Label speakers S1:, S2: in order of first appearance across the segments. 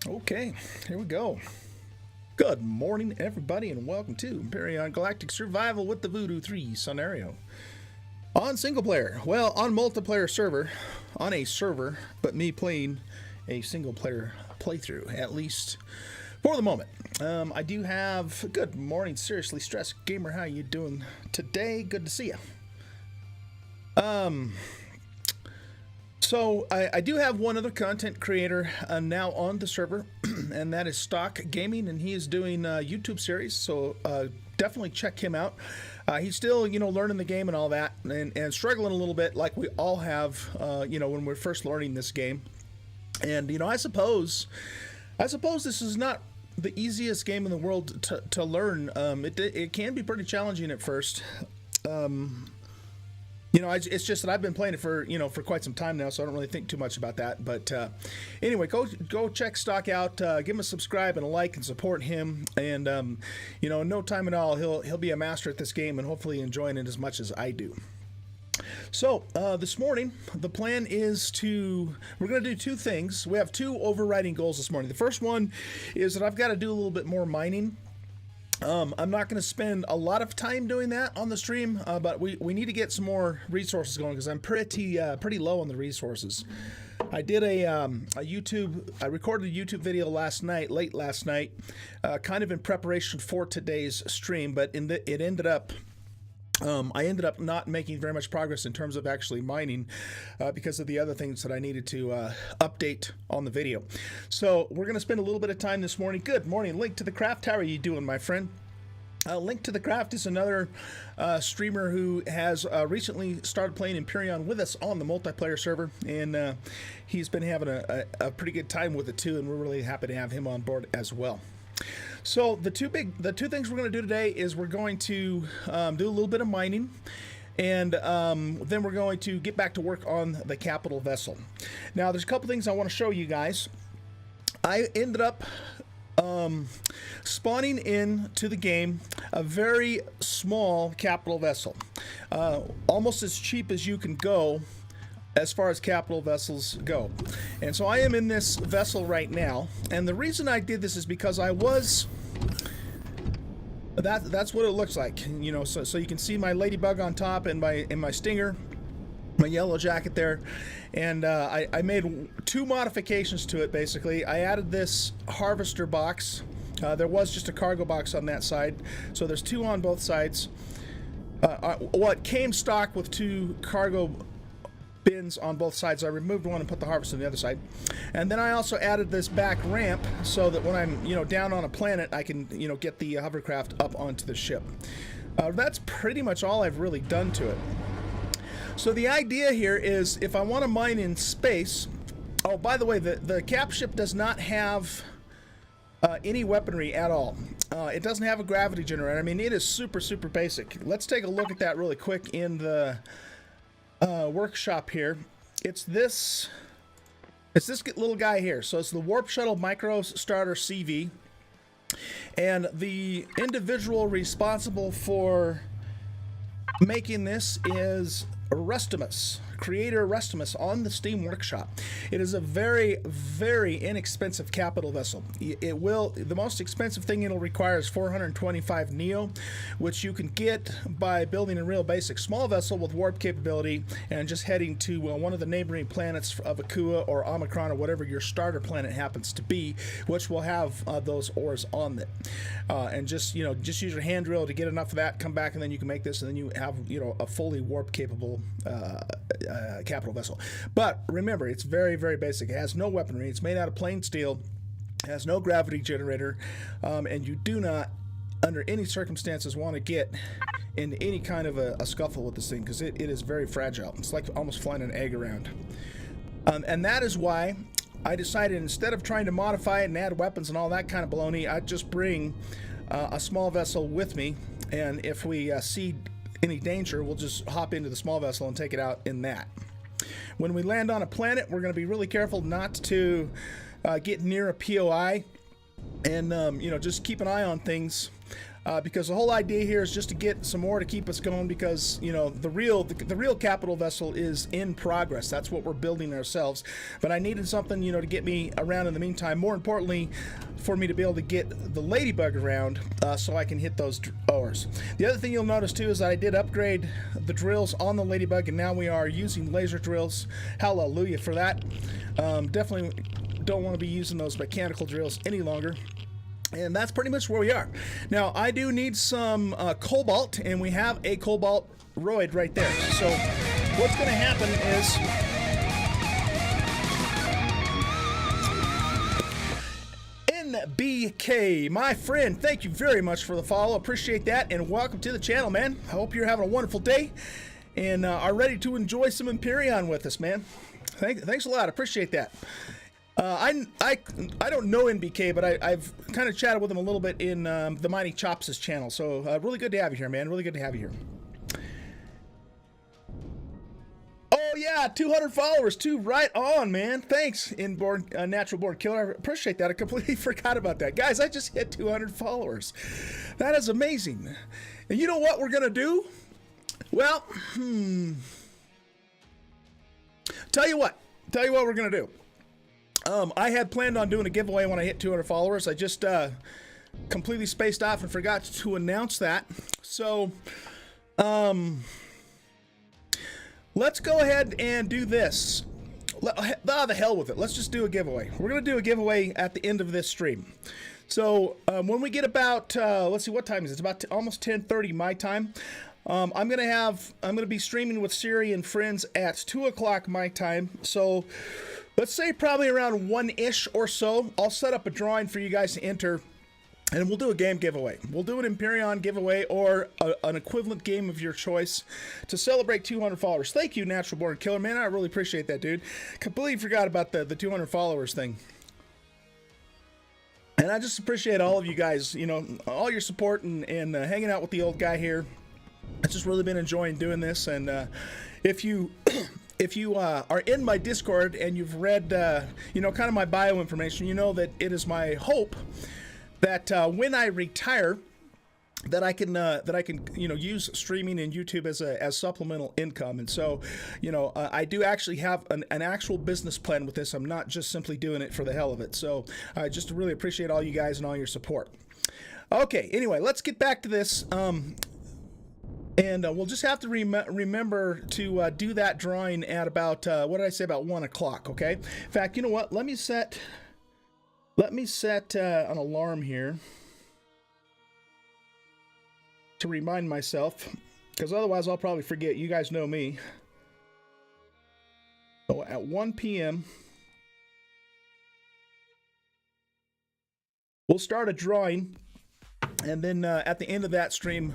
S1: Okay, here we go. Good morning, everybody, and welcome to Empyrion Galactic Survival with the VooDoo3 Scenario. On single player, well, on multiplayer server, on a server, but me playing a single player playthrough, at least for the moment. I do have, good morning, seriously stressed gamer, how you doing today? Good to see you. So I do have one other content creator now on the server, and that is Stock Gaming, and he is doing a YouTube series, so definitely check him out. He's still, learning the game and all that, and struggling a little bit like we all have, when we're first learning this game. And, I suppose this is not the easiest game in the world to learn. It can be pretty challenging at first. It's just that I've been playing it for quite some time now, so I don't really think too much about that. But anyway, go check Stock out. Give him a subscribe and a like and support him. And in no time at all, he'll be a master at this game and hopefully enjoying it as much as I do. So this morning, the plan is we're going to do two things. We have two overriding goals this morning. The first one is that I've got to do a little bit more mining. I'm not going to spend a lot of time doing that on the stream, but we need to get some more resources going because I'm pretty low on the resources. I did I recorded a YouTube video late last night, kind of in preparation for today's stream, but it ended up. I ended up not making very much progress in terms of actually mining because of the other things that I needed to update on the video. So we're going to spend a little bit of time this morning. Good morning, Link to the Craft. How are you doing, my friend? Link to the Craft is another streamer who has recently started playing Empyrion with us on the multiplayer server, and he's been having a pretty good time with it too, and we're really happy to have him on board as well. So the two things we're going to do today is we're going to do a little bit of mining, and then we're going to get back to work on the capital vessel. Now, there's a couple things I want to show you guys. I ended up spawning into the game a very small capital vessel, almost as cheap as you can go as far as capital vessels go. And so I am in this vessel right now, and the reason I did this is because that's what it looks like, so you can see my ladybug on top and my stinger, my yellow jacket there, and I made two modifications to it. Basically, I added this harvester box. There was just a cargo box on that side, so there's two on both sides. What came stock with two cargo bins on both sides. I removed one and put the harvester on the other side, and then I also added this back ramp so that when I'm down on a planet, I can get the hovercraft up onto the ship. That's pretty much all I've really done to it. So the idea here is if I want to mine in space. Oh, by the way, the cap ship does not have any weaponry at all. It doesn't have a gravity generator. I mean, it is super basic. Let's take a look at that really quick in the workshop here. It's this little guy here. So it's the Warp Shuttle Micro Starter CV, and the individual responsible for making this is Rustimus, creator Rustimus on the Steam Workshop. It is a very inexpensive capital vessel. The most expensive thing it'll require is 425 Neo, which you can get by building a real basic small vessel with warp capability and just heading to one of the neighboring planets of Akua or Omicron or whatever your starter planet happens to be, which will have those ores on it. And just use your hand drill to get enough of that, come back, and then you can make this, and then you have a fully warp capable capital vessel. But remember, it's very basic. It has no weaponry. It's made out of plain steel. It has no gravity generator, and you do not, under any circumstances, want to get into any kind of a scuffle with this thing because it is very fragile. It's like almost flying an egg around. And that is why I decided, instead of trying to modify it and add weapons and all that kind of baloney, I'd just bring a small vessel with me, and if we see any danger, we'll just hop into the small vessel and take it out in that. When we land on a planet, we're going to be really careful not to get near a POI, and just keep an eye on things because the whole idea here is just to get some more to keep us going, because you know the real capital vessel is in progress. That's what we're building ourselves. But I needed something, you know, to get me around in the meantime. More importantly, for me to be able to get the Ladybug around, so I can hit those ores. The other thing you'll notice too is that I did upgrade the drills on the Ladybug, and now we are using laser drills. Hallelujah for that. Definitely don't want to be using those mechanical drills any longer. And that's pretty much where we are. Now, I do need some cobalt, and we have a cobalt roid right there. So what's going to happen is... NBK, my friend, thank you very much for the follow. Appreciate that, and welcome to the channel, man. I hope you're having a wonderful day and are ready to enjoy some Empyrion with us, man. Thanks a lot. Appreciate that. I don't know NBK, but I've kind of chatted with him a little bit in the Mighty Chops' channel. So really good to have you here, man. Really good to have you here. Oh yeah, 200 followers too. Right on, man. Thanks, Inborn Natural Born Killer. I appreciate that. I completely forgot about that, guys. I just hit 200 followers. That is amazing. And you know what we're gonna do? Well, tell you what we're gonna do. I had planned on doing a giveaway when I hit 200 followers. I just completely spaced off and forgot to announce that. So, let's go ahead and do this. The hell with it. Let's just do a giveaway. We're going to do a giveaway at the end of this stream. So, when we get about, let's see, what time is it? It's about almost 10:30 my time. I'm going to be streaming with Siri and friends at 2 o'clock my time. So, let's say probably around 1-ish or so, I'll set up a drawing for you guys to enter, and we'll do a game giveaway. We'll do an Empyrion giveaway or an equivalent game of your choice to celebrate 200 followers. Thank you, Natural Born Killer. Man, I really appreciate that, dude. Completely forgot about the 200 followers thing. And I just appreciate all of you guys, you know, all your support and hanging out with the old guy here. I've just really been enjoying doing this, and if you... If you are in my Discord and you've read, you know, kind of my bio information, you know that it is my hope that when I retire, that I can, you know, use streaming and YouTube as supplemental income. And so, you know, I do actually have an actual business plan with this. I'm not just simply doing it for the hell of it. So I just really appreciate all you guys and all your support. Okay, anyway, let's get back to this. And we'll just have to remember to do that drawing at about, what did I say, about 1 o'clock, okay? In fact, you know what? Let me set an alarm here to remind myself, because otherwise I'll probably forget. You guys know me. So at 1 p.m., we'll start a drawing, and then at the end of that stream,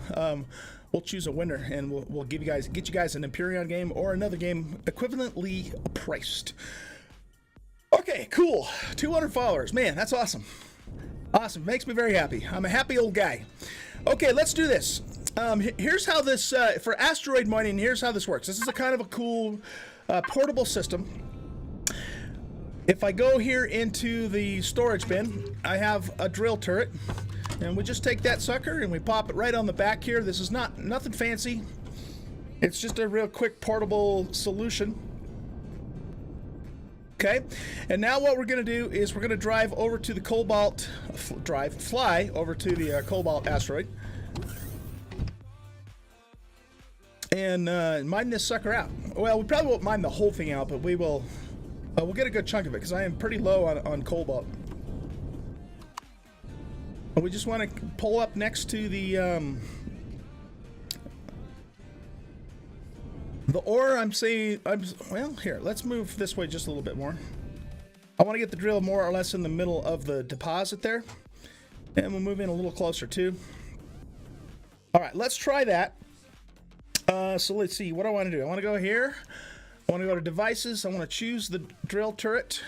S1: we'll choose a winner, and we'll get you guys an Empyrion game or another game equivalently priced. Okay, cool. 200 followers, man, that's awesome. Awesome, makes me very happy. I'm a happy old guy. Okay, let's do this. Here's how this for asteroid mining. Here's how this works. This is a kind of a cool portable system. If I go here into the storage bin, I have a drill turret. And we just take that sucker and we pop it right on the back here. This is nothing fancy. It's just a real quick portable solution. Okay, and now what we're going to do is we're going to drive over to the Cobalt, fly over to the Cobalt asteroid. And mine this sucker out. Well, we probably won't mine the whole thing out, but we will, we'll get a good chunk of it because I am pretty low on Cobalt. We just want to pull up next to the ore. Well, here, let's move this way just a little bit more. I want to get the drill more or less in the middle of the deposit there. And we'll move in a little closer too. All right, let's try that. So let's see, what do I want to do? I want to go here. I want to go to devices. I want to choose the drill turret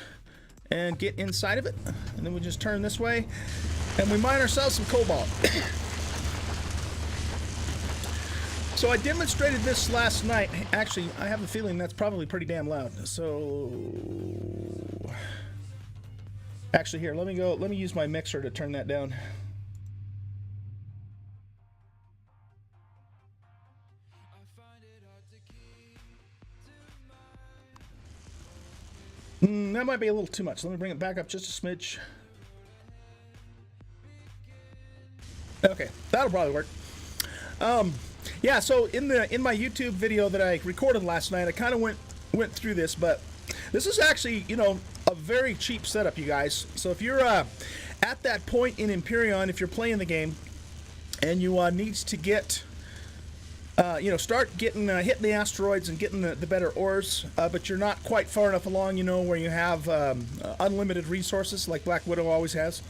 S1: and get inside of it. And then we just turn this way. And we mine ourselves some cobalt. So I demonstrated this last night. Actually, I have a feeling that's probably pretty damn loud. So actually here, let me use my mixer to turn that down. That might be a little too much. Let me bring it back up just a smidge. Okay, that'll probably work. Yeah, so in my YouTube video that I recorded last night, I kind of went through this, but this is actually, you know, a very cheap setup, you guys. So if you're at that point in Empyrion, if you're playing the game and you need to get, you know, start getting hitting the asteroids and getting the better ores, but you're not quite far enough along, you know, where you have unlimited resources like Black Widow always has.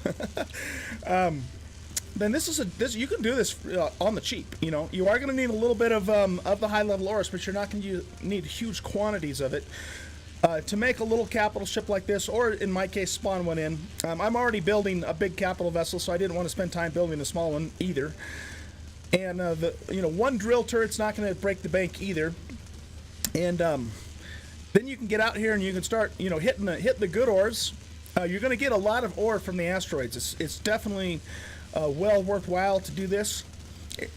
S1: Then this you can do this on the cheap. You know, you are going to need a little bit of the high level ores, but you're not going to need huge quantities of it to make a little capital ship like this, or in my case, spawn one in. I'm already building a big capital vessel, so I didn't want to spend time building a small one either. And you know, one drill turret's not going to break the bank either. And then you can get out here and you can start, you know, hitting the good ores. You're going to get a lot of ore from the asteroids. It's definitely well worthwhile to do this.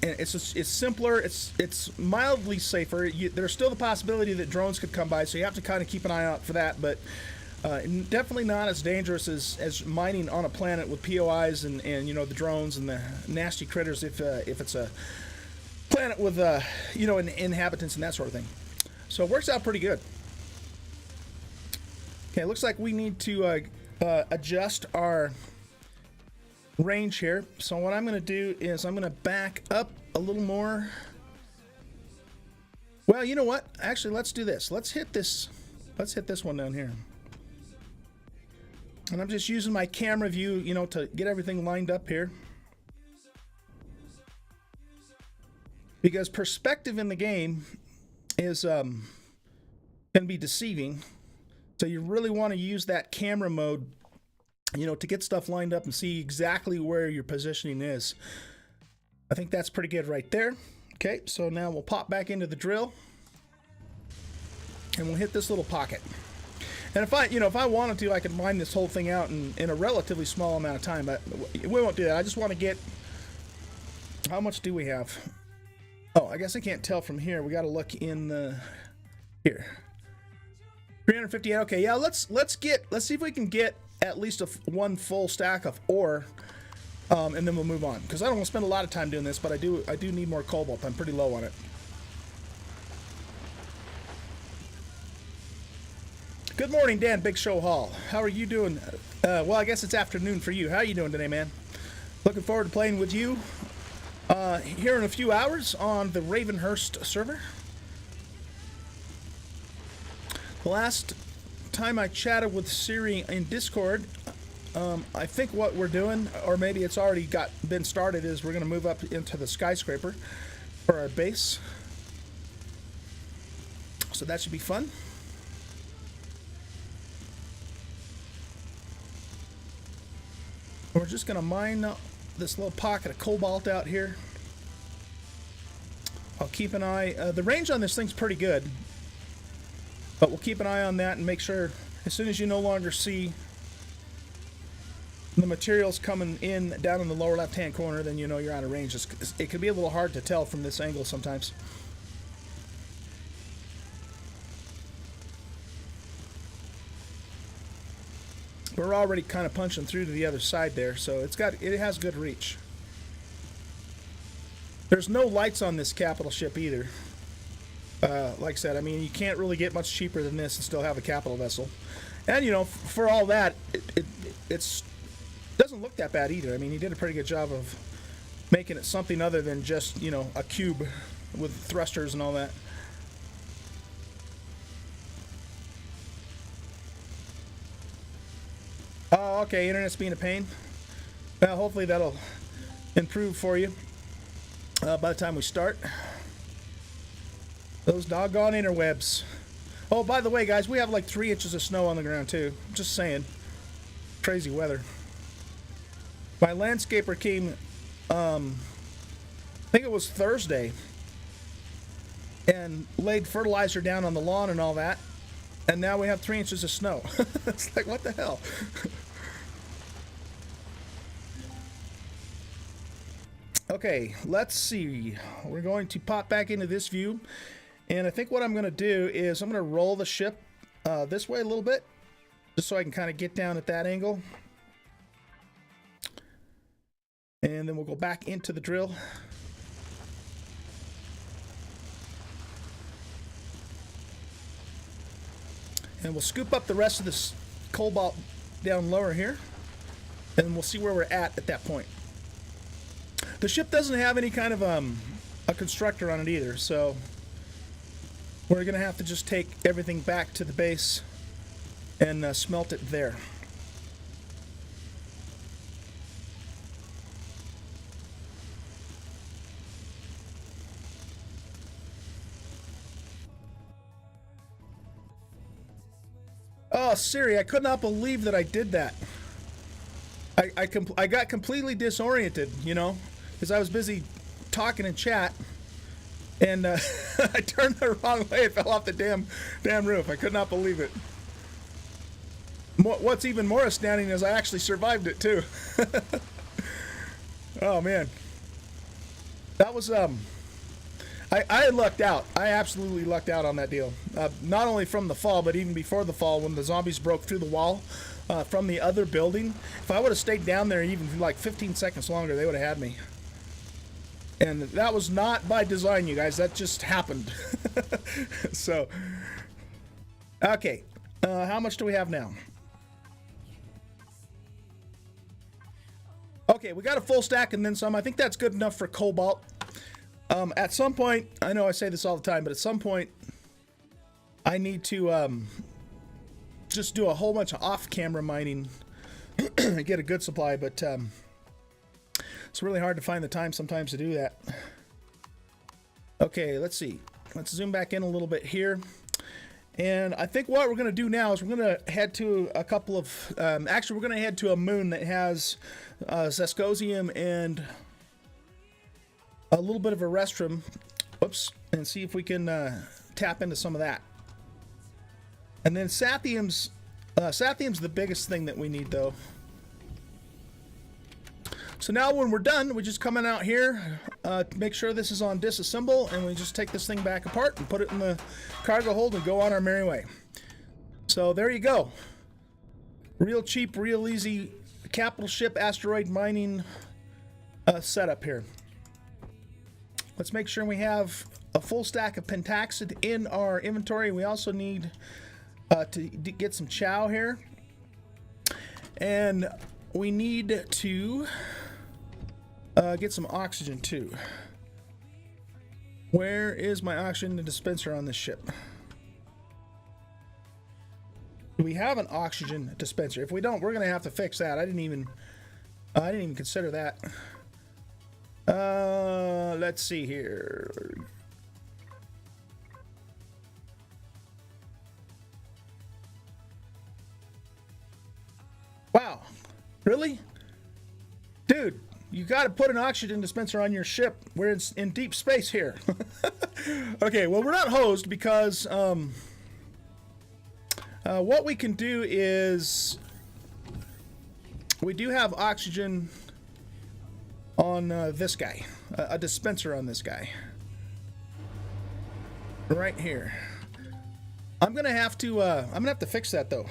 S1: It's simpler. It's mildly safer. There's still the possibility that drones could come by, so you have to kind of keep an eye out for that. But definitely not as dangerous as mining on a planet with POIs and you know, the drones and the nasty critters if it's a planet with you know, inhabitants and that sort of thing. So it works out pretty good. Okay, it looks like we need to adjust our range here. So what I'm going to do is I'm going to back up a little more. Well, you know what? Actually, let's do this. Let's hit this one down here. And I'm just using my camera view, you know, to get everything lined up here. Because perspective in the game is can be deceiving. So you really want to use that camera mode, you know, to get stuff lined up and see exactly where your positioning is. I think that's pretty good right there. Okay, so now we'll pop back into the drill and we'll hit this little pocket. And if I wanted to, I could mine this whole thing out in a relatively small amount of time, but we won't do that. I just want to get, how much do we have? Oh, I guess I can't tell from here. We got to look in the, here. 358. Okay, yeah, let's see if we can get at least one full stack of ore, and then we'll move on. Because I don't want to spend a lot of time doing this, but I do need more cobalt. I'm pretty low on it. Good morning, Dan Big Show Hall. How are you doing? Well, I guess it's afternoon for you. How are you doing today, man? Looking forward to playing with you here in a few hours on the Ravenhurst server. The last time I chatted with Siri in Discord, I think what we're doing, or maybe it's already been started, is we're going to move up into the skyscraper for our base. So that should be fun. We're just going to mine this little pocket of cobalt out here. I'll keep an eye. The range on this thing's pretty good, but we'll keep an eye on that and make sure as soon as you no longer see the materials coming in down in the lower left-hand corner, then you know you're out of range. It can be a little hard to tell from this angle sometimes. We're already kind of punching through to the other side there, so it has good reach. There's no lights on this capital ship either. Like I said, I mean, you can't really get much cheaper than this and still have a capital vessel. And, you know, for all that, it doesn't look that bad either. I mean, he did a pretty good job of making it something other than just, you know, a cube with thrusters and all that. Oh, okay, internet's being a pain. Well, hopefully that'll improve for you by the time we start. Those doggone interwebs. Oh, by the way, guys, we have like 3 inches of snow on the ground, too. Just saying. Crazy weather. My landscaper came, I think it was Thursday, and laid fertilizer down on the lawn and all that. And now we have 3 inches of snow. It's like, what the hell? Okay, let's see. We're going to pop back into this view. And I think what I'm going to do is I'm going to roll the ship this way a little bit, just so I can kind of get down at that angle. And then we'll go back into the drill. And we'll scoop up the rest of this cobalt down lower here. And we'll see where we're at that point. The ship doesn't have any kind of a constructor on it either, so we're going to have to just take everything back to the base and smelt it there. Oh, Siri, I could not believe that I did that. I got completely disoriented, you know, because I was busy talking in chat, and I turned the wrong way and fell off the damn roof. I could not believe it. What's even more astounding is I actually survived it too. Oh man, that was I lucked out. I absolutely lucked out on that deal. Not only from the fall, but even before the fall, when the zombies broke through the wall from the other building. If I would have stayed down there even for like 15 seconds longer, they would have had me. And that was not by design, you guys. That just happened. So, okay. How much do we have now? Okay, we got a full stack and then some. I think that's good enough for cobalt. At some point, I know I say this all the time, but at some point, I need to just do a whole bunch of off-camera mining and get a good supply, but it's really hard to find the time sometimes to do that. Okay, let's see. Let's zoom back in a little bit here. And I think what we're going to do now is we're going to head to a couple of... actually, we're going to head to a moon that has Zescosium and a little bit of a restroom. Whoops. And see if we can tap into some of that. And then Sathium's the biggest thing that we need, though. So now when we're done, we're just coming out here, make sure this is on disassemble, and we just take this thing back apart and put it in the cargo hold and go on our merry way. So there you go. Real cheap, real easy capital ship asteroid mining setup here. Let's make sure we have a full stack of pentaxid in our inventory. We also need to get some chow here. And we need to get some oxygen too. Where is my oxygen dispenser on this ship? Do we have an oxygen dispenser? If we don't, we're gonna have to fix that. I didn't even consider that. Let's see here. Wow, really? Dude, you got to put an oxygen dispenser on your ship. We're in deep space here. Okay, well, we're not hosed because what we can do is we do have oxygen on this guy, a dispenser on this guy. Right here. I'm gonna have to fix that though.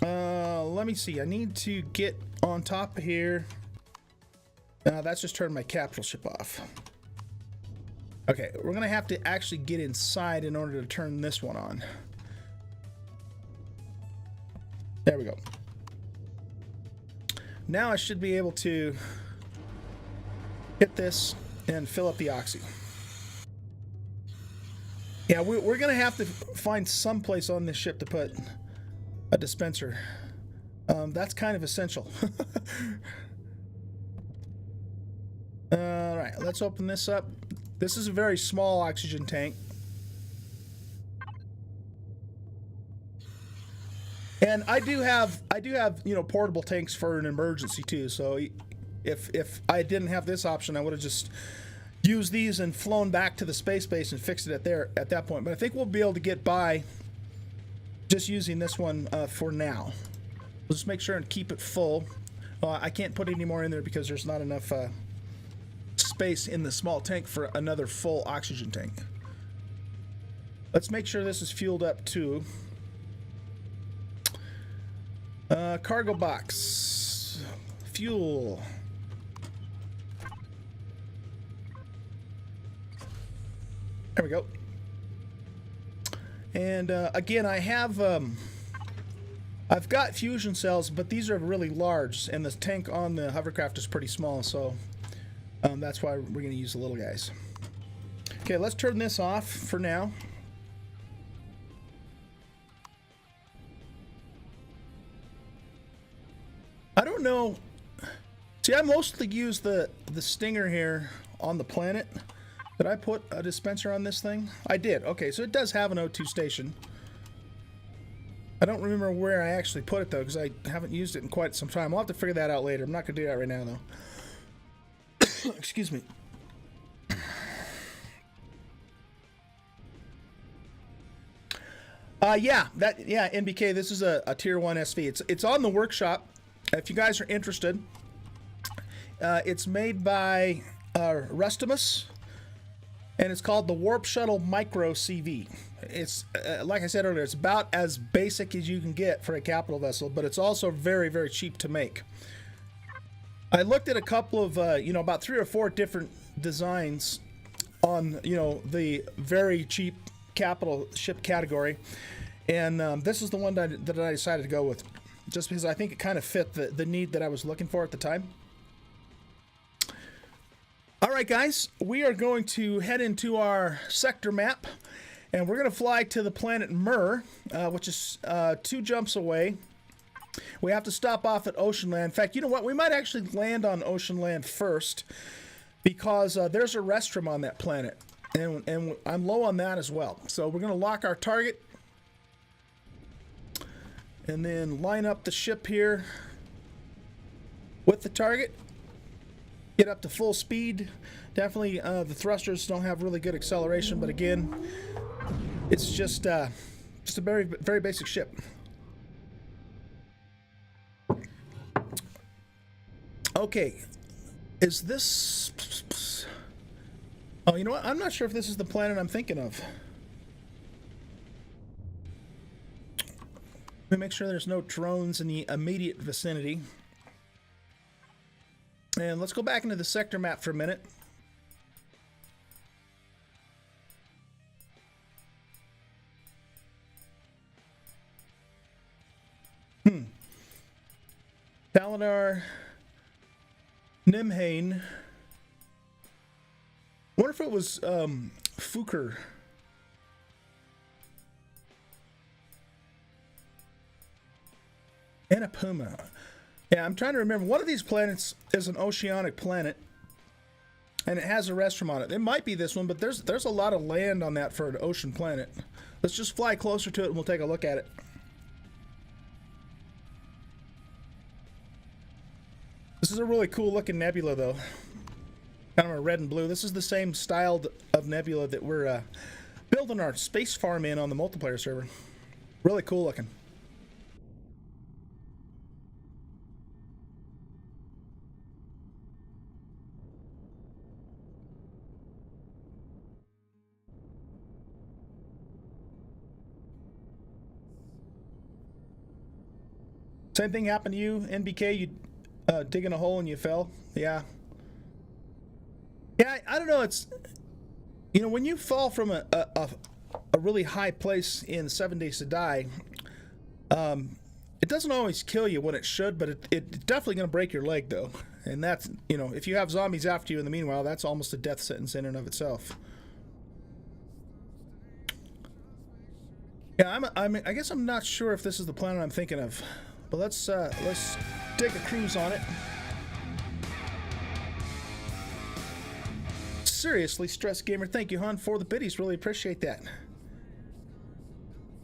S1: Let me see. I need to get on top here. That's just turned my capital ship off. Okay, we're gonna have to actually get inside in order to turn this one on. There we go. Now I should be able to hit this and fill up the oxy. Yeah, we're gonna have to find some place on this ship to put a dispenser. That's kind of essential. All right, let's open this up. This is a very small oxygen tank. And I do have, you know, portable tanks for an emergency too. So if I didn't have this option, I would have just used these and flown back to the space base and fixed it at that point. But I think we'll be able to get by just using this one for now. We'll just make sure and keep it full. I can't put any more in there because there's not enough space in the small tank for another full oxygen tank. Let's make sure this is fueled up too. Cargo box. Fuel. There we go. And again, I have I've got fusion cells, but these are really large, and the tank on the hovercraft is pretty small, so that's why we're going to use the little guys. Okay, let's turn this off for now. I don't know. See, I mostly use the Stinger here on the planet. Did I put a dispenser on this thing? I did. Okay, so it does have an O2 station. I don't remember where I actually put it, though, because I haven't used it in quite some time. I'll have to figure that out later. I'm not going to do that right now, though. Excuse me. Yeah, NBK, this is a Tier 1 SV. It's on the workshop. If you guys are interested, it's made by Rustimus, and it's called the Warp Shuttle Micro CV. It's, like I said earlier, it's about as basic as you can get for a capital vessel, but it's also very, very cheap to make. I looked at a couple of, about 3 or 4 different designs on, the very cheap capital ship category, and this is the one that I decided to go with, just because I think it kind of fit the need that I was looking for at the time. All right, guys, we are going to head into our sector map, and we're going to fly to the planet Myr, which is 2 jumps away. We have to stop off at Ocean Land. In fact, you know what? We might actually land on Ocean Land first, because there's a restroom on that planet, and I'm low on that as well. So we're going to lock our target, and then line up the ship here with the target. Get up to full speed. Definitely the thrusters don't have really good acceleration, but again, it's just a very, very basic ship. Okay, is this... Oh, you know what? I'm not sure if this is the planet I'm thinking of. Let me make sure there's no drones in the immediate vicinity. And let's go back into the sector map for a minute. Taladar, Nimhane. I wonder if it was Fuker. Annapuma. Yeah, I'm trying to remember. One of these planets is an oceanic planet, and it has a restroom on it. It might be this one, but there's a lot of land on that for an ocean planet. Let's just fly closer to it, and we'll take a look at it. This is a really cool looking nebula, though. Kind of a red and blue. This is the same style of nebula that we're building our space farm in on the multiplayer server. Really cool looking. Same thing happened to you, NBK? You digging a hole and you fell? Yeah. Yeah, I don't know. It's, when you fall from a really high place in 7 Days to Die, it doesn't always kill you when it should, but it's definitely going to break your leg, though. And that's, if you have zombies after you in the meanwhile, that's almost a death sentence in and of itself. Yeah, I guess I'm not sure if this is the planet I'm thinking of. But let's take a cruise on it. Seriously, Stress Gamer, thank you, hon, for the biddies. Really appreciate that.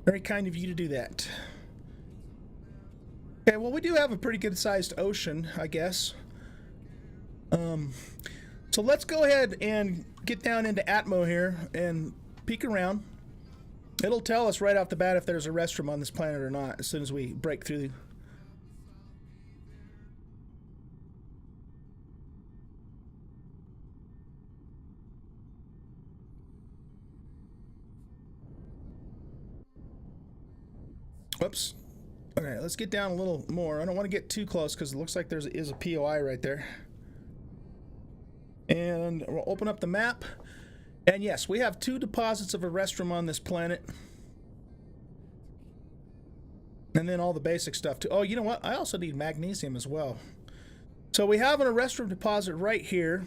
S1: Very kind of you to do that. Okay, well, we do have a pretty good-sized ocean, I guess. So let's go ahead and get down into Atmo here and peek around. It'll tell us right off the bat if there's a restroom on this planet or not as soon as we break through. Whoops. Okay, let's get down a little more. I don't want to get too close because it looks like there is a POI right there. And we'll open up the map. And yes, we have 2 deposits of a restroom on this planet. And then all the basic stuff too. Oh, you know what? I also need magnesium as well. So we have a restroom deposit right here.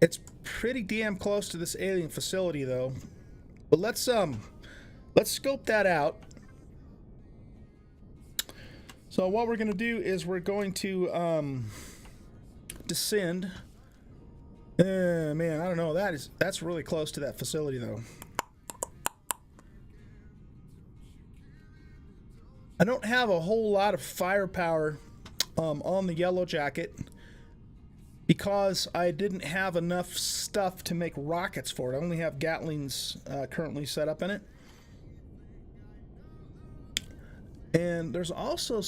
S1: It's pretty damn close to this alien facility though. But let's scope that out. So what we're going to do is we're going to descend. Man, I don't know. That's really close to that facility though. I don't have a whole lot of firepower on the Yellow Jacket because I didn't have enough stuff to make rockets for it. I only have Gatlings currently set up in it. And there's also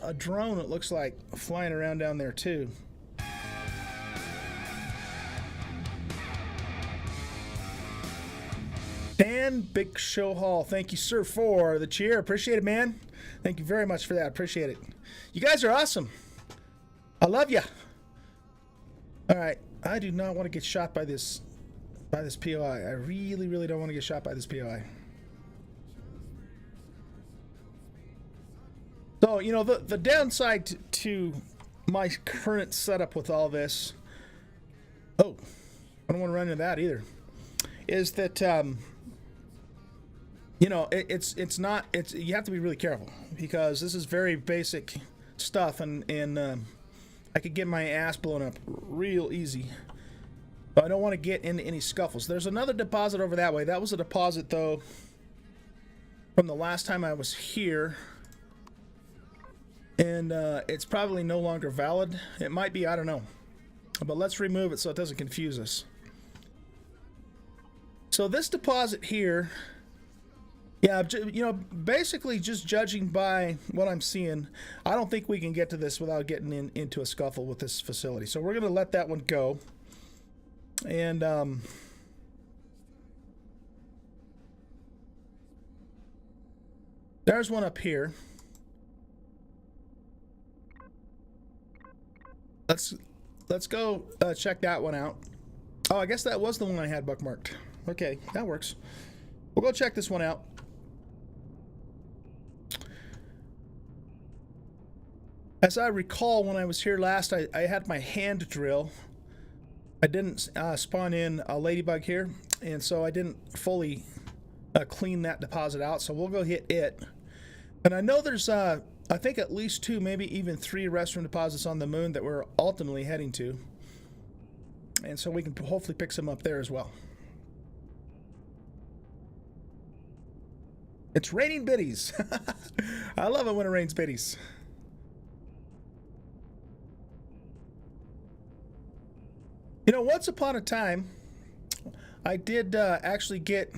S1: a drone, it looks like, flying around down there too. Dan Big Show Hall, thank you, sir, for the cheer. Appreciate it, man. Thank you very much for that. Appreciate it. You guys are awesome. I love you. All right, I do not want to get shot by this POI. I really, really don't want to get shot by this POI. So, you know, the downside to my current setup with all this, oh, I don't want to run into that either, is that you know, you have to be really careful because this is very basic stuff, and I could get my ass blown up real easy. But I don't want to get into any scuffles. There's another deposit over that way. That was a deposit though from the last time I was here, and it's probably no longer valid. It might be, I don't know. But let's remove it so it doesn't confuse us. So this deposit here, yeah, you know, basically just judging by what I'm seeing, I don't think we can get to this without getting into a scuffle with this facility. So we're going to let that one go. And there's one up here. Let's go check that one out. Oh, I guess that was the one I had bookmarked. Okay, that works. We'll go check this one out. As I recall, when I was here last, I had my hand drill. I didn't spawn in a ladybug here, and so I didn't fully clean that deposit out, so we'll go hit it. And I know there's, I think at least 2, maybe even 3 restroom deposits on the moon that we're ultimately heading to. And so we can hopefully pick some up there as well. It's raining biddies. I love it when it rains biddies. You know, once upon a time, I did actually get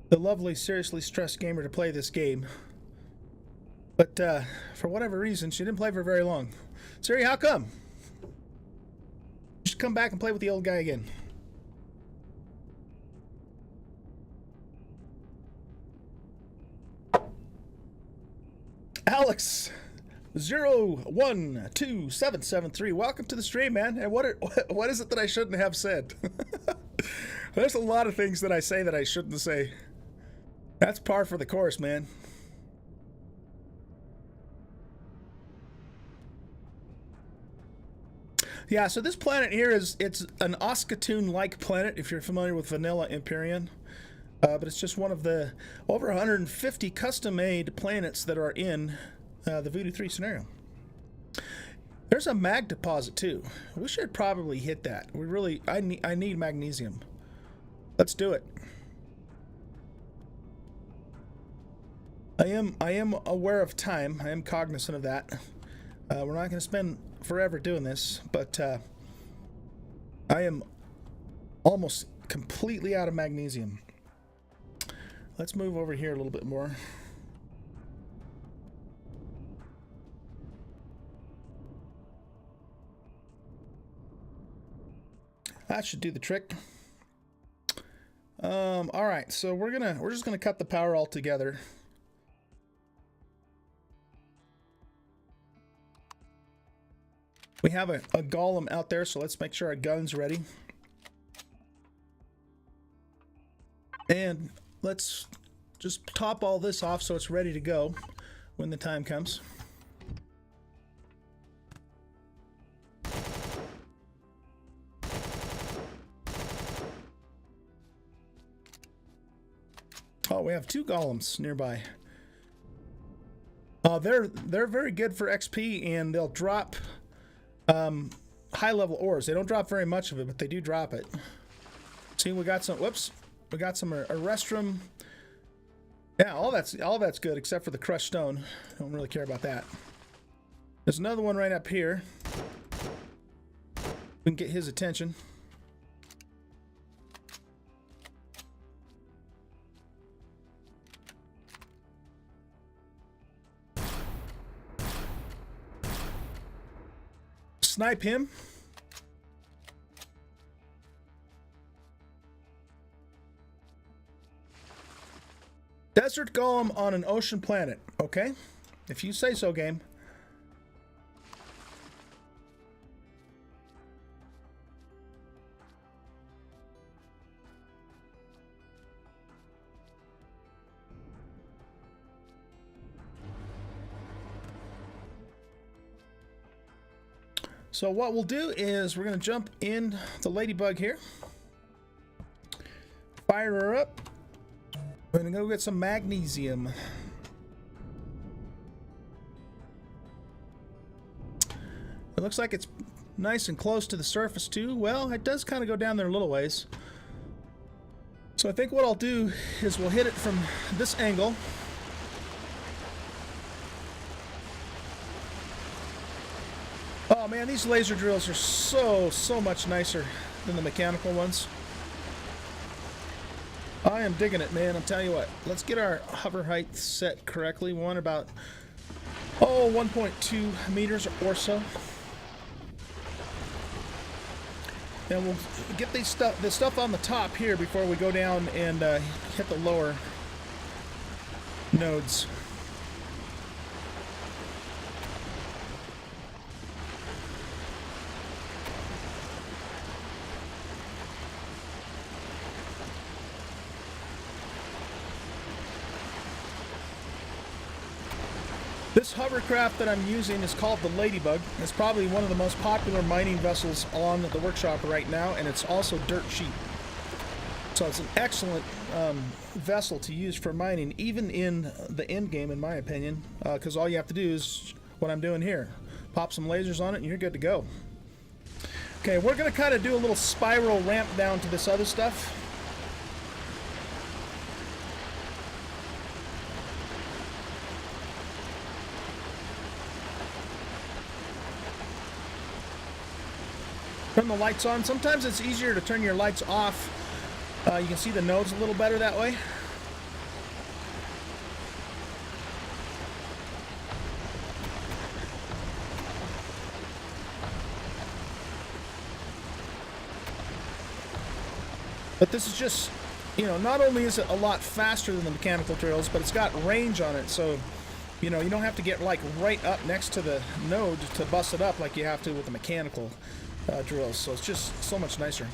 S1: the lovely Seriously Stressed Gamer to play this game. But for whatever reason, she didn't play for very long. Siri, how come? Just come back and play with the old guy again. Alex 012773, welcome to the stream, man. And what is it that I shouldn't have said? There's a lot of things that I say that I shouldn't say. That's par for the course, man. Yeah, so this planet here it's an Oskatoon-like planet if you're familiar with vanilla Empyrion. But it's just one of the over 150 custom-made planets that are in the VooDoo3 scenario. There's a mag deposit too. We should probably hit that. I need magnesium. Let's do it. I am aware of time. I am cognizant of that. We're not going to spend forever doing this, but I am almost completely out of magnesium. Let's move over here a little bit more. That should do the trick. All right, so we're just gonna cut the power altogether. We have a golem out there, so let's make sure our gun's ready. And let's just top all this off so it's ready to go when the time comes. Oh, we have 2 golems nearby. They're very good for XP, and they'll drop high-level ores. They don't drop very much of it, but they do drop it. See, we got some. Whoops, we got some Arrestrum. Yeah, all that's good except for the crushed stone. Don't really care about that. There's another one right up here. We can get his attention. Snipe him. Desert golem on an ocean planet. Okay, if you say so, game. So what we'll do is we're going to jump in the ladybug here. Fire her up. We're going to go get some magnesium. It looks like it's nice and close to the surface too. Well, it does kind of go down there a little ways. So I think what I'll do is we'll hit it from this angle. Oh man, these laser drills are so much nicer than the mechanical ones. I am digging it, man. I'll tell you what. Let's get our hover height set correctly. We want about 1.2 meters or so. And we'll get the stuff on the top here before we go down and hit the lower nodes. This hovercraft that I'm using is called the Ladybug. It's probably one of the most popular mining vessels on the workshop right now, and it's also dirt cheap. So it's an excellent vessel to use for mining, even in the end game, in my opinion, because all you have to do is what I'm doing here. Pop some lasers on it, and you're good to go. Okay, we're going to kind of do a little spiral ramp down to this other stuff. Turn the lights on. Sometimes it's easier to turn your lights off. You can see the nodes a little better that way. But this is just, you know, not only is it a lot faster than the mechanical drills, but it's got range on it, so, you know, you don't have to get like right up next to the node to bust it up like you have to with the mechanical drills, so it's just so much nicer.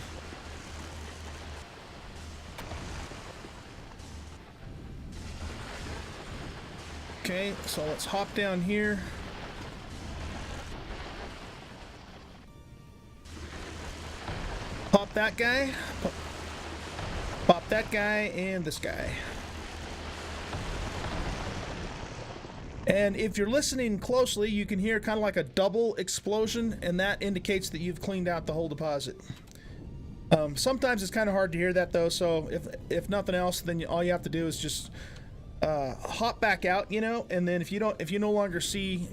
S1: Okay, so let's hop down here. Pop that guy. Pop that guy and this guy. And if you're listening closely, you can hear kind of like a double explosion, and that indicates that you've cleaned out the whole deposit. Sometimes it's kind of hard to hear that though, so if nothing else, then all you have to do is just hop back out, you know, and then if you no longer see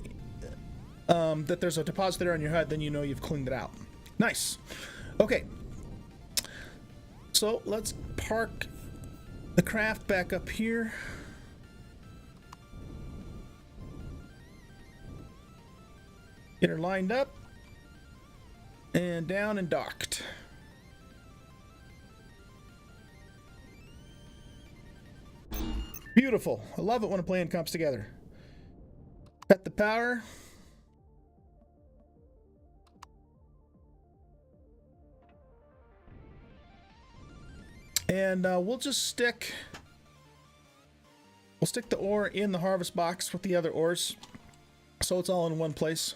S1: that there's a deposit there on your HUD, then you know you've cleaned it out. Nice. Okay. So let's park the craft back up here. Get her lined up and down and docked. Beautiful. I love it when a plan comes together. Cut the power. And we'll stick the ore in the harvest box with the other ores, so it's all in one place.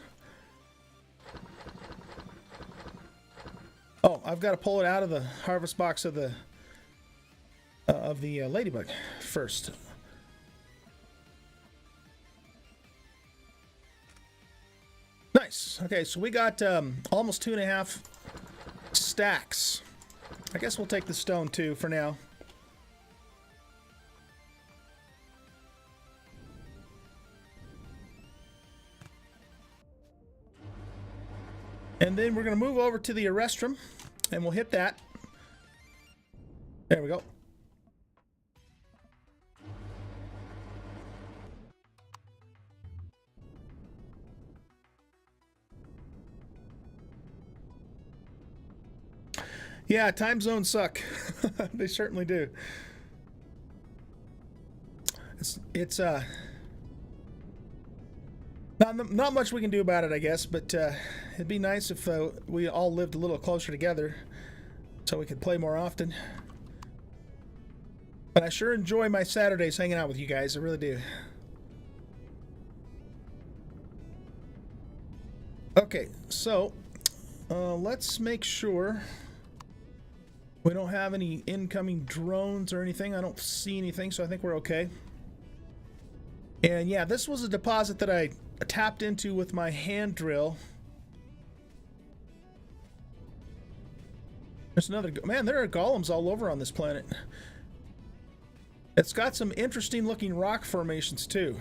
S1: Oh, I've got to pull it out of the harvest box of the ladybug first. Nice. Okay, so we got almost 2.5 stacks. I guess we'll take the stone too for now. And then we're going to move over to the Arrestrum, and we'll hit that. There we go. Yeah, time zones suck. They certainly do. It's not much we can do about it, I guess, but it'd be nice if we all lived a little closer together so we could play more often. But I sure enjoy my Saturdays hanging out with you guys. I really do. Okay, so let's make sure we don't have any incoming drones or anything. I don't see anything, so I think we're okay. And yeah, this was a deposit that I tapped into with my hand drill. There's another... Man, there are golems all over on this planet. It's got some interesting looking rock formations too.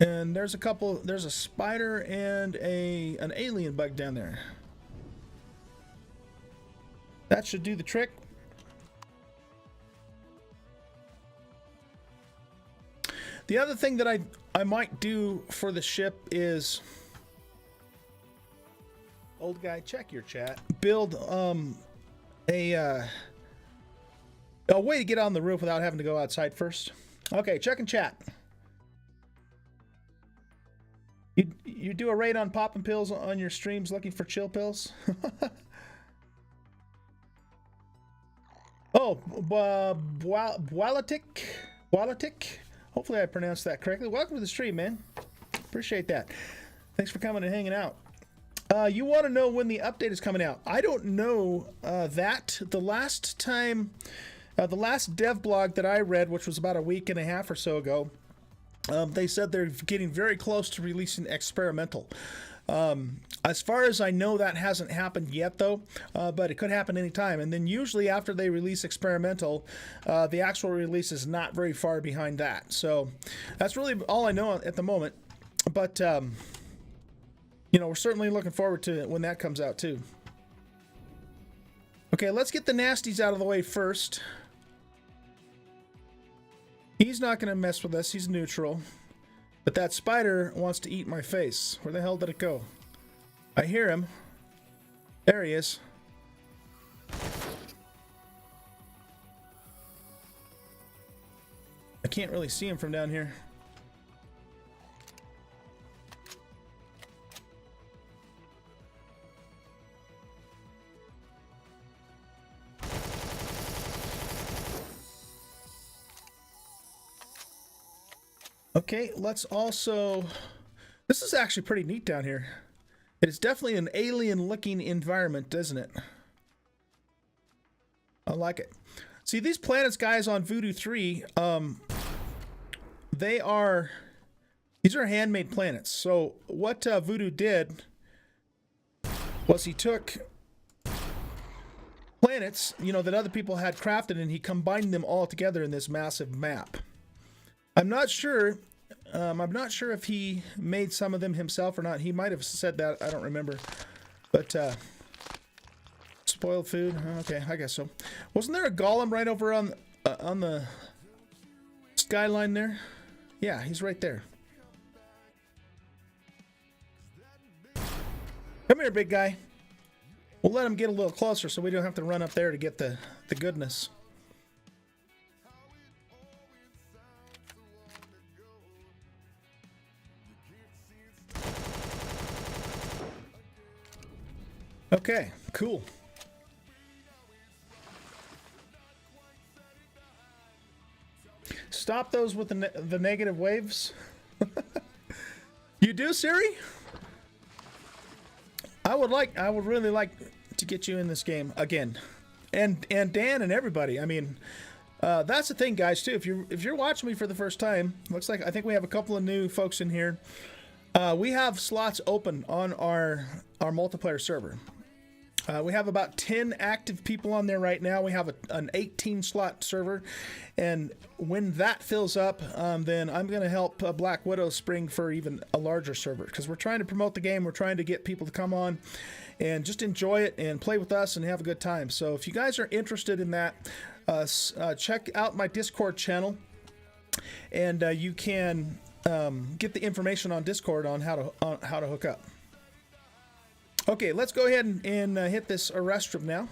S1: And there's a couple... There's a spider and an alien bug down there. That should do the trick. The other thing that I might do for the ship is... Old guy, check your chat. Build a way to get on the roof without having to go outside first. Okay, checking chat. You do a raid on popping pills on your streams looking for chill pills? Oh, Walatik. Hopefully I pronounced that correctly. Welcome to the stream, man. Appreciate that. Thanks for coming and hanging out. You want to know when the update is coming out? I don't know that. The last time, the last dev blog that I read, which was about a week and a half or so ago, they said they're getting very close to releasing experimental. As far as I know, that hasn't happened yet, though, but it could happen anytime. And then usually after they release experimental, the actual release is not very far behind that. So that's really all I know at the moment. But, you know, we're certainly looking forward to when that comes out, too. Okay, let's get the nasties out of the way first. He's not going to mess with us. He's neutral. But that spider wants to eat my face. Where the hell did it go? I hear him. There he is. I can't really see him from down here. Okay, let's also... This is actually pretty neat down here. It is definitely an alien-looking environment, isn't it? I like it. See, these planets, guys, on VooDoo3, these are handmade planets. So what VooDoo did was he took planets, you know, that other people had crafted, and he combined them all together in this massive map. I'm not sure if he made some of them himself or not. He might have said that. I don't remember. But, spoiled food. Okay, I guess so. Wasn't there a golem right over on the skyline there? Yeah, he's right there. Come here, big guy. We'll let him get a little closer so we don't have to run up there to get the goodness. Okay, cool. Stop those with the negative waves. You do, Siri? I would really like to get you in this game again, and Dan and everybody. I mean, that's the thing, guys. Too, if you're watching me for the first time, looks like I think we have a couple of new folks in here. We have slots open on our multiplayer server. We have about 10 active people on there right now. We have an 18 slot server, and when that fills up, then I'm going to help Black Widow spring for even a larger server, because we're trying to promote the game. We're trying to get people to come on and just enjoy it and play with us and have a good time. So if you guys are interested in that, check out my Discord channel, and you can get the information on Discord on how to hook up. Okay, let's go ahead and hit this arrest room now.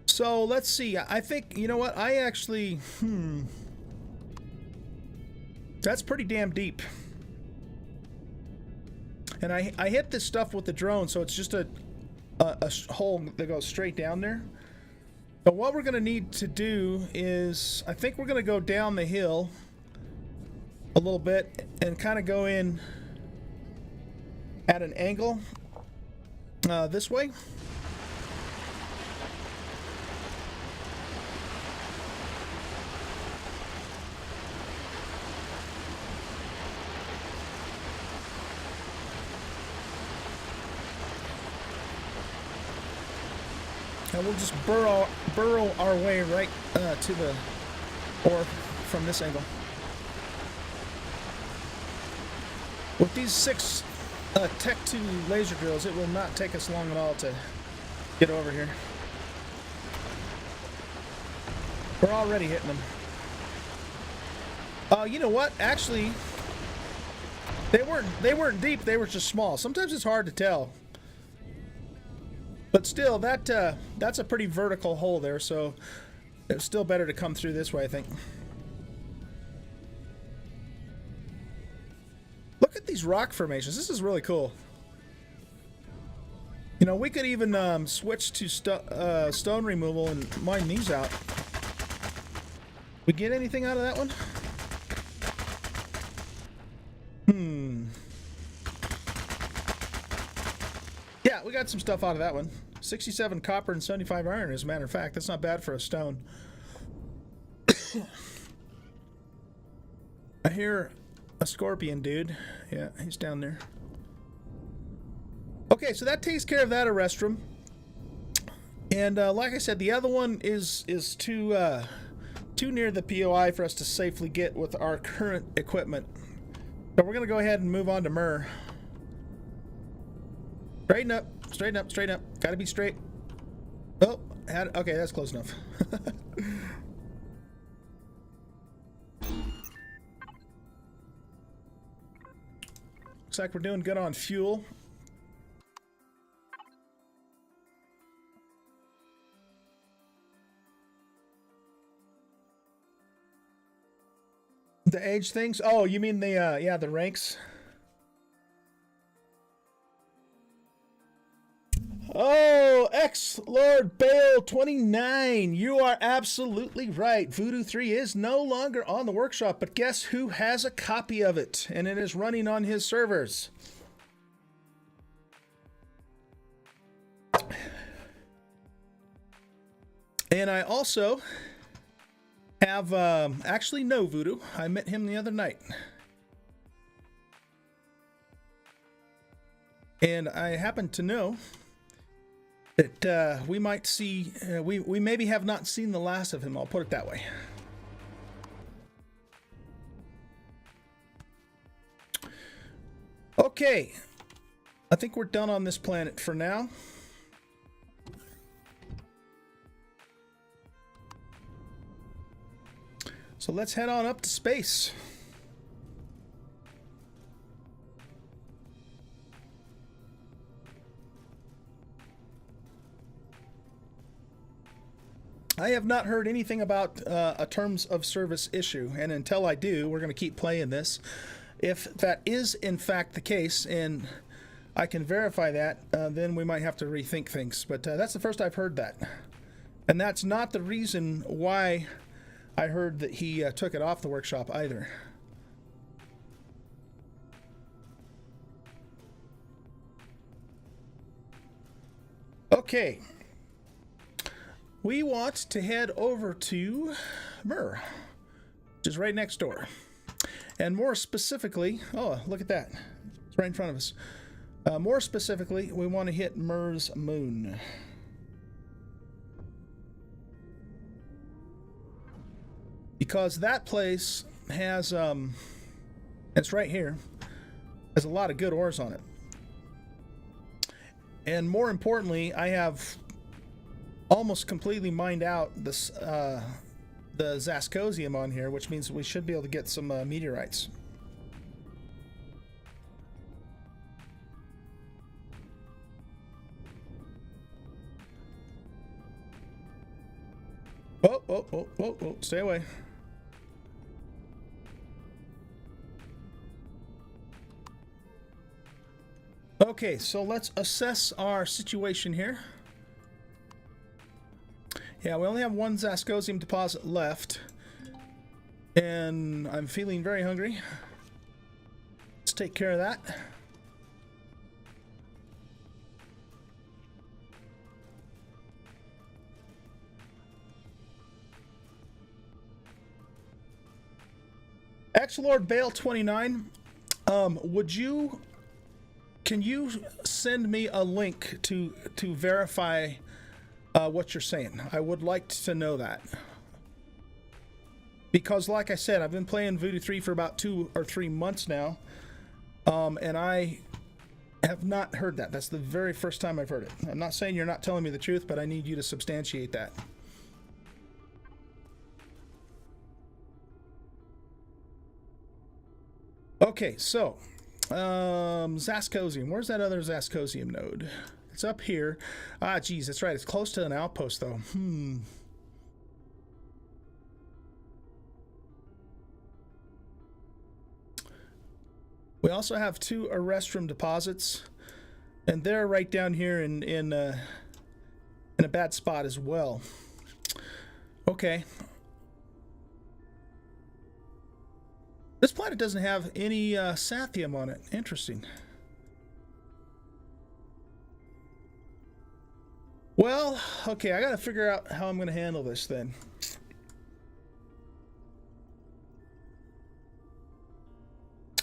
S1: So let's see. I think, you know what? I actually, that's pretty damn deep. And I hit this stuff with the drone, so it's just a hole that goes straight down there. But what we're going to need to do is, I think we're going to go down the hill a little bit and kind of go in at an angle this way. And we'll just burrow our way right to the ore from this angle. With these 6 Tech 2 laser drills, it will not take us long at all to get over here. We're already hitting them. You know what? Actually, they weren't deep. They were just small. Sometimes it's hard to tell. But still, that's a pretty vertical hole there, so it's still better to come through this way, I think. Look at these rock formations. This is really cool. You know, we could even switch to stone removal and mine these out. We get anything out of that one? Yeah, we got some stuff out of that one. 67 copper and 75 iron, as a matter of fact. That's not bad for a stone. I hear a scorpion dude. Yeah, he's down there. Okay, so that takes care of that arrest room. And like I said, the other one is too near the POI for us to safely get with our current equipment. So we're going to go ahead and move on to Myrrh. Straighten up. Straighten up, straighten up. Gotta be straight. Oh, okay, that's close enough. Looks like we're doing good on fuel. The age things? Oh, you mean the, yeah, the ranks? Oh, Lord Bale 29, you are absolutely right. VooDoo3 is no longer on the workshop, but guess who has a copy of it? And it is running on his servers. And I also have, actually no Voodoo. I met him the other night. And I happen to know that we might see, we maybe have not seen the last of him, I'll put it that way. Okay, I think we're done on this planet for now. So let's head on up to space. I have not heard anything about a terms of service issue, and until I do, we're going to keep playing this. If that is in fact the case, and I can verify that, then we might have to rethink things. But that's the first I've heard that. And that's not the reason why I heard that he took it off the workshop either. Okay. We want to head over to Myr, which is right next door. And more specifically, oh, look at that. It's right in front of us. More specifically, we want to hit Myr's moon. Because that place has, it's right here, has a lot of good ores on it. And more importantly, I have almost completely mined out this, the Zascosium on here, which means we should be able to get some meteorites. Oh, stay away. Okay, so let's assess our situation here. Yeah, we only have one Zascosium deposit left, and I'm feeling very hungry. Let's take care of that. X-Lord Bale 29, can you send me a link to verify what you're saying? I would like to know that. Because like I said, I've been playing VooDoo3 for about 2 or 3 months now, and I have not heard that. That's the very first time I've heard it. I'm not saying you're not telling me the truth, but I need you to substantiate that. Okay, so Zascosium. Where's that other Zascosium node? It's up here. Ah, geez, that's right. It's close to an outpost, though. We also have 2 Arrestrum deposits, and they're right down here in a bad spot as well. Okay. This planet doesn't have any Sathium on it. Interesting. Well, okay, I gotta figure out how I'm gonna handle this then.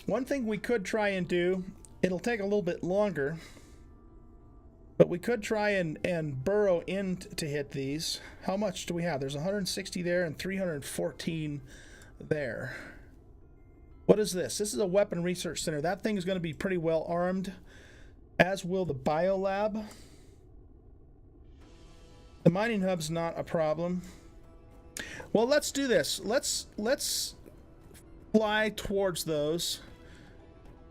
S1: One thing we could try and do, it'll take a little bit longer, but we could try and burrow in to hit these. How much do we have? There's 160 there and 314 there. What is this? This is a weapon research center. That thing is going to be pretty well armed, as will the biolab. The mining hub's not a problem. Well, let's do this. Let's fly towards those,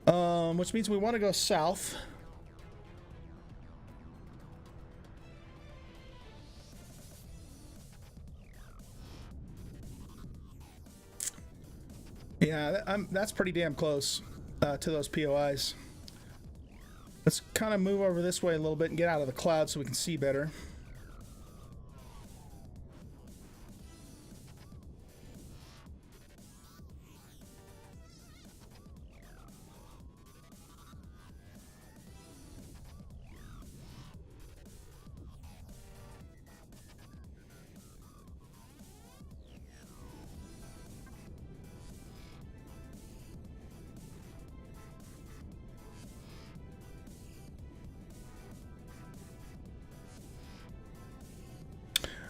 S1: which means we want to go south. Yeah, that's pretty damn close to those POIs. Let's kind of move over this way a little bit and get out of the cloud so we can see better.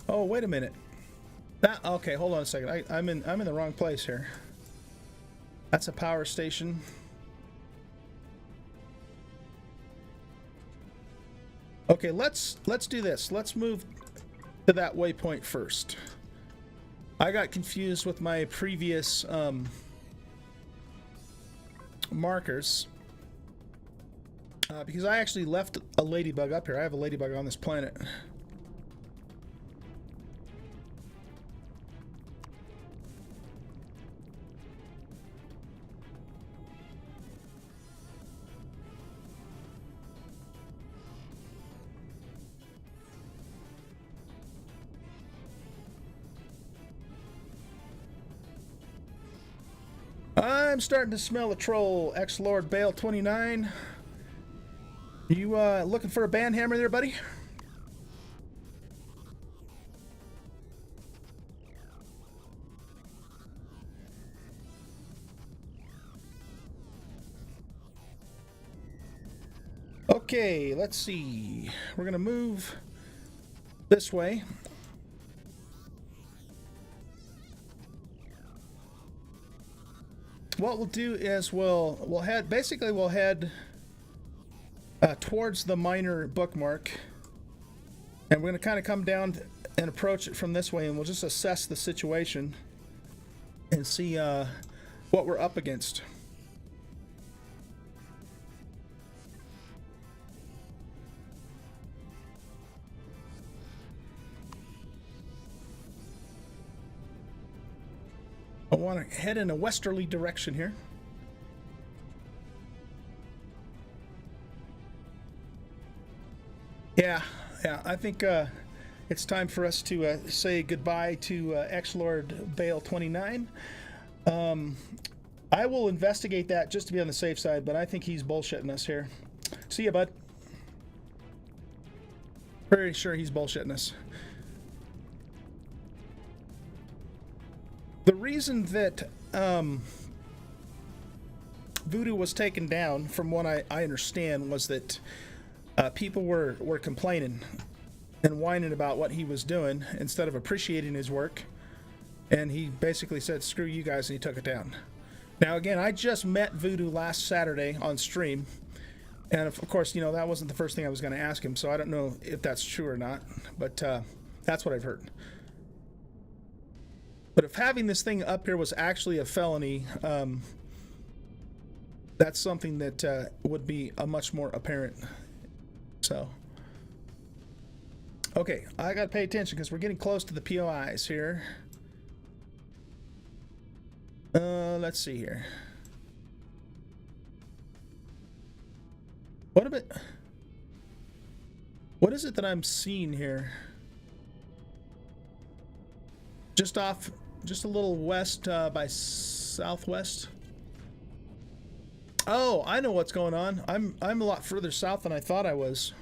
S1: Oh, wait a minute. Okay, hold on a second. I'm in the wrong place here. That's a power station. Okay, let's do this. Let's move to that waypoint first. I got confused with my previous markers because I actually left a ladybug up here. I have a ladybug on this planet. I'm starting to smell a troll, Ex-Lord Bale 29. You looking for a band hammer there, buddy? Okay, let's see. We're gonna move this way. What we'll do is we'll head towards the minor bookmark, and we're gonna kind of come down and approach it from this way, and we'll just assess the situation and see what we're up against. I want to head in a westerly direction here. Yeah, I think it's time for us to say goodbye to Ex-Lord Bale 29. I will investigate that just to be on the safe side, but I think he's bullshitting us here. See ya, bud. Pretty sure he's bullshitting us. The reason that VooDoo was taken down, from what I understand, was that people were complaining and whining about what he was doing instead of appreciating his work, and he basically said, screw you guys, and he took it down. Now again, I just met VooDoo last Saturday on stream, and of course, you know, that wasn't the first thing I was going to ask him, so I don't know if that's true or not, but that's what I've heard. But if having this thing up here was actually a felony, that's something that would be a much more apparent. So, okay, I gotta pay attention because we're getting close to the POIs here. Let's see here. What is it that I'm seeing here? Just a little west by southwest. Oh, I know what's going on. I'm a lot further south than I thought I was.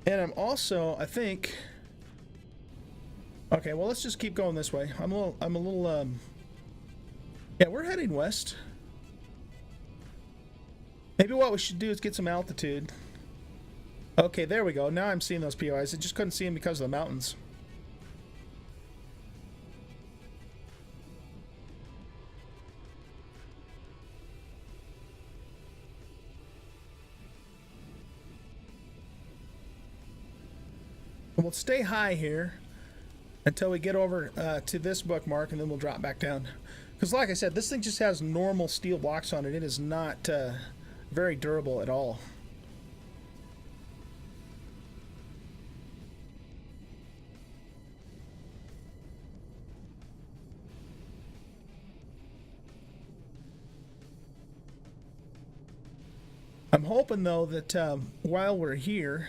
S1: And I'm also, I think. Okay, well, let's just keep going this way. I'm a little. Yeah, we're heading west. Maybe what we should do is get some altitude. Okay, there we go. Now I'm seeing those POIs. I just couldn't see them because of the mountains. And we'll stay high here until we get over to this bookmark, and then we'll drop back down. Because like I said, this thing just has normal steel blocks on it. It is not very durable at all. I'm hoping though that while we're here,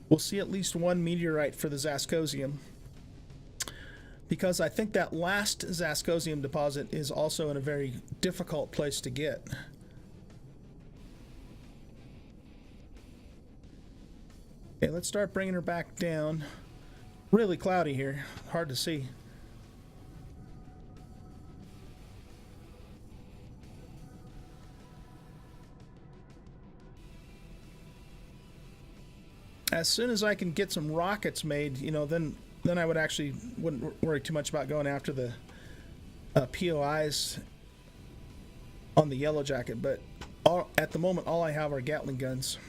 S1: we'll see at least one meteorite for the Zascosium, because I think that last Zascosium deposit is also in a very difficult place to get. Okay, let's start bringing her back down. Really cloudy here, hard to see. As soon as I can get some rockets made, you know, then I wouldn't worry too much about going after the POIs on the Yellow Jacket. But at the moment, all I have are Gatling guns.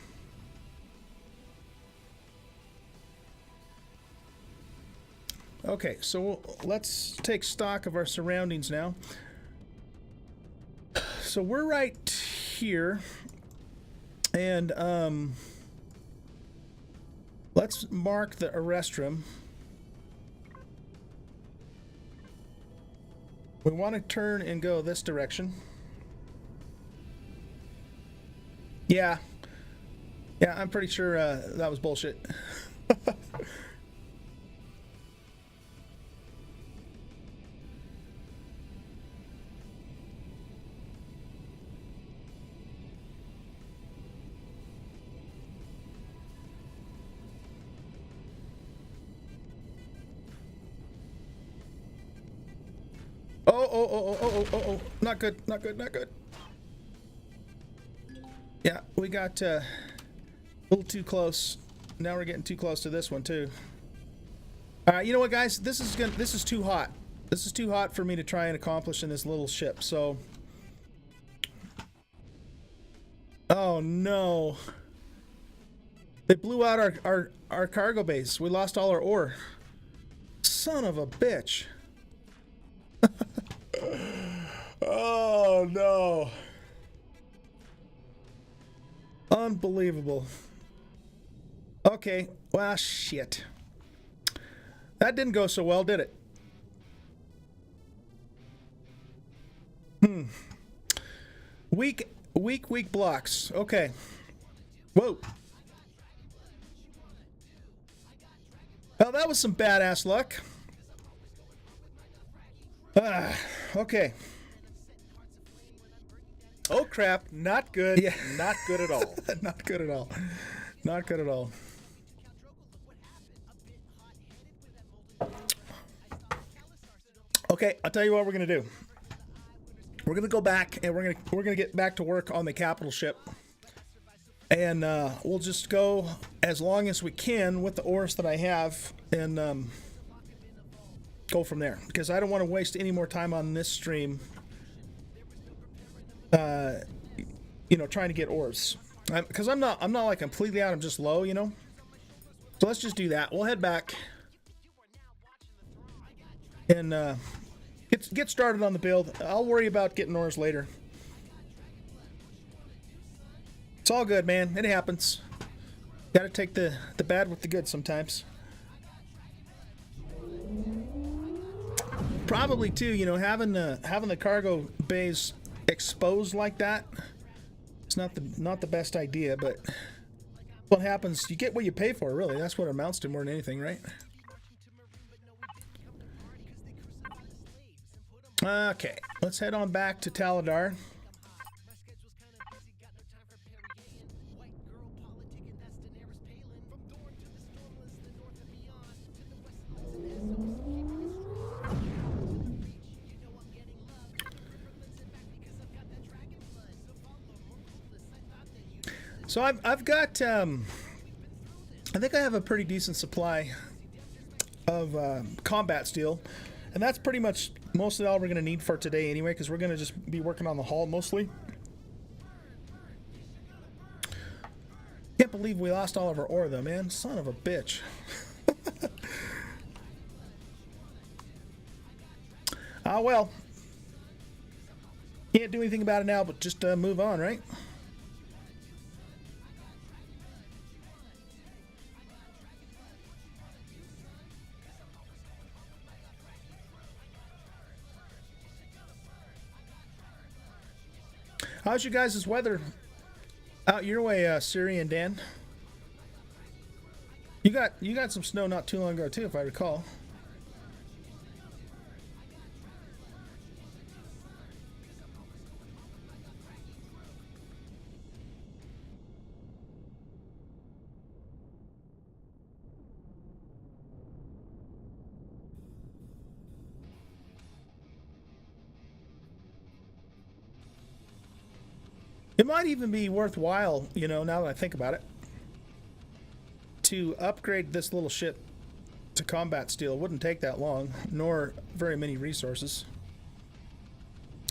S1: Okay, so let's take stock of our surroundings now. So we're right here, and let's mark the Arrestrum. We want to turn and go this direction. Yeah, Yeah, I'm pretty sure that was bullshit. Oh, not good, not good, not good. Yeah, we got a little too close. Now we're getting too close to this one too. You know what, guys? This is too hot. This is too hot for me to try and accomplish in this little ship. So, oh no, they blew out our cargo base. We lost all our ore. Son of a bitch. Oh no. Unbelievable. Okay, well, shit. That didn't go so well, did it? Weak blocks. Okay. Whoa. Well, that was some badass luck. Okay.
S2: Oh crap, not good.
S1: Yeah.
S2: Not good at all.
S1: Not good at all. Not good at all. Okay, I'll tell you what we're gonna do. We're gonna go back and we're gonna get back to work on the capital ship, and we'll just go as long as we can with the ores that I have, and go from there. Because I don't want to waste any more time on this stream. You know, trying to get ores, because I'm not like completely out. I'm just low, you know. So let's just do that. We'll head back and get started on the build. I'll worry about getting ores later. It's all good, man. It happens. Got to take the bad with the good sometimes. Probably too, you know, having the cargo bays exposed like that, it's not the best idea, but what happens, you get what you pay for, really. That's what it amounts to more than anything, right? Okay, let's head on back to Taladar. So I've got, I think I have a pretty decent supply of combat steel, and that's pretty much mostly all we're going to need for today anyway, because we're going to just be working on the hull mostly. Can't believe we lost all of our ore though, man. Son of a bitch. Ah, well. Can't do anything about it now, but just move on, right? How's you guys' weather out your way, Siri and Dan? You got some snow not too long ago too, if I recall. It might even be worthwhile, you know, now that I think about it, to upgrade this little ship to combat steel. It wouldn't take that long, nor very many resources.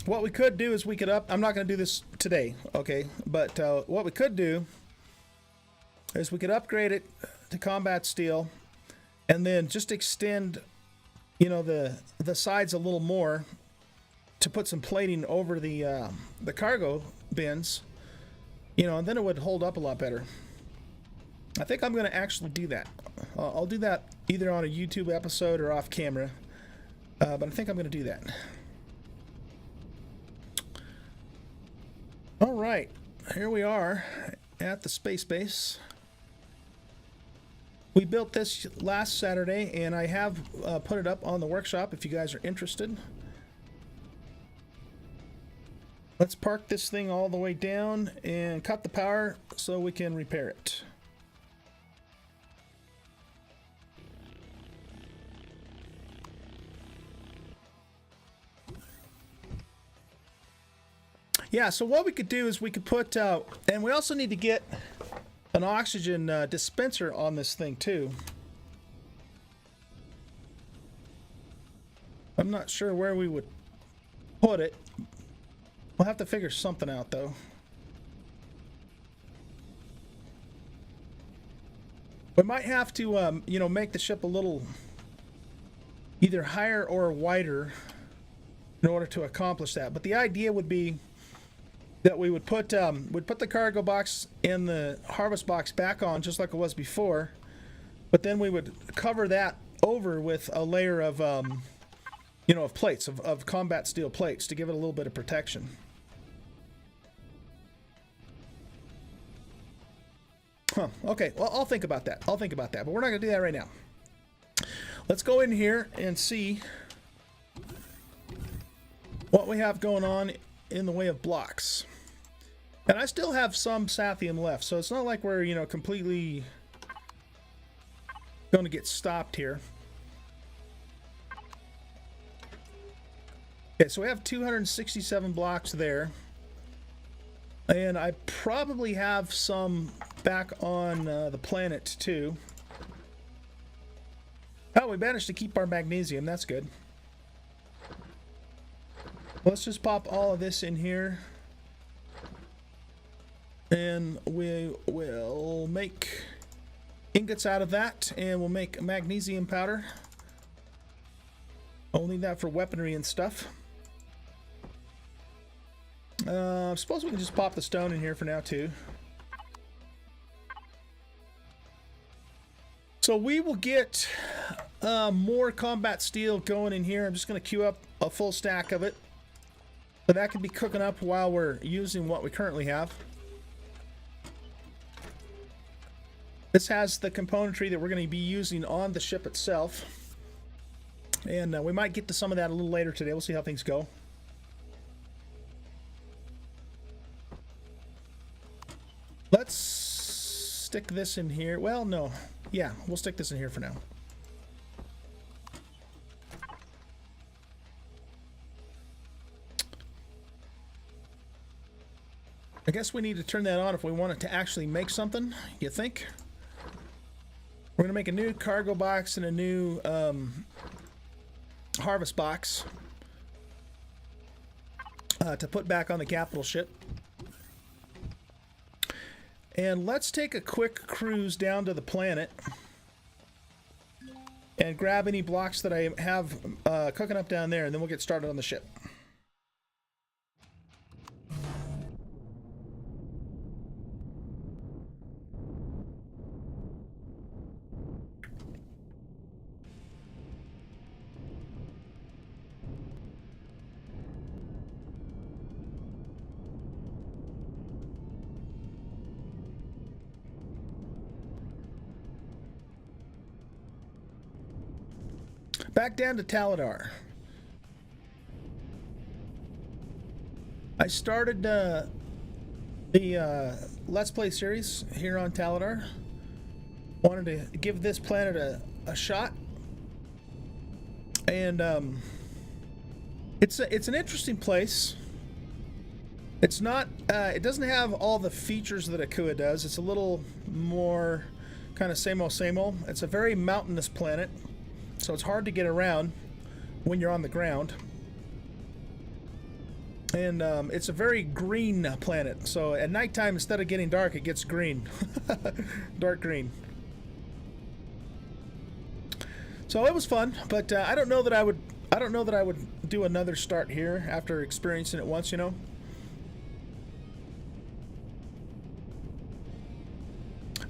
S1: What we could do is we could I'm not going to do this today, okay? But what we could do is we could upgrade it to combat steel, and then just extend, you know, the sides a little more to put some plating over the cargo bins, you know, and then it would hold up a lot better. I think I'm going to actually do that. I'll do that either on a YouTube episode or off camera, but I think I'm going to do that. All right, here we are at the space base. We built this last Saturday, and I have put it up on the workshop if you guys are interested. Let's park this thing all the way down and cut the power so we can repair it. Yeah, so what we could do is we could put, and we also need to get an oxygen dispenser on this thing too. I'm not sure where we would put it. We'll have to figure something out though. We might have to, you know, make the ship a little either higher or wider in order to accomplish that. But the idea would be that we would put the cargo box and the harvest box back on just like it was before, but then we would cover that over with a layer of you know, of plates, of combat steel plates to give it a little bit of protection. Huh, okay, well, I'll think about that. But we're not gonna do that right now. Let's go in here and see what we have going on in the way of blocks. And I still have some Sathium left, so it's not like we're, you know, completely going to get stopped here. Okay, so we have 267 blocks there. And I probably have some back on the planet too. Oh, we managed to keep our magnesium, that's good. Let's just pop all of this in here. And we will make ingots out of that, and we'll make magnesium powder. I'll need that for weaponry and stuff. I suppose we can just pop the stone in here for now too. So we will get more combat steel going in here. I'm just going to queue up a full stack of it. But that can be cooking up while we're using what we currently have. This has the componentry that we're going to be using on the ship itself. And we might get to some of that a little later today. We'll see how things go. Let's stick this in here. Well, no. Yeah, we'll stick this in here for now. I guess we need to turn that on if we want it to actually make something, you think? We're going to make a new cargo box and a new harvest box to put back on the capital ship. And let's take a quick cruise down to the planet and grab any blocks that I have cooking up down there, and then we'll get started on the ship. Back down to Taladar. I started the Let's Play series here on Taladar. Wanted to give this planet a shot. And it's an interesting place. It's not it doesn't have all the features that Akua does. It's a little more kind of same old. It's a very mountainous planet. So it's hard to get around when you're on the ground. And it's a very green planet. So at nighttime, instead of getting dark, it gets green. Dark green. So it was fun, but I don't know that I would do another start here after experiencing it once, you know.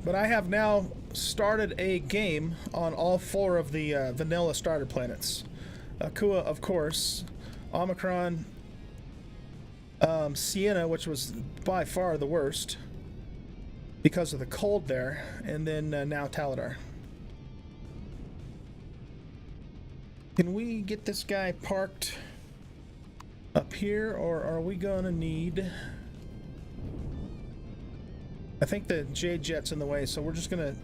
S1: But I have now started a game on all 4 of the vanilla starter planets. Akua, of course, Omicron, Sienna, which was by far the worst, because of the cold there, and then now Taladar. Can we get this guy parked up here, or are we gonna need... I think the Jade Jet's in the way, so we're just gonna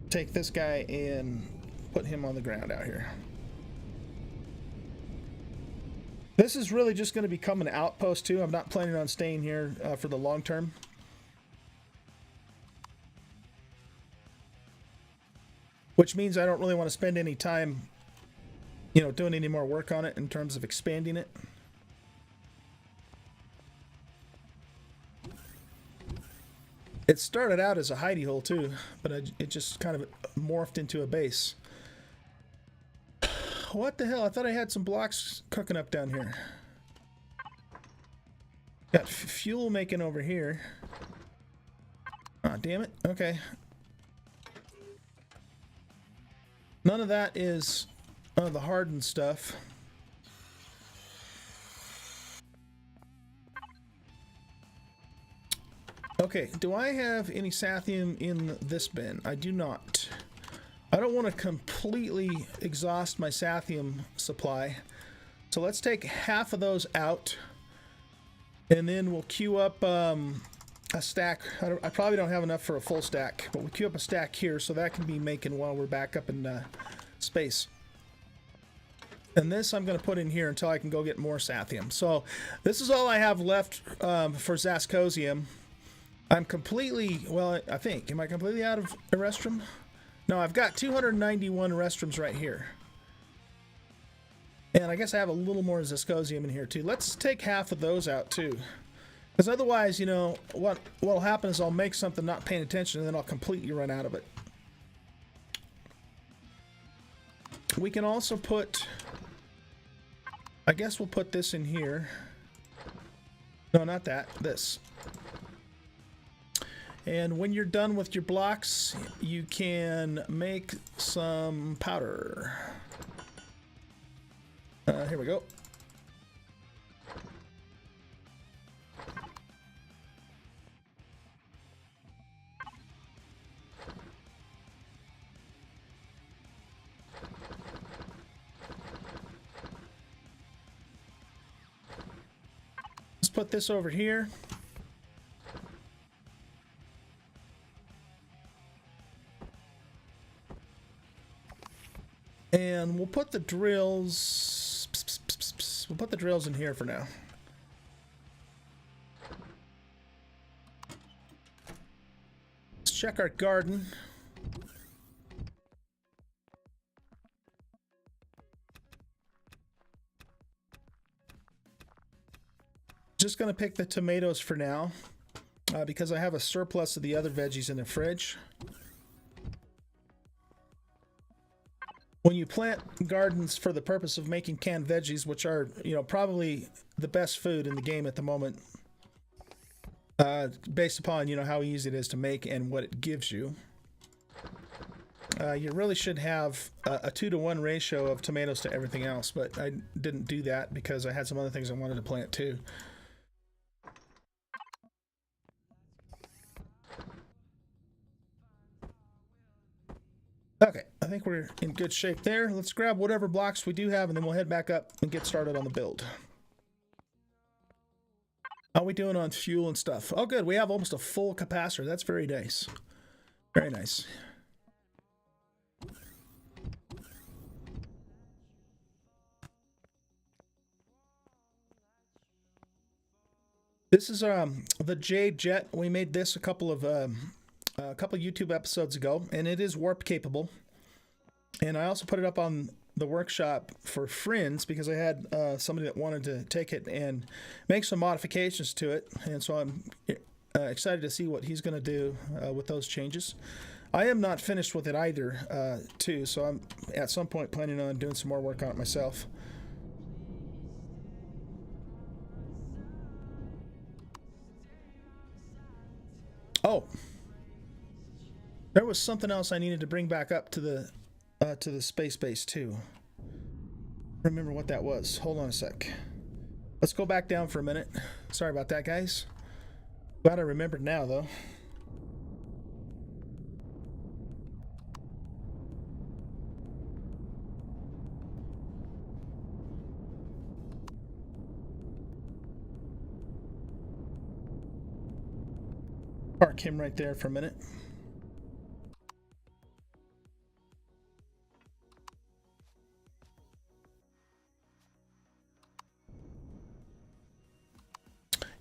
S1: take this guy and put him on the ground out here. This is really just going to become an outpost too. I'm not planning on staying here for the long term. Which means I don't really want to spend any time, you know, doing any more work on it in terms of expanding it. It started out as a hidey hole too, but it just kind of morphed into a base. What the hell? I thought I had some blocks cooking up down here. Got fuel making over here. Ah, damn it. Okay. None of that is the hardened stuff. Okay, do I have any sathium in this bin? I do not. I don't want to completely exhaust my sathium supply. So let's take half of those out. And then we'll queue up a stack. I probably don't have enough for a full stack, but we'll queue up a stack here so that can be making while we're back up in space. And this I'm going to put in here until I can go get more sathium. So this is all I have left for Zascosium. I'm completely, well, I think, am I completely out of Erestrum? No, I've got 291 Erestrums right here. And I guess I have a little more Zascosium in here too. Let's take half of those out too. Because otherwise, you know, what'll happen is I'll make something not paying attention and then I'll completely run out of it. We can also put, I guess we'll put this in here. No, not that, this. And when you're done with your blocks, you can make some powder. Here we go. Let's put this over here. And we'll put the drills. We'll put the drills in here for now. Let's check our garden. Just gonna pick the tomatoes for now, because I have a surplus of the other veggies in the fridge. When you plant gardens for the purpose of making canned veggies, which are, you know, probably the best food in the game at the moment, based upon, you know, how easy it is to make and what it gives you, you really should have a 2-to-1 ratio of tomatoes to everything else, but I didn't do that because I had some other things I wanted to plant too. Okay, I think we're in good shape there. Let's grab whatever blocks we do have, and then we'll head back up and get started on the build. How are we doing on fuel and stuff? Oh, good. We have almost a full capacitor. That's very nice. Very nice. This is the Jade Jet. We made this a couple of YouTube episodes ago, and it is warp capable. And I also put it up on the workshop for friends because I had somebody that wanted to take it and make some modifications to it, and so I'm excited to see what he's going to do with those changes. I am not finished with it either, too, so I'm at some point planning on doing some more work on it myself. Oh, there was something else I needed to bring back up to the space base too. Remember what that was. Hold on a sec. Let's go back down for a minute. Sorry about that, guys. Glad I remembered now, though. Park him right there for a minute.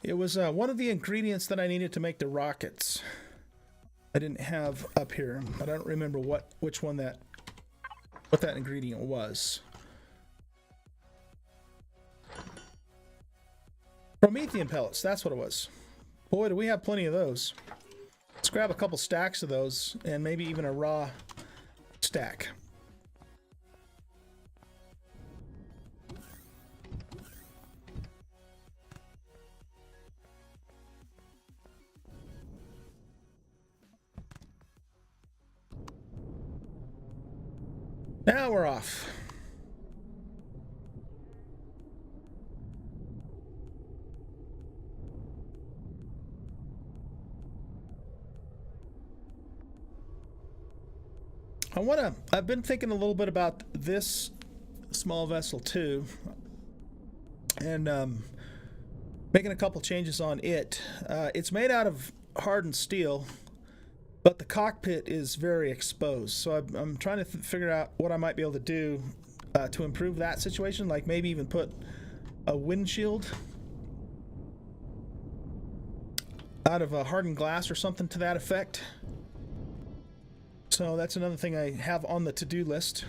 S1: It was one of the ingredients that I needed to make the rockets. I didn't have up here, but I don't remember what that ingredient was. Promethean pellets, that's what it was. Boy, do we have plenty of those. Let's grab a couple stacks of those, and maybe even a raw stack. Now we're off. I've been thinking a little bit about this small vessel too, and making a couple changes on it. It's made out of hardened steel, but the cockpit is very exposed. So I'm trying to figure out what I might be able to do to improve that situation, like maybe even put a windshield out of a hardened glass or something to that effect. So that's another thing I have on the to-do list.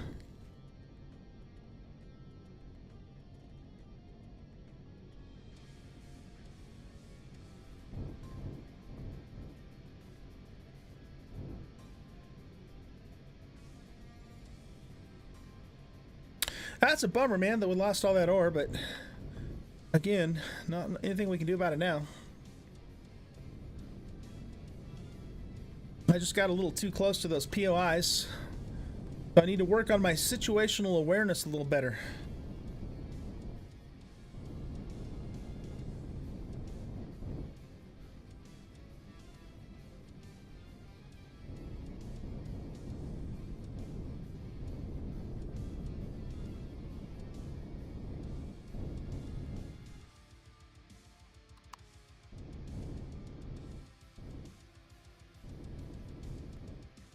S1: That's a bummer, man, that we lost all that ore, but again, not anything we can do about it now. I just got a little too close to those POIs. So I need to work on my situational awareness a little better.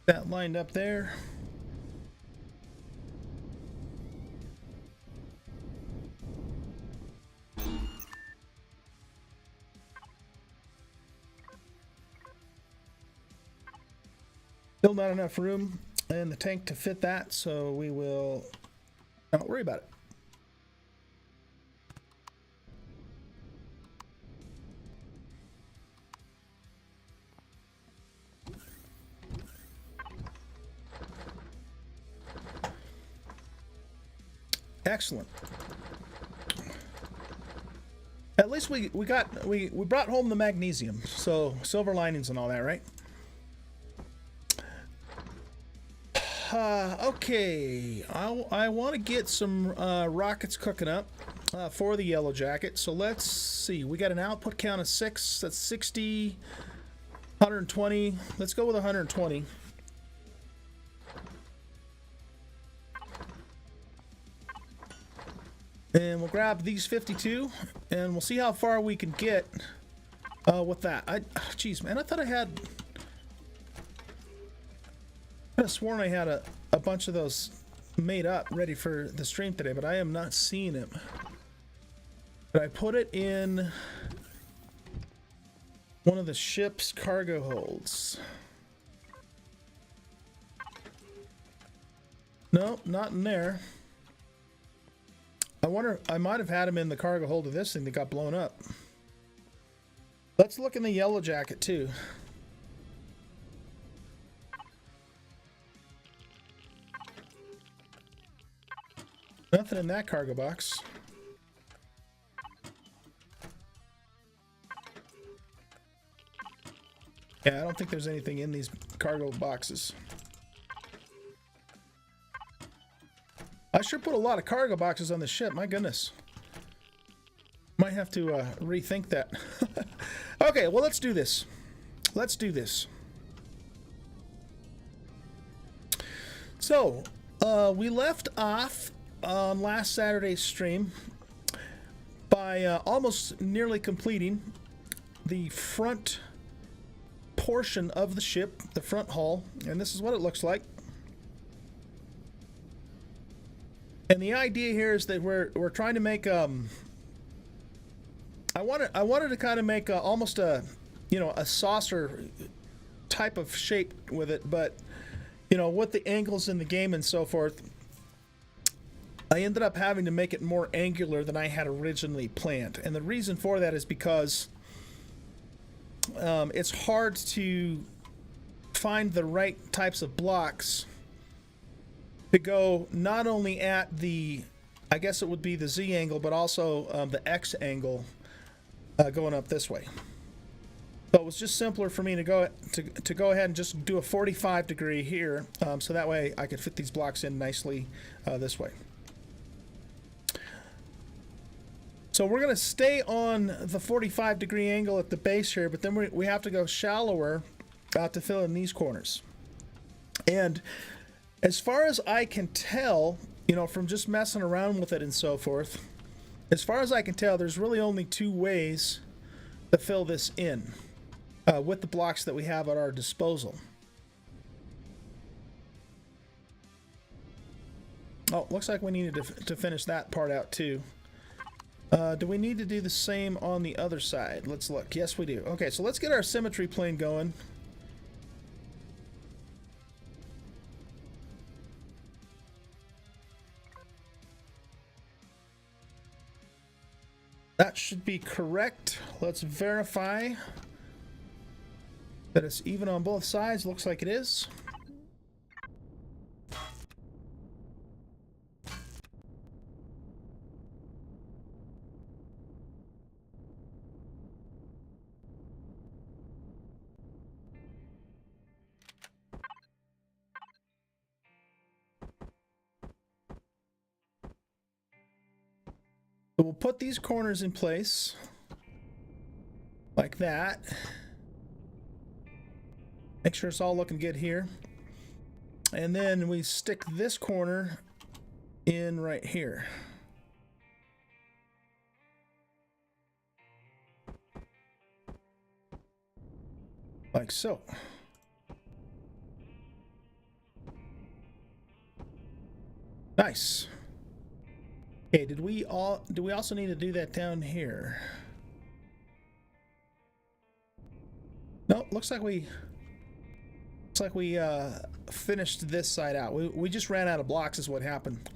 S1: That lined up there. Still not enough room in the tank to fit that, so we will not worry about it. Excellent. At least we brought home the magnesium, so silver linings and all that, right? Okay, I want to get some rockets cooking up for the yellow jacket. So let's see. We got an output count of 6. That's 60, 120. Let's go with 120. And we'll grab these 52, and we'll see how far we can get with that. Geez, man, I thought I had... I could have sworn I had a bunch of those made up, ready for the stream today, but I am not seeing them. But I put it in one of the ship's cargo holds. Nope, not in there. I wonder, I might have had him in the cargo hold of this thing that got blown up. Let's look in the yellow jacket too. Nothing in that cargo box. Yeah, I don't think there's anything in these cargo boxes. I sure put a lot of cargo boxes on the ship, my goodness. Might have to rethink that. Okay, well, let's do this. Let's do this. So, we left off on last Saturday's stream by almost nearly completing the front portion of the ship, the front hull, and this is what it looks like. And the idea here is that we're trying to make I wanted to kind of make almost a, you know, a saucer type of shape with it, but you know, with the angles in the game and so forth, I ended up having to make it more angular than I had originally planned. And the reason for that is because it's hard to find the right types of blocks to go not only at the, I guess it would be the Z angle, but also the X angle going up this way. So it was just simpler for me to go ahead and just do a 45 degree here, so that way I could fit these blocks in nicely this way. So we're going to stay on the 45 degree angle at the base here, but then we have to go shallower to fill in these corners. And as far as I can tell, you know, from just messing around with it and so forth, as far as I can tell, there's really only two ways to fill this in with the blocks that we have at our disposal. Oh, looks like we needed to finish that part out too. Do we need to do the same on the other side? Let's look. Yes, we do. Okay, so let's get our symmetry plane going. That should be correct. Let's verify that it's even on both sides. Looks like it is. So we'll put these corners in place like that. Make sure it's all looking good here. And then we stick this corner in right here. Like so. Nice. Okay, do we also need to do that down here? No, looks like we finished this side out. We just ran out of blocks is what happened.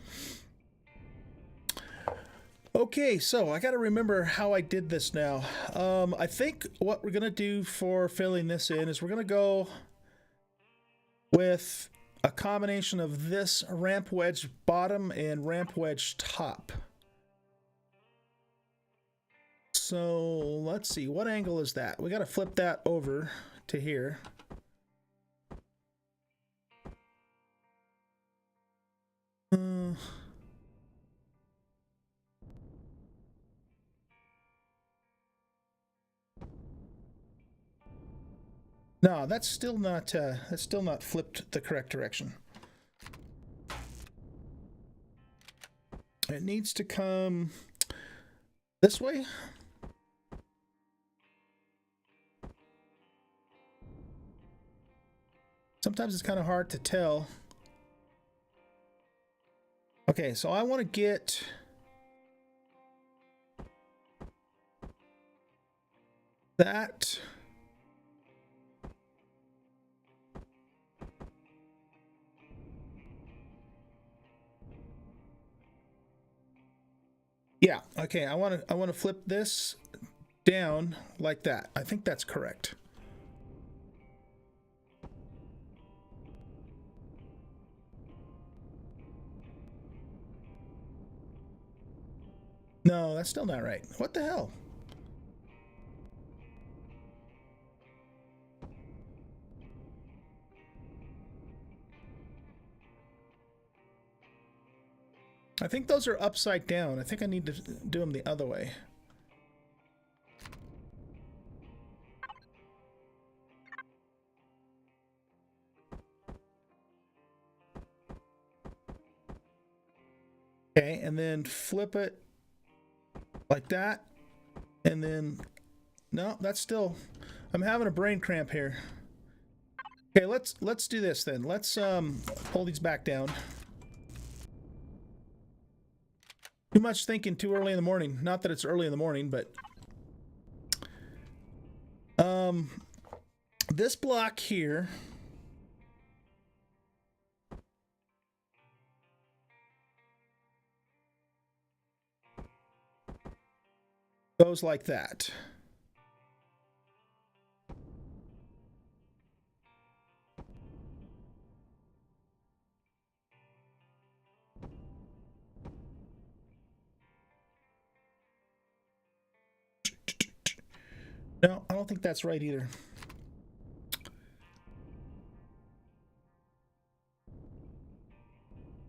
S1: Okay, so I got to remember how I did this now. I think what we're gonna do for filling this in is we're gonna go with a combination of this ramp wedge bottom and ramp wedge top. So let's see, what angle is that? We got to flip that over to here. No, that's still not flipped the correct direction. It needs to come this way. Sometimes it's kind of hard to tell. Okay, so I want to get that. Yeah, okay, I want to flip this down like that. I think that's correct. No, that's still not right. What the hell? I think those are upside down. I think I need to do them the other way. Okay, and then flip it like that. And then, no, that's still, I'm having a brain cramp here. Okay, let's do this then. Let's pull these back down. Too much thinking too early in the morning. Not that it's early in the morning, but this block here goes like that. No, I don't think that's right either.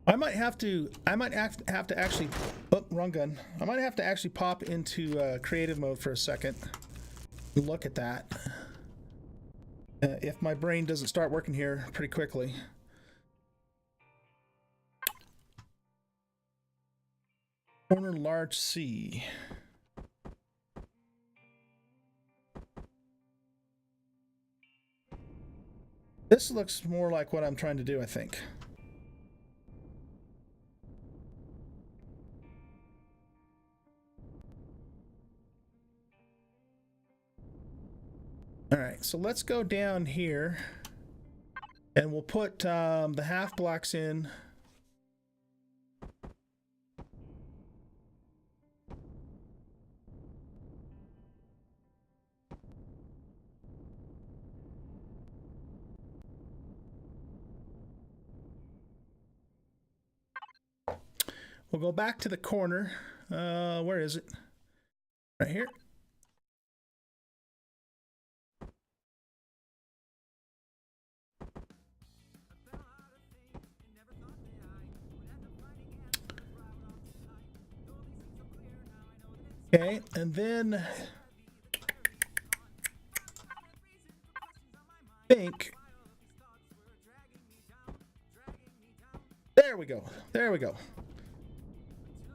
S1: I might have to actually, oh, wrong gun. I might have to actually pop into creative mode for a second. Look at that. If my brain doesn't start working here pretty quickly. Corner large C. This looks more like what I'm trying to do, I think. All right, so let's go down here and we'll put the half blocks in. We'll go back to the corner. Where is it? Right here. Okay, and then think. There we go. There we go.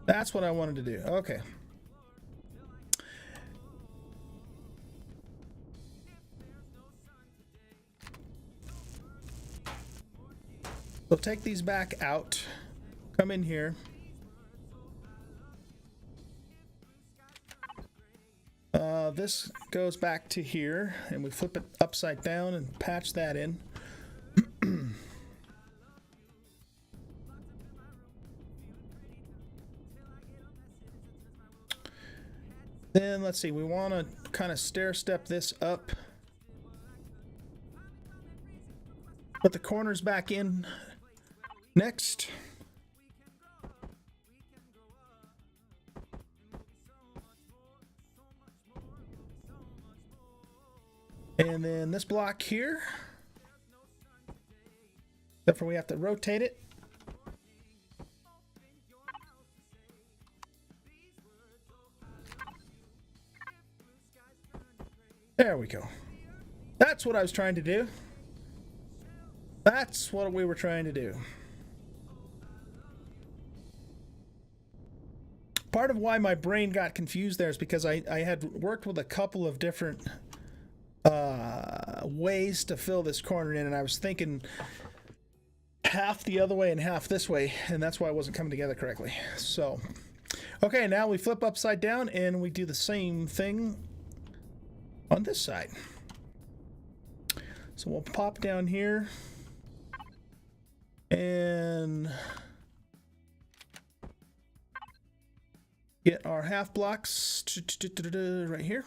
S1: That's what I wanted to do. Okay. So take these back out. Come in here. This goes back to here, and we flip it upside down and patch that in. Then let's see, we want to kind of stair step this up. Put the corners back in next. And then this block here, except for we have to rotate it. There we go. That's what I was trying to do. That's what we were trying to do. Part of why my brain got confused there is because I had worked with a couple of different ways to fill this corner in, and I was thinking half the other way and half this way, and that's why it wasn't coming together correctly. So, okay, now we flip upside down and we do the same thing on this side. So we'll pop down here and get our half blocks right here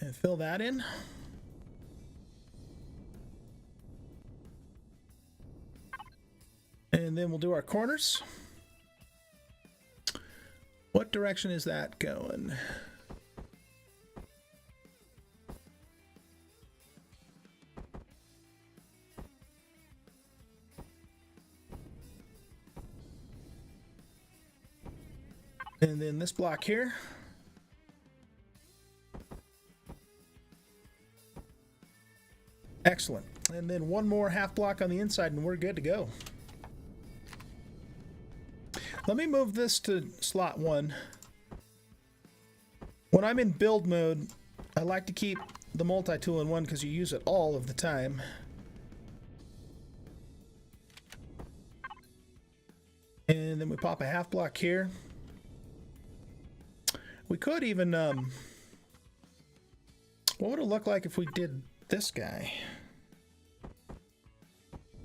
S1: and fill that in. And then we'll do our corners. What direction is that going? And then this block here. Excellent. And then one more half block on the inside and we're good to go. Let me move this to slot 1. When I'm in build mode, I like to keep the multi-tool in one because you use it all of the time. And then we pop a half block here. We could even, what would it look like if we did this guy?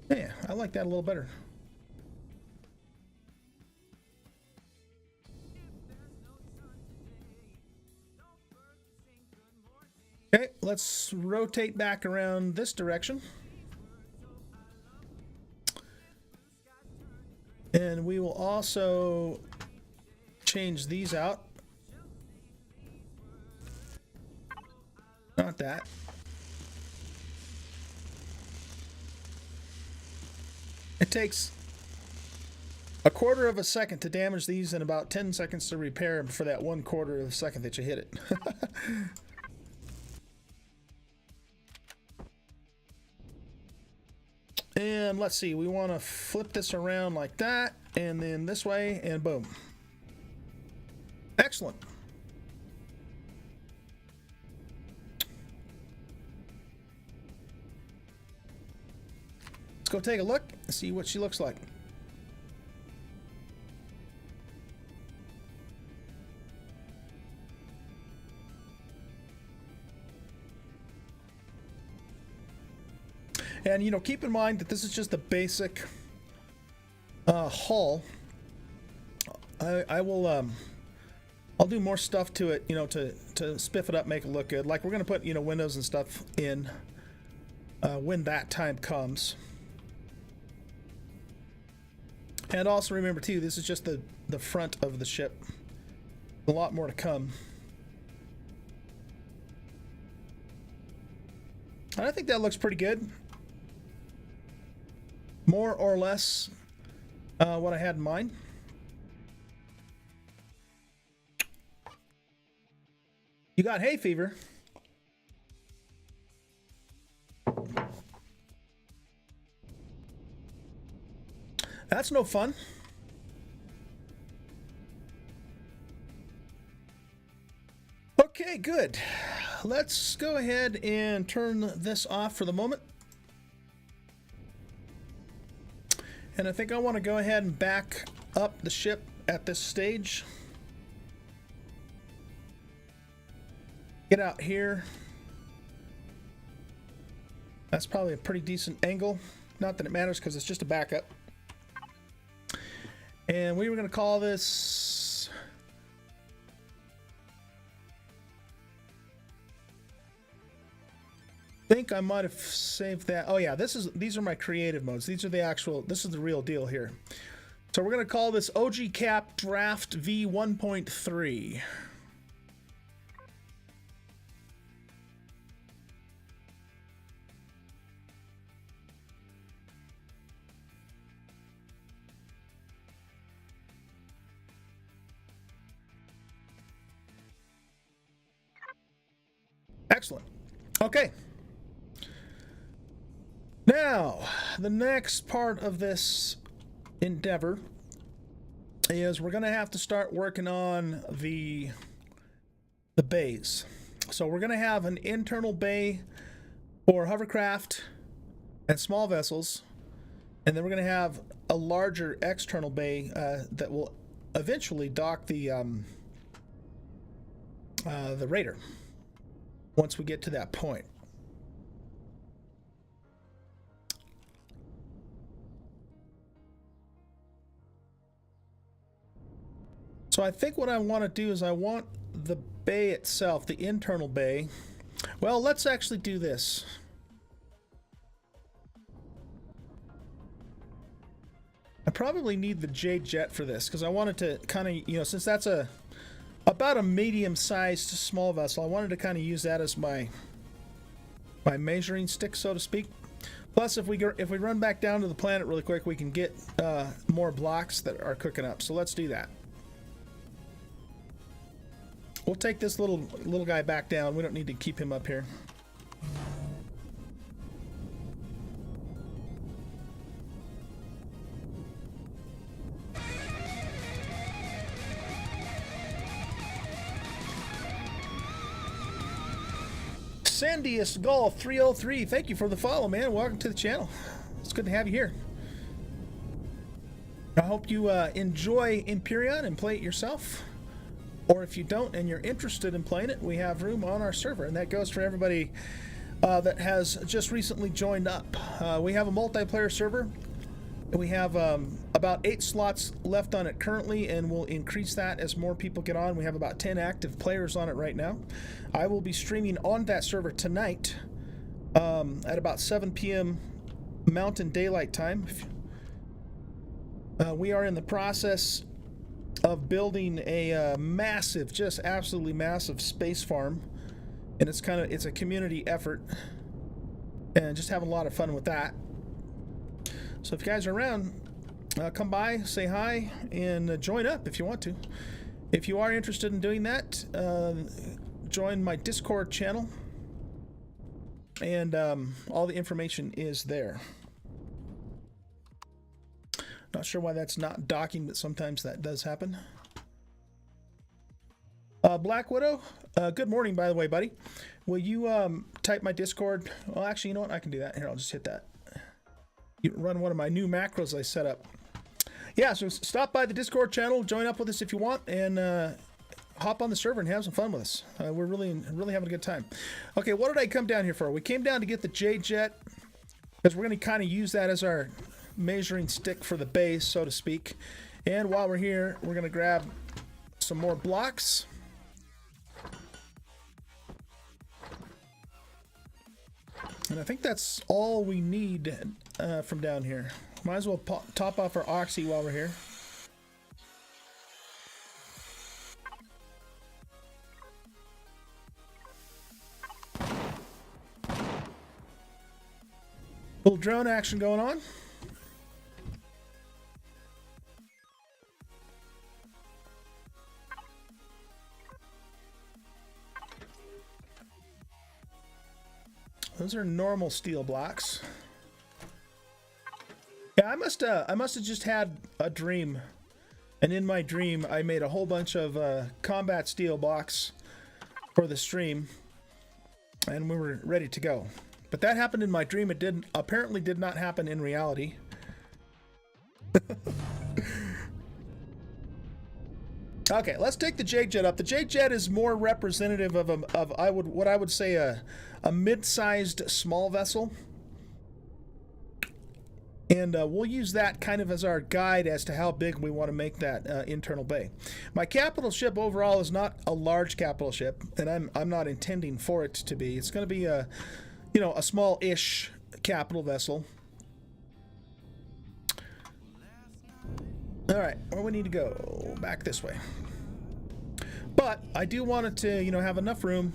S1: Yeah, I like that a little better. Okay, let's rotate back around this direction. And we will also change these out. Not that. It takes a quarter of a second to damage these and about 10 seconds to repair them for that 1/4 of a second that you hit it. And let's see, we want to flip this around like that, and then this way, and boom. Excellent. Let's go take a look and see what she looks like. And, you know, keep in mind that this is just a basic hull. I'll do more stuff to it, you know, to spiff it up, make it look good. Like we're going to put, you know, windows and stuff in when that time comes. And also remember, too, this is just the front of the ship. A lot more to come. And I think that looks pretty good. More or less what I had in mind. You got hay fever. That's no fun. Okay, good. Let's go ahead and turn this off for the moment. And I think I want to go ahead and back up the ship at this stage. Get out here. That's probably a pretty decent angle. Not that it matters because it's just a backup. And we were going to call this... I think I might have saved that. Oh yeah, these are my creative modes. These are the actual, this is the real deal here. So we're going to call this OG Cap Draft V 1.3. Excellent. Okay. Now, the next part of this endeavor is we're going to have to start working on the bays. So we're going to have an internal bay for hovercraft and small vessels, and then we're going to have a larger external bay that will eventually dock the Raider once we get to that point. So I think what I want to do is I want the bay itself, the internal bay. Well, let's actually do this. I probably need the J jet for this because I wanted to kind of, you know, since that's about a medium-sized small vessel, I wanted to kind of use that as my measuring stick, so to speak. Plus, if we run back down to the planet really quick, we can get more blocks that are cooking up. So let's do that. We'll take this little guy back down. We don't need to keep him up here. Sandius Golf 303, thank you for the follow, man. Welcome to the channel. It's good to have you here. I hope you enjoy Empyrion and play it yourself. Or if you don't and you're interested in playing it, we have room on our server, and that goes for everybody that has just recently joined up. We have a multiplayer server. We have about 8 slots left on it currently, and we'll increase that as more people get on. We have about 10 active players on it right now. I will be streaming on that server tonight at about 7 p.m. Mountain Daylight Time. We are in the process of building a massive, just absolutely massive space farm, and it's a community effort, and just having a lot of fun with that. So if you guys are around, come by, say hi, and join up if you want to. If you are interested in doing that, join my Discord channel, and all the information is there. Not sure why that's not docking, but sometimes that does happen. Black Widow, good morning, by the way, buddy. Will you type my Discord? Well, actually, you know what? I can do that. Here, I'll just hit that. You run one of my new macros I set up. Yeah, so stop by the Discord channel, join up with us if you want, and hop on the server and have some fun with us. We're really having a good time. Okay, what did I come down here for? We came down to get the J-Jet, because we're going to kind of use that as our measuring stick for the base, so to speak. And while we're here, we're going to grab some more blocks. And I think that's all we need from down here. Might as well top off our oxy while we're here. Little drone action going on. Those are normal steel blocks. Yeah, I must have just had a dream, and in my dream I made a whole bunch of combat steel blocks for the stream, and we were ready to go. But that happened in my dream. It apparently did not happen in reality. Okay, let's take the J-Jet up. The J-Jet is more representative of what I would say a mid-sized small vessel. And we'll use that kind of as our guide as to how big we want to make that internal bay. My capital ship overall is not a large capital ship, and I'm not intending for it to be. It's going to be a small-ish capital vessel. All right, where we need to go? Back this way. But I do want it to, have enough room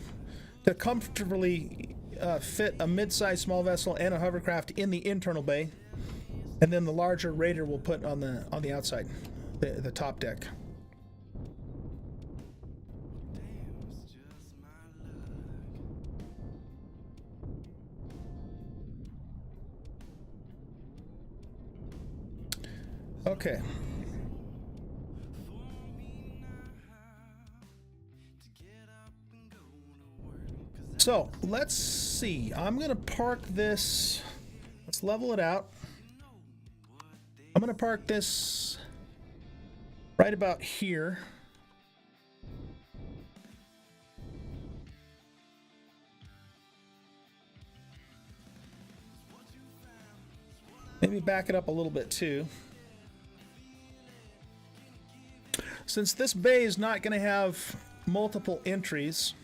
S1: to comfortably fit a mid-sized small vessel and a hovercraft in the internal bay, and then the larger raider we'll put on the outside, the top deck. Okay. So let's see. I'm gonna park this. Let's level it out. I'm gonna park this right about here. Maybe back it up a little bit too. Since this bay is not going to have multiple entries,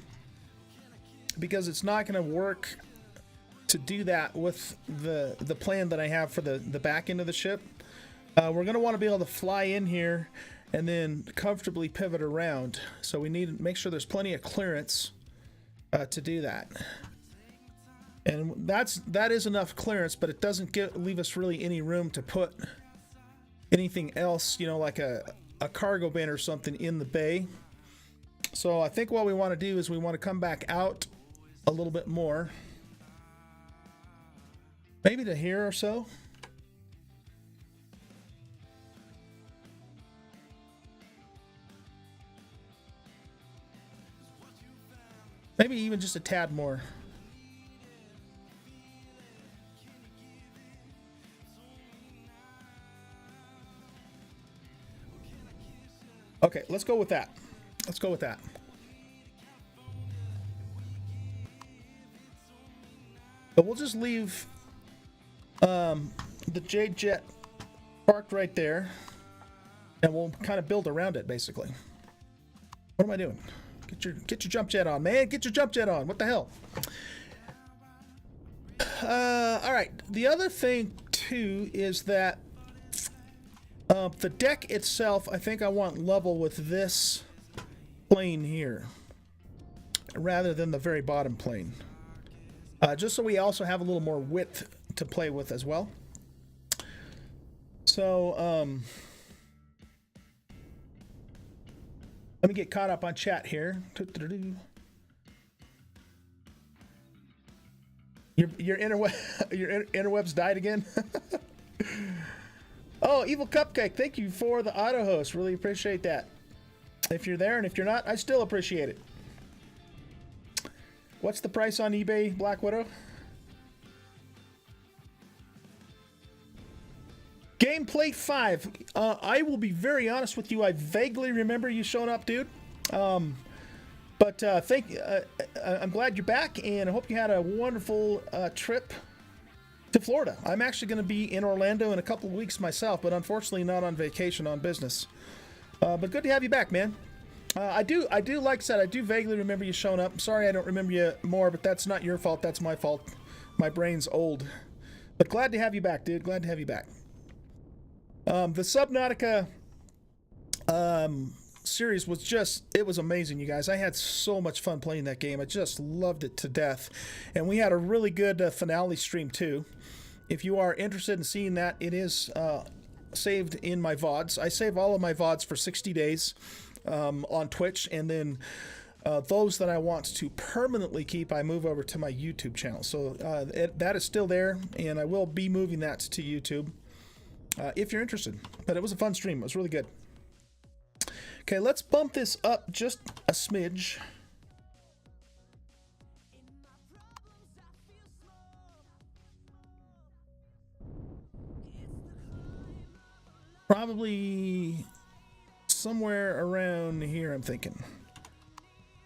S1: because it's not going to work to do that with the plan that I have for the back end of the ship, we're going to want to be able to fly in here and then comfortably pivot around. So we need to make sure there's plenty of clearance to do that. And that is enough clearance, but it doesn't leave us really any room to put anything else, like a cargo bin or something in the bay. So I think what we want to do is we want to come back out a little bit more, maybe to here or so. Maybe even just a tad more. Okay, let's go with that. Let's go with that. But we'll just leave the Jade Jet parked right there, and we'll kind of build around it, basically. What am I doing? Get your jump jet on, man. Get your jump jet on. What the hell? All right. The other thing, too, is that the deck itself, I think I want level with this plane here, rather than the very bottom plane. Just so we also have a little more width to play with as well. So, let me get caught up on chat here. Your interwebs died again. Oh, Evil Cupcake, thank you for the auto host. Really appreciate that. If you're there, and if you're not, I still appreciate it. What's the price on eBay, Black Widow? Gameplay 5. I will be very honest with you. I vaguely remember you showing up, dude. I'm glad you're back, and I hope you had a wonderful trip to Florida. I'm actually going to be in Orlando in a couple of weeks myself, but unfortunately not on vacation, on business. But good to have you back, man. I do, like I said, I do vaguely remember you showing up. Sorry I don't remember you more, but that's not your fault. That's my fault. My brain's old. But glad to have you back, dude. Glad to have you back. The Subnautica series was just, it was amazing, you guys. I had so much fun playing that game. I just loved it to death. And we had a really good finale stream, too. If you are interested in seeing that, it is saved in my VODs. I save all of my VODs for 60 days on Twitch, and then those that I want to permanently keep, I move over to my YouTube channel. So that is still there, and I will be moving that to YouTube. If you're interested. But it was a fun stream. It was really good. Okay, let's bump this up just a smidge. Probably somewhere around here, I'm thinking.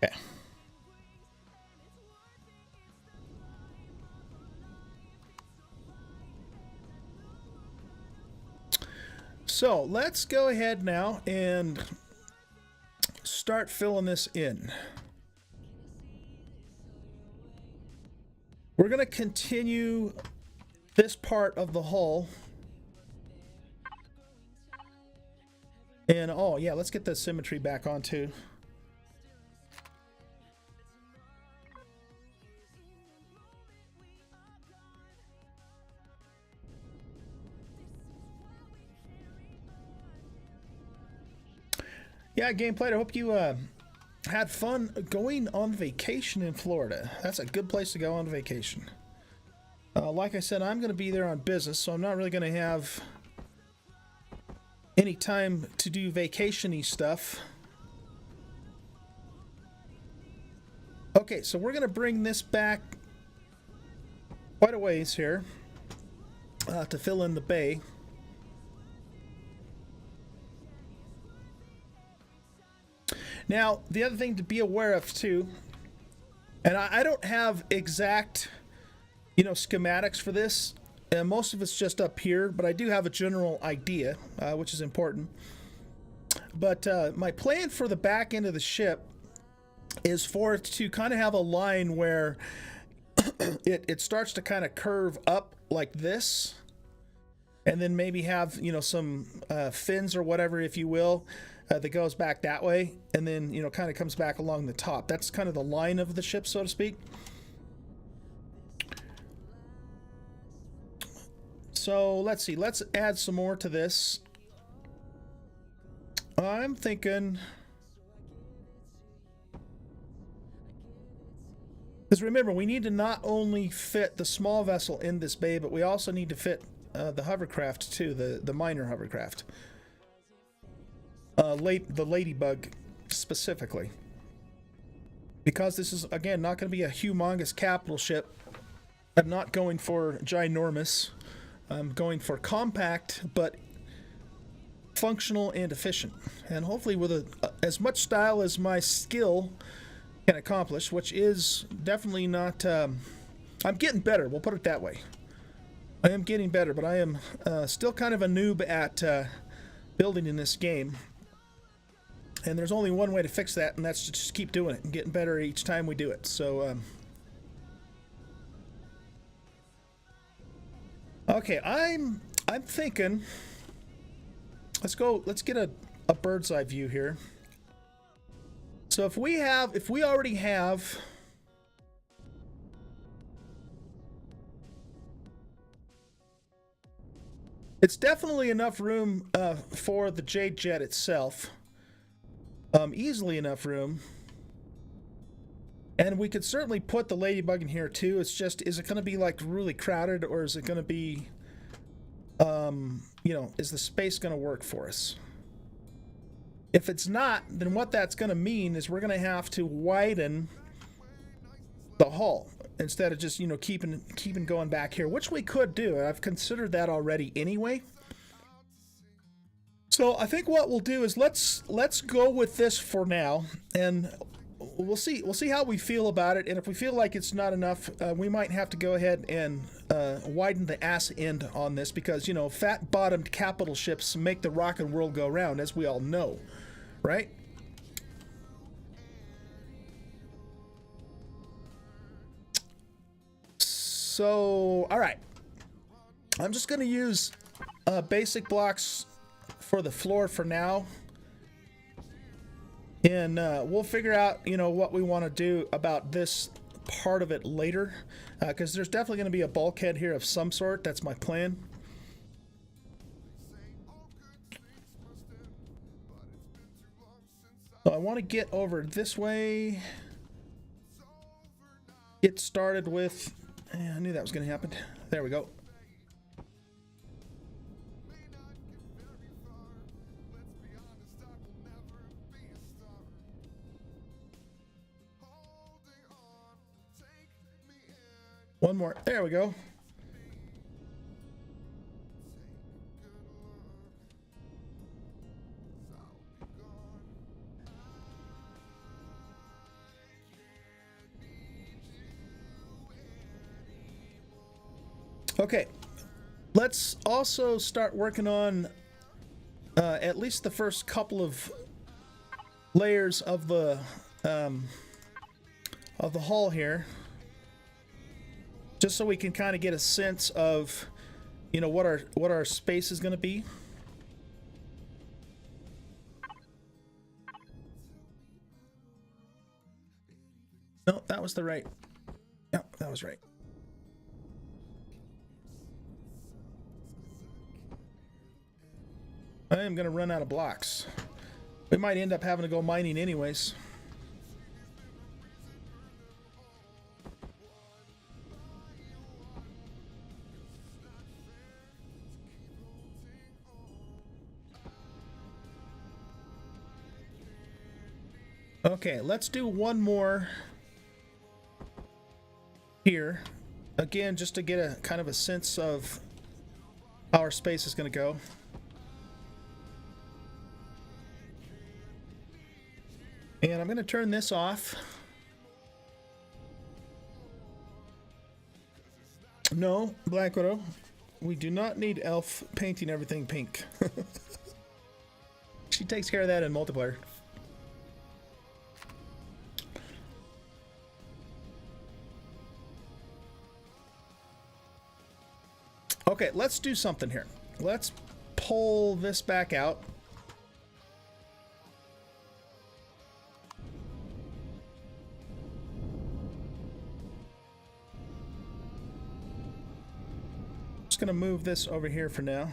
S1: Okay. So let's go ahead now and start filling this in. We're going to continue this part of the hull. And oh yeah, let's get the symmetry back on too. Yeah, Gameplay, I hope you had fun going on vacation in Florida. That's a good place to go on vacation. Like I said, I'm going to be there on business, so I'm not really going to have any time to do vacation-y stuff. Okay, so we're going to bring this back quite a ways here to fill in the bay. Now, the other thing to be aware of too, and I don't have exact, schematics for this, and most of it's just up here, but I do have a general idea, which is important. But my plan for the back end of the ship is for it to kind of have a line where it starts to kind of curve up like this, and then maybe have, some fins or whatever, if you will, that goes back that way, and then, kind of comes back along the top. That's kind of the line of the ship, so to speak. So let's see, let's add some more to this. I'm thinking, because remember, we need to not only fit the small vessel in this bay, but we also need to fit the hovercraft too, the minor hovercraft. The Ladybug specifically, because this is, again, not going to be a humongous capital ship. I'm not going for ginormous. I'm going for compact but functional and efficient, and hopefully with as much style as my skill can accomplish, which is definitely not. I'm getting better. We'll put it that way. I am getting better, but I am still kind of a noob at building in this game. And there's only one way to fix that, and that's to just keep doing it and getting better each time we do it. So, okay, I'm thinking. Let's get a bird's eye view here. So if we already have. It's definitely enough room for the Jade Jet itself. Easily enough room. And we could certainly put the Ladybug in here too. It's just, is it going to be like really crowded, or is it going to be, you know, is the space going to work for us? If it's not, then what that's going to mean is we're going to have to widen the hull instead of just, you know, keeping going back here, which we could do. I've considered that already anyway. So I think what we'll do is let's go with this for now, and we'll see how we feel about it. And if we feel like it's not enough, we might have to go ahead and widen the ass end on this, because, you know, fat-bottomed capital ships make the rockin' world go round, as we all know, right? So, all right. I'm just going to use basic blocks for the floor for now, and we'll figure out, you know, what we want to do about this part of it later, because there's definitely going to be a bulkhead here of some sort. That's my plan. So I want to get over this way, get started with. I knew that was going to happen. There we go. One more. There we go. Okay, let's also start working on at least the first couple of layers of the hull here, just so we can kind of get a sense of, you know, what our space is going to be. No, that was the right. Yeah, that was right. I am going to run out of blocks. We might end up having to go mining anyways. Okay, let's do one more here. Again, just to get a kind of a sense of how our space is going to go. And I'm going to turn this off. No, Black Widow, we do not need Elf painting everything pink. She takes care of that in multiplayer. Okay, let's do something here. Let's pull this back out. Just gonna move this over here for now.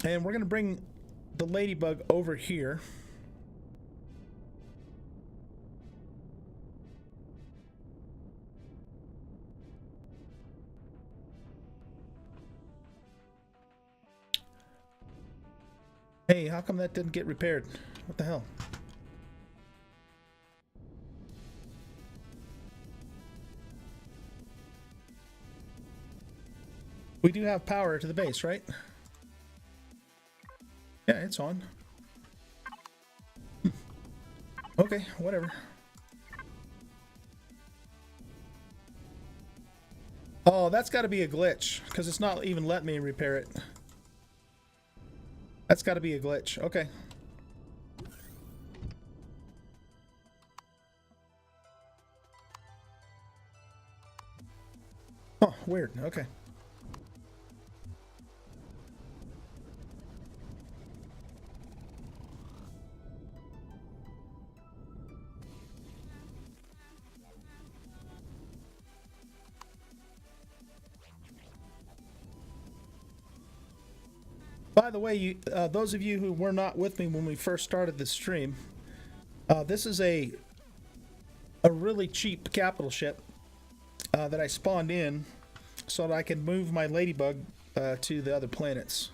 S1: And we're gonna bring the Ladybug over here. Hey, how come that didn't get repaired? What the hell? We do have power to the base, right? Yeah, it's on. Okay, whatever. Oh, that's got to be a glitch, because it's not even letting me repair it. That's got to be a glitch. Okay. Oh, weird. Okay. By the way, those of you who were not with me when we first started this stream, this is a really cheap capital ship that I spawned in so that I can move my ladybug to the other planets.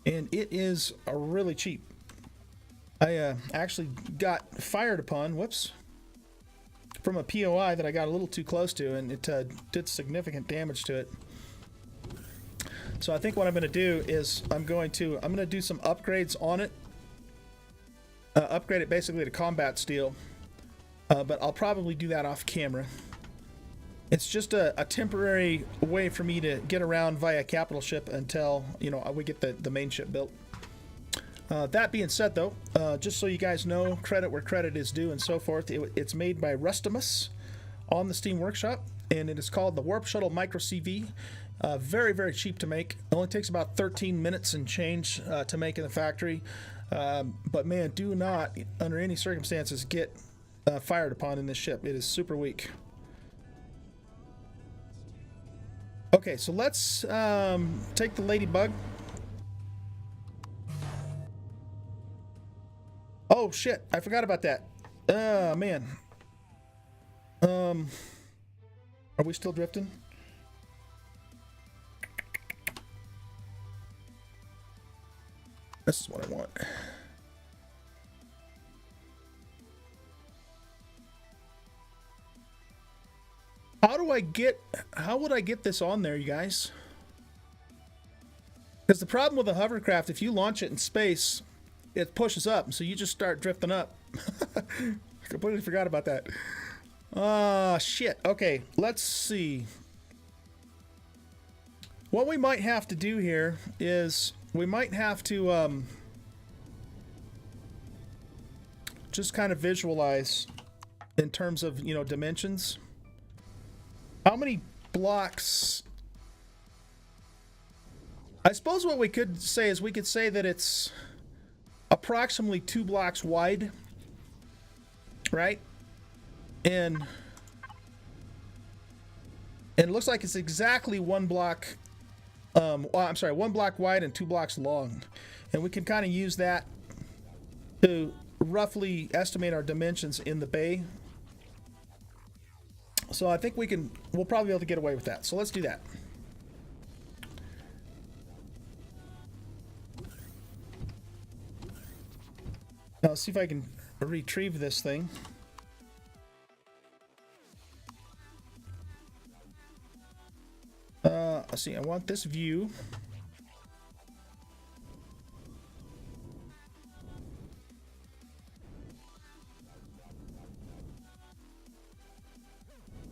S1: And it is really cheap. I actually got fired upon, whoops, from a POI that I got a little too close to, and it did significant damage to it. So I think what I'm going to do is I'm going to do some upgrades on it. Upgrade it basically to combat steel, but I'll probably do that off camera. It's just a temporary way for me to get around via capital ship until, you know, we get the main ship built. That being said, though, just so you guys know, credit where credit is due and so forth, it's made by Rustimus on the Steam Workshop, and it is called the Warp Shuttle Micro CV. Very, very cheap to make. It only takes about 13 minutes and change to make in the factory. But man, do not, under any circumstances, get fired upon in this ship. It is super weak. Okay, so let's take the ladybug. Oh shit, I forgot about that. Man. Are we still drifting? This is what I want. How would I get this on there, you guys? Because the problem with a hovercraft, if you launch it in space, it pushes up, so you just start drifting up. I completely forgot about that. Shit. Okay, let's see. What we might have to do here is we might have to just kind of visualize in terms of, you know, dimensions. How many blocks? I suppose what we could say is we could say that it's approximately 2 blocks wide, right? And it looks like it's exactly 1 block. I'm sorry, 1 block wide and 2 blocks long, and we can kind of use that to roughly estimate our dimensions in the bay. So I think we'll probably be able to get away with that. So let's do that. Now let's see if I can retrieve this thing. Let's see, I want this view.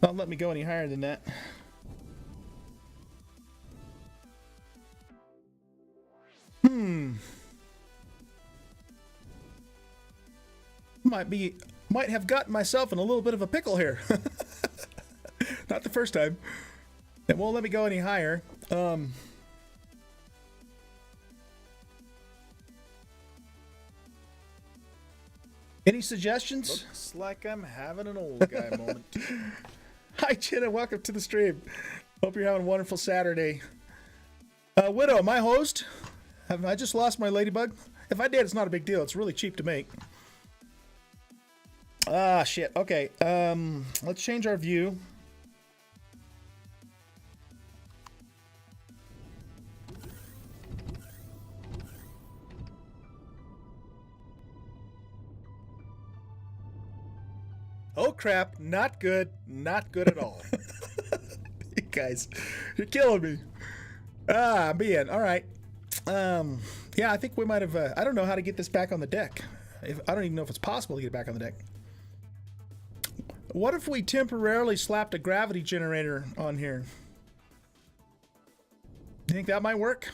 S1: Not let me go any higher than that. Might have gotten myself in a little bit of a pickle here. Not the first time. It won't let me go any higher. Any suggestions?
S2: Looks like I'm having an old guy moment.
S1: Hi, Jenna. Welcome to the stream. Hope you're having a wonderful Saturday. Widow, my host. Have I just lost my ladybug? If I did, it's not a big deal. It's really cheap to make. Ah, shit. Okay. Let's change our view.
S2: Oh crap, not good. Not good at all.
S1: You guys, you're killing me. Man, all right. Yeah, I think we might have, I don't know how to get this back on the deck. I don't even know if it's possible to get it back on the deck. What if we temporarily slapped a gravity generator on here? You think that might work?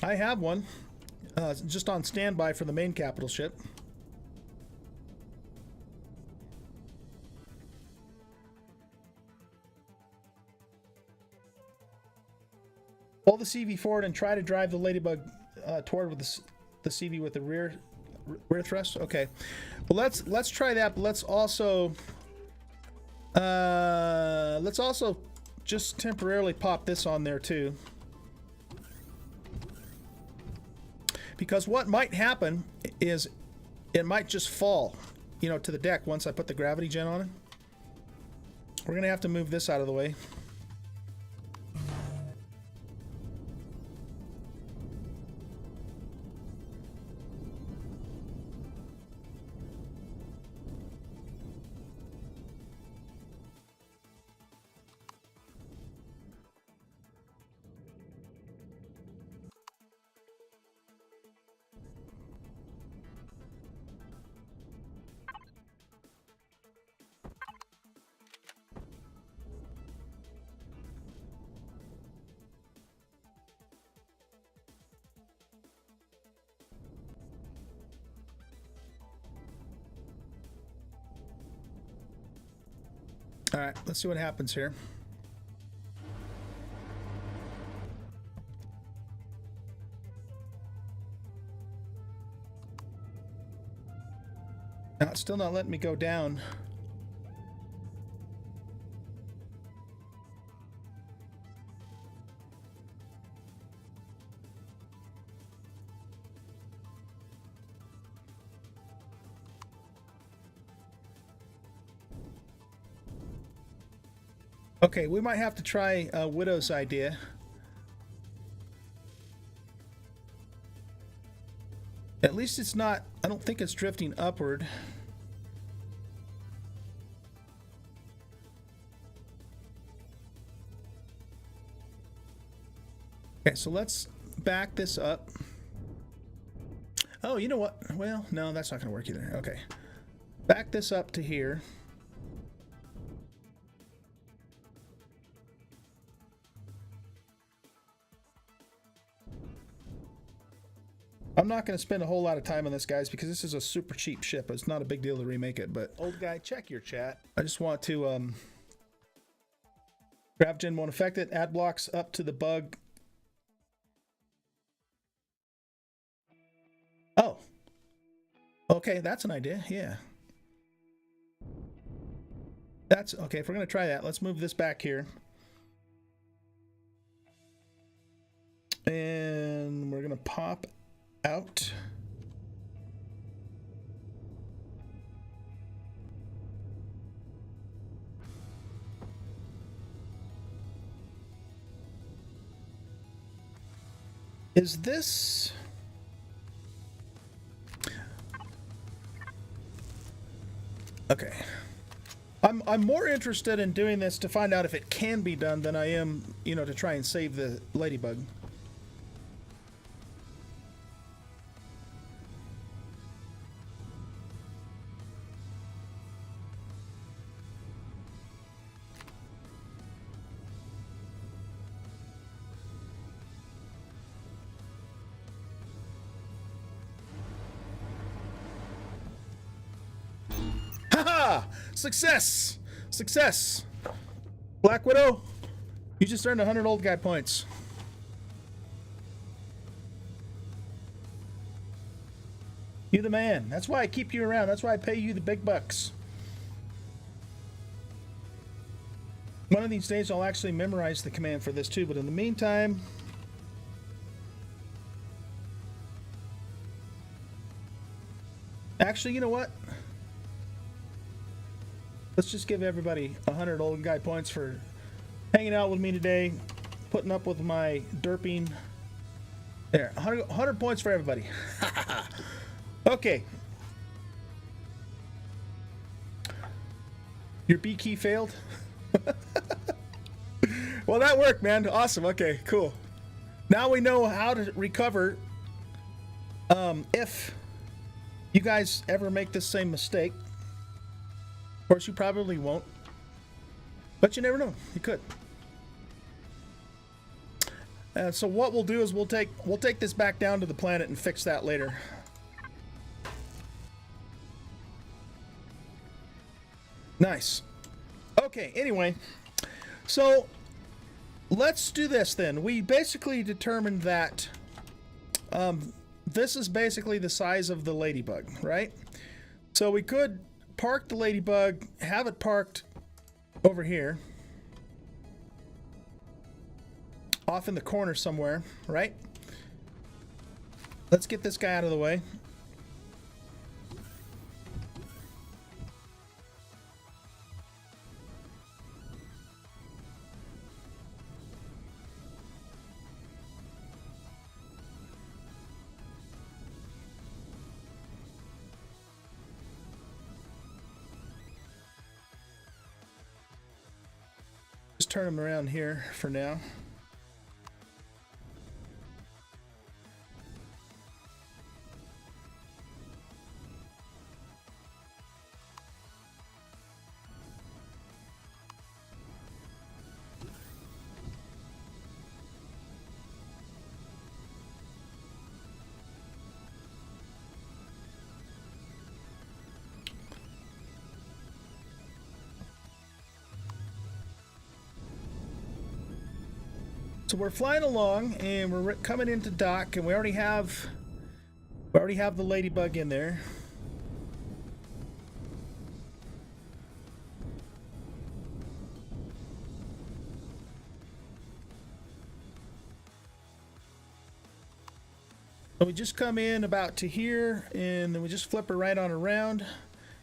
S1: I have one, just on standby for the main capital ship. Pull the CV forward and try to drive the Ladybug toward with the CV with the rear thrust. Okay, well let's try that. But let's also just temporarily pop this on there too, because what might happen is it might just fall, you know, to the deck once I put the gravity gen on it. We're gonna have to move this out of the way. All right, let's see what happens here. Now, it's still not letting me go down. Okay, we might have to try Widow's idea. At least it's not, I don't think it's drifting upward. Okay, so let's back this up. Oh, you know what? Well, no, that's not going to work either. Okay. Back this up to here. I'm not going to spend a whole lot of time on this, guys, because this is a super cheap ship. It's not a big deal to remake it, but
S2: Old guy, check your chat.
S1: I just want to grav gen won't affect it. Add blocks up to the bug. Oh. Okay, that's an idea. Yeah. That's okay. If we're going to try that, let's move this back here. And we're going to pop out. Is this... Okay. I'm more interested in doing this to find out if it can be done than I am, you know, to try and save the Ladybug. Success! Success! Black Widow, you just earned 100 old guy points. You the man. That's why I keep you around. That's why I pay you the big bucks. One of these days I'll actually memorize the command for this too, but in the meantime... Actually, you know what? Let's just give everybody 100 old guy points for hanging out with me today, putting up with my derping. There, 100 points for everybody. Okay. Your B key failed? Well, that worked, man. Awesome. Okay, cool. Now we know how to recover if you guys ever make this same mistake. Of course, you probably won't. But you never know. You could. So what we'll do is we'll take this back down to the planet and fix that later. Nice. Okay, anyway, so let's do this then. We basically determined that this is basically the size of the ladybug, right? So we could park the ladybug, have it parked over here, off in the corner somewhere, right? Let's get this guy out of the way. Just turn him around here for now. So we're flying along and we're coming into dock, and we already have the ladybug in there. So we just come in about to here, and then we just flip her right on around.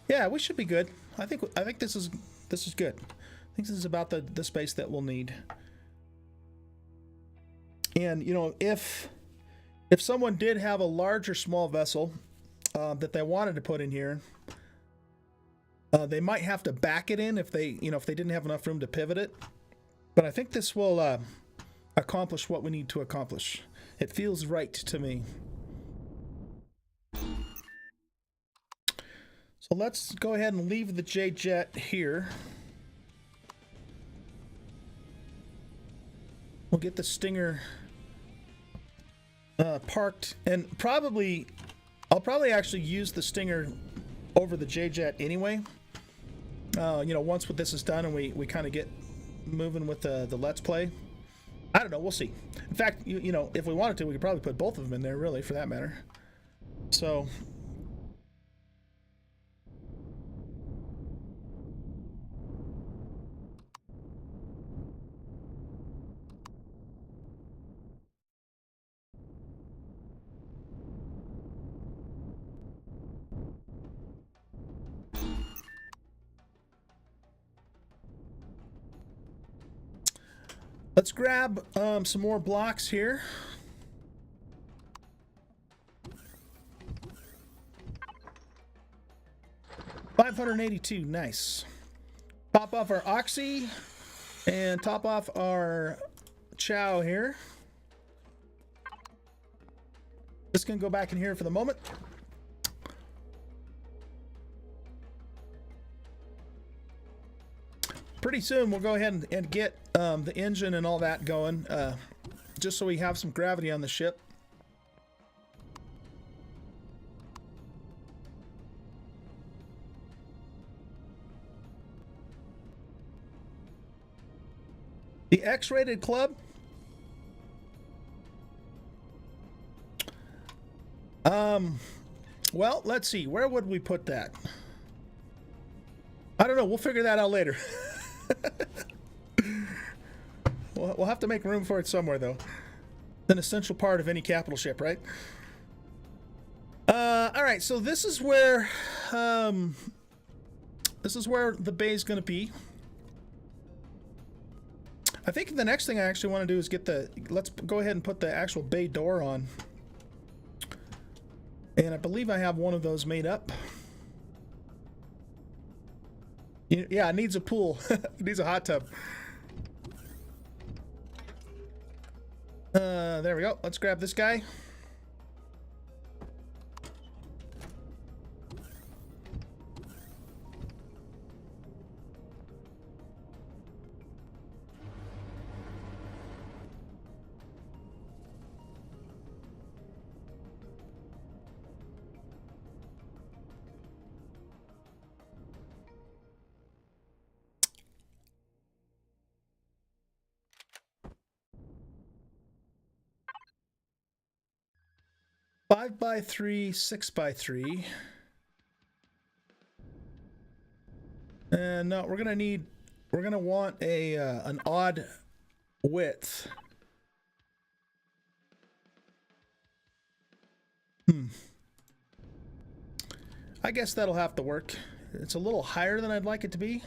S1: Yeah, we should be good. I think this is good. I think this is about the space that we'll need. And you know, if someone did have a large or small vessel that they wanted to put in here, they might have to back it in if they didn't have enough room to pivot it. But I think this will accomplish what we need to accomplish. It feels right to me. So let's go ahead and leave the J-Jet here. We'll get the Stinger parked, and I'll probably actually use the Stinger over the J-Jet anyway. You know, once this is done and we kind of get moving with the Let's Play. I don't know, we'll see. In fact, you know, if we wanted to, we could probably put both of them in there, really, for that matter. So let's grab some more blocks here. $582, nice. Top off our Oxy and top off our Chow here. This can go back in here for the moment. Pretty soon we'll go ahead and get the engine and all that going, just so we have some gravity on the ship. The X-rated club. Well, let's see. Where would we put that? I don't know. We'll figure that out later. We'll have to make room for it somewhere, though. It's an essential part of any capital ship, right? All right. So this is where the bay is going to be. I think the next thing I actually want to do is let's go ahead and put the actual bay door on. And I believe I have one of those made up. Yeah, it needs a pool. It needs a hot tub. There we go. Let's grab this guy. Five by 3, 6 by 3. And no, we're gonna want a an odd width. I guess that'll have to work. It's a little higher than I'd like it to be.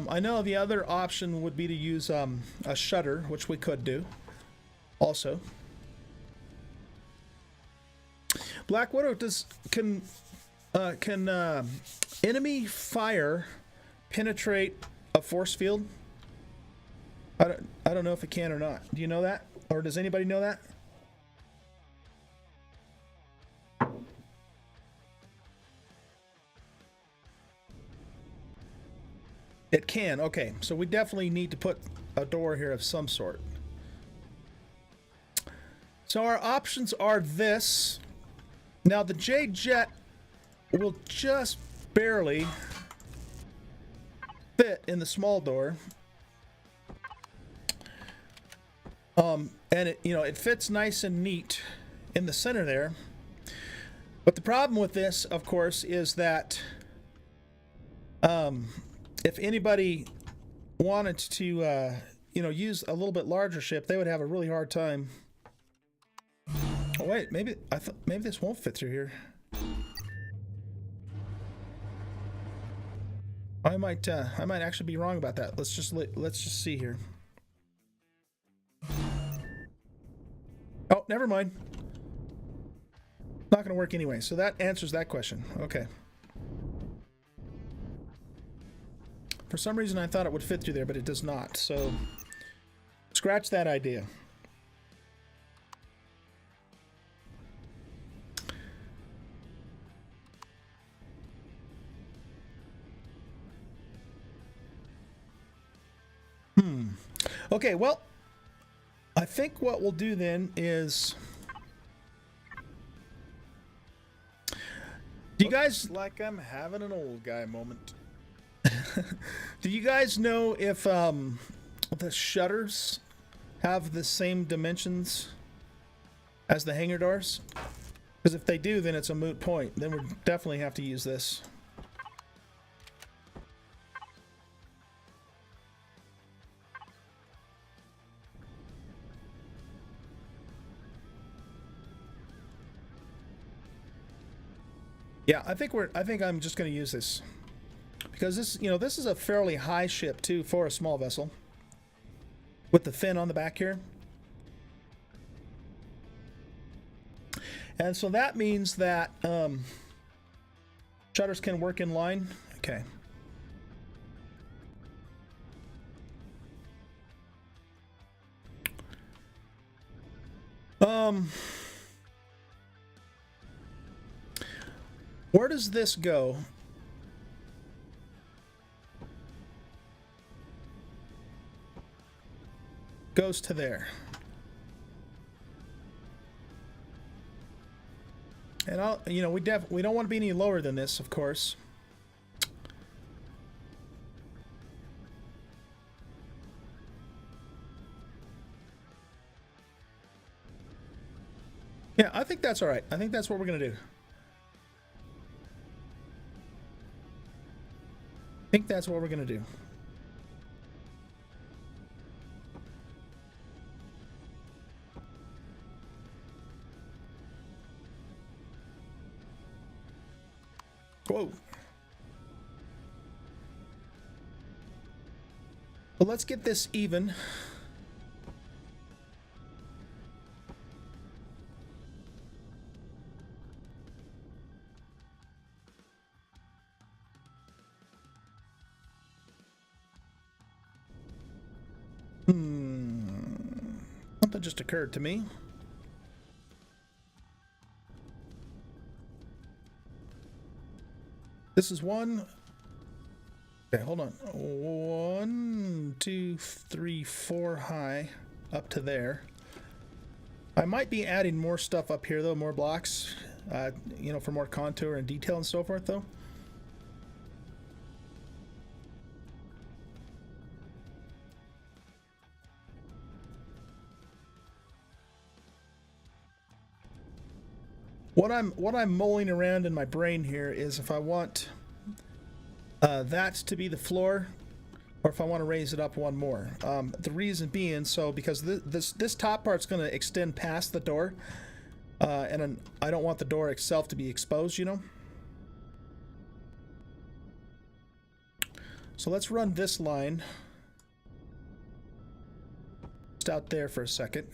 S1: I know the other option would be to use a shutter, which we could do also. Black Widow, can enemy fire penetrate a force field? I don't know if it can or not. Do you know that? Or does anybody know that? It can. Okay, so we definitely need to put a door here of some sort. So our options are this. Now the J-Jet will just barely fit in the small door. And it, you know, it fits nice and neat in the center there. But the problem with this, of course, is that if anybody wanted to, you know, use a little bit larger ship, they would have a really hard time. Oh wait, maybe maybe this won't fit through here. I might actually be wrong about that. Let's just see here. Oh, never mind. Not going to work anyway. So that answers that question. Okay. For some reason, I thought it would fit through there, but it does not. So scratch that idea. Okay, well, I think what we'll do then is... Do you guys...
S2: Looks like I'm having an old guy moment.
S1: Do you guys know if the shutters have the same dimensions as the hangar doors? Because if they do, then it's a moot point. Then we'll definitely have to use this. Yeah, I think I'm just going to use this. Because this, you know, this is a fairly high ship too for a small vessel. With the fin on the back here. And so that means that shutters can work in line. Okay. Where does this go? Goes to there. And I'll, you know, we don't want to be any lower than this, of course. Yeah, I think that's all right. I think that's what we're going to do. I think that's what we're going to do. Whoa. But let's get this even. Something just occurred to me. This is one. Okay, hold on. 1, 2, 3, 4 high up to there. I might be adding more stuff up here though, more blocks, you know, for more contour and detail and so forth though. What I'm mulling around in my brain here is if I want that to be the floor, or if I want to raise it up one more. The reason being, so because this top part's going to extend past the door, and I don't want the door itself to be exposed, you know. So let's run this line just out there for a second.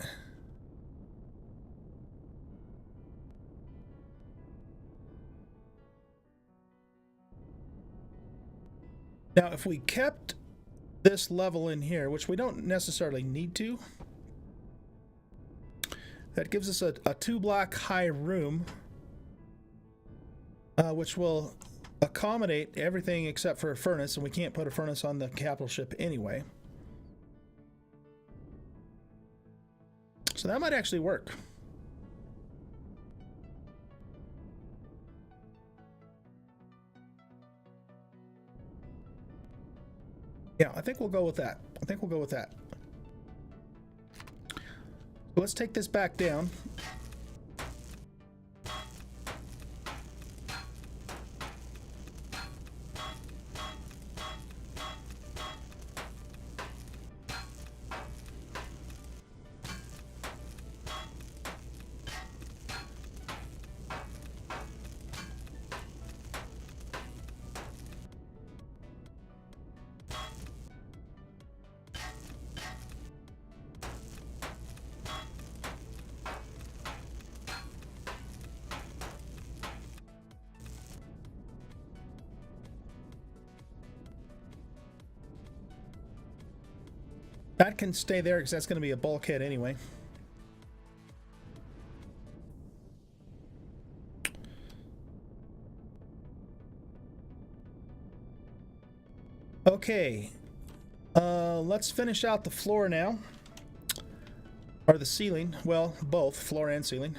S1: Now, if we kept this level in here, which we don't necessarily need to, that gives us a 2-block high room, which will accommodate everything except for a furnace, and we can't put a furnace on the capital ship anyway. So that might actually work. Yeah, I think we'll go with that. I think we'll go with that. So let's take this back down. That can stay there because that's going to be a bulkhead anyway. Okay, let's finish out the floor now, or the ceiling. Well, both floor and ceiling.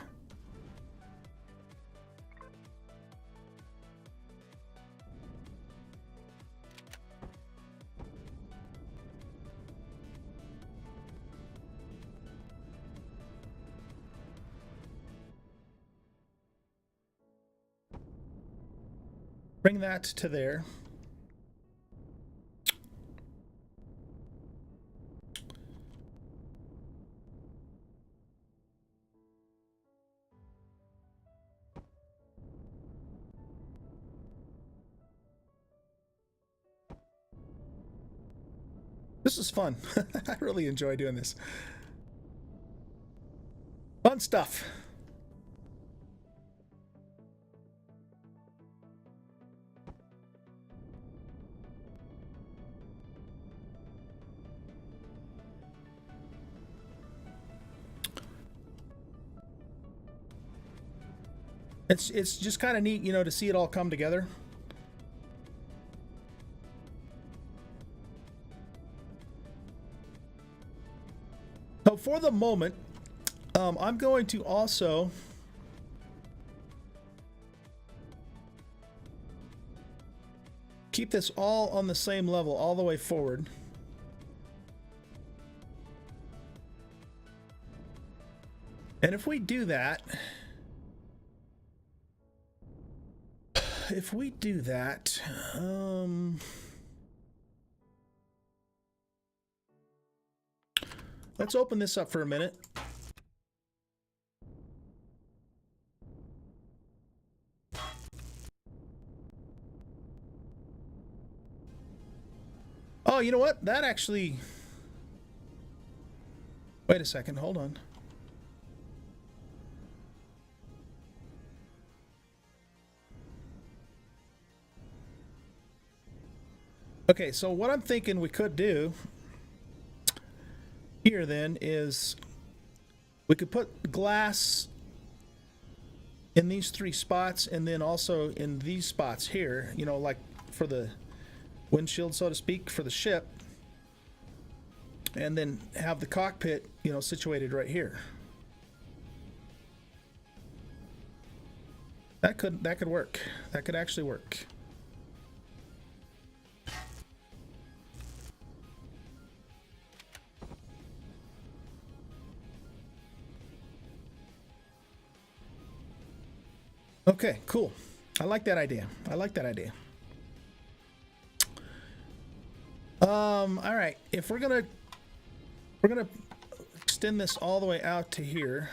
S1: Bring that to there. This is fun. I really enjoy doing this. Fun stuff. It's just kind of neat, you know, to see it all come together. So for the moment, I'm going to also keep this all on the same level all the way forward. And if we do that, let's open this up for a minute. Oh, you know what? That actually... Wait a second, hold on. Okay, so what I'm thinking we could do here then is we could put glass in these 3 spots and then also in these spots here, you know, like for the windshield, so to speak, for the ship, and then have the cockpit, you know, situated right here. That could work. That could actually work. Okay, cool. I like that idea. I like that idea. All right. If we're gonna extend this all the way out to here,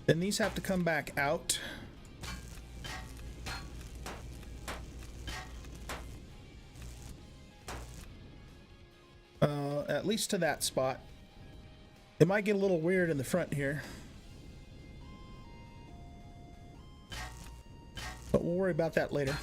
S1: then these have to come back out. At least to that spot. It might get a little weird in the front here, but we'll worry about that later.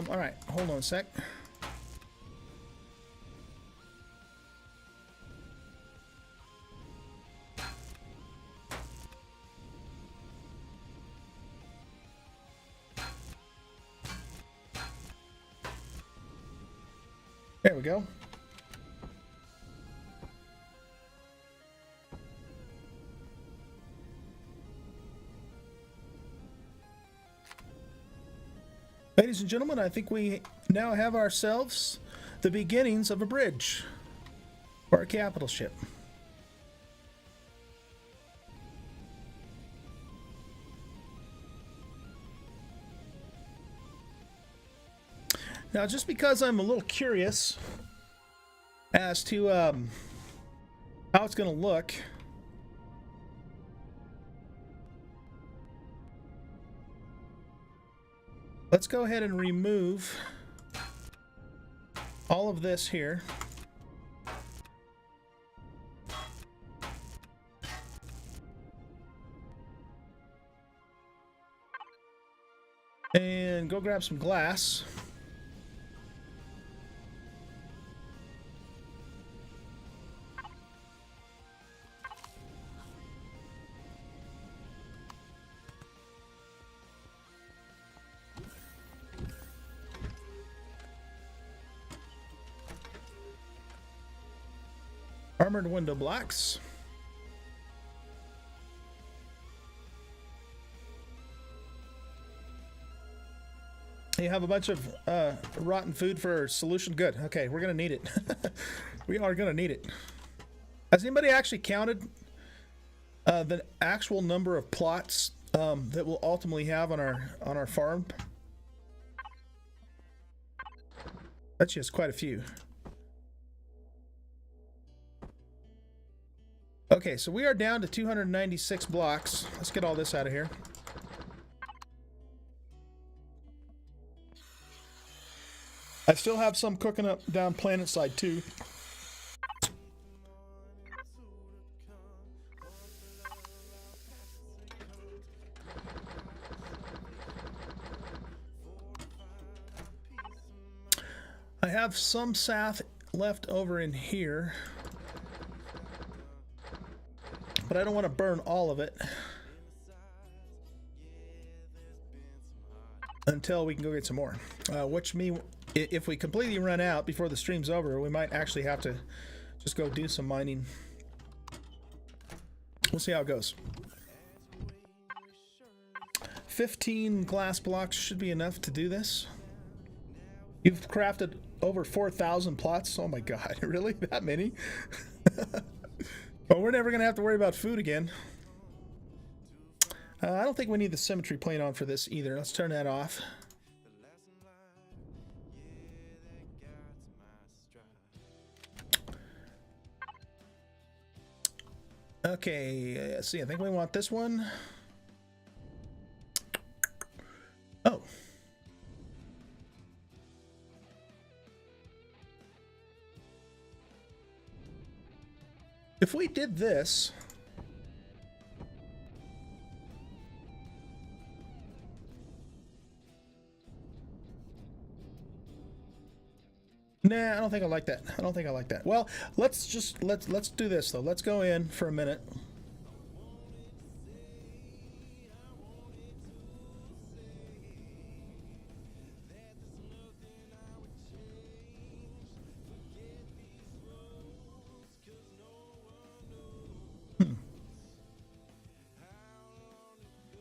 S1: All right, hold on a sec. There we go. Ladies and gentlemen, I think we now have ourselves the beginnings of a bridge for our capital ship. Now, just because I'm a little curious as to how it's going to look, let's go ahead and remove all of this here. And go grab some glass. Armored window blocks. You have a bunch of rotten food for solution. Good. Okay, we're gonna need it. We are gonna need it. Has anybody actually counted the actual number of plots that we'll ultimately have on our farm? That's just quite a few. Okay, so we are down to 296 blocks. Let's get all this out of here. I still have some cooking up down planet side too. I have some sath left over in here, but I don't want to burn all of it until we can go get some more. Which means if we completely run out before the stream's over, we might actually have to just go do some mining. We'll see how it goes. 15 glass blocks should be enough to do this. You've crafted over 4,000 plots. Oh my god, really? That many? Well, we're never gonna have to worry about food again. I don't think we need the symmetry plane on for this either. Let's turn that off. Okay, let's see. I think we want this one. Oh. If we did this, nah, I don't think I like that. I don't think I like that. Well, let's do this though. Let's go in for a minute.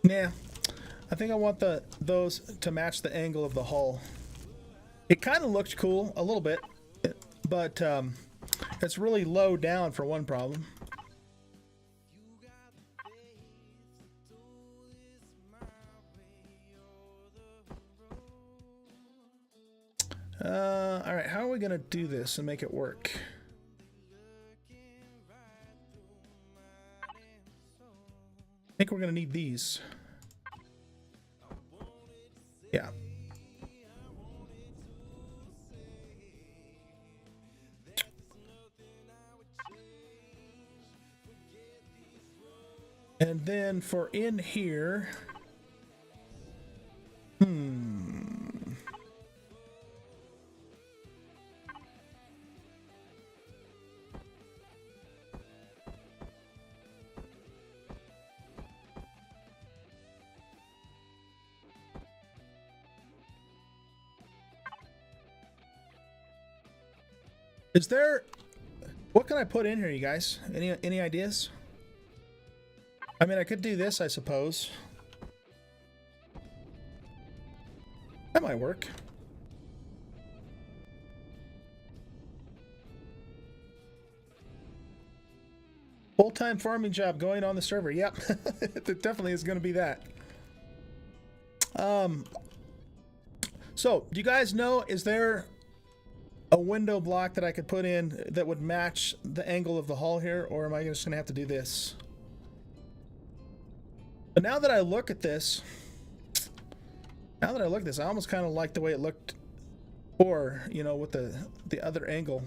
S1: Yeah, I think I want those to match the angle of the hull. It kind of looks cool a little bit, but it's really low down for one problem. All right, how are we gonna do this and make it work? I think we're gonna need these. Yeah. And then for in here, is there, what can I put in here, you guys? Any ideas? I mean, I could do this, I suppose. That might work. Full-time farming job going on the server. Yep, it definitely is going to be that. So, do you guys know, is there a window block that I could put in that would match the angle of the hull here, or am I just going to have to do this? But now that I look at this, I almost kind of like the way it looked, or you know, with the other angle.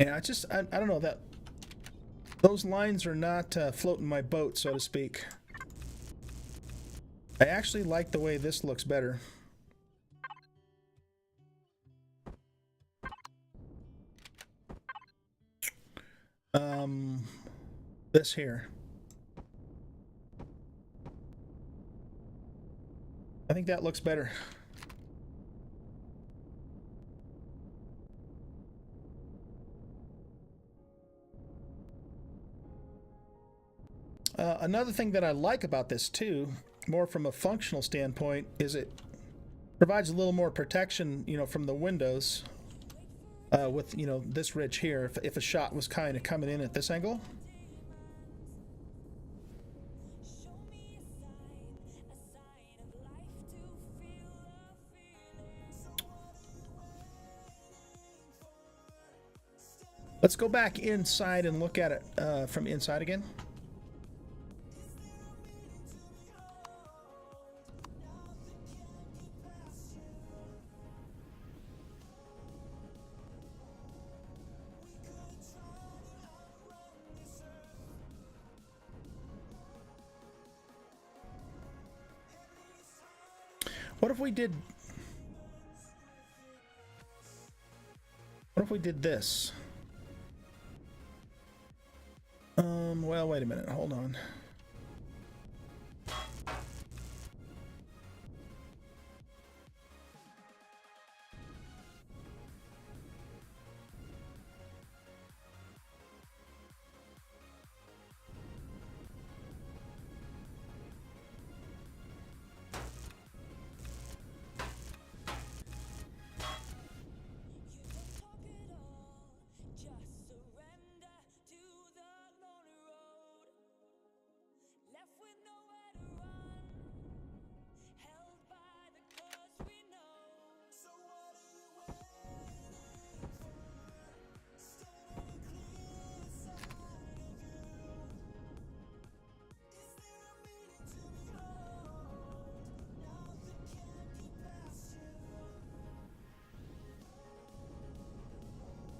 S1: Yeah, I don't know, that those lines are not floating my boat, so to speak. I actually like the way this looks better. This here. I think that looks better. Another thing that I like about this too, more from a functional standpoint, is it provides a little more protection, you know, from the windows with, you know, this ridge here, if a shot was kind of coming in at this angle. Let's go back inside and look at it from inside again. What if we did... What if we did this? Well, wait a minute. Hold on.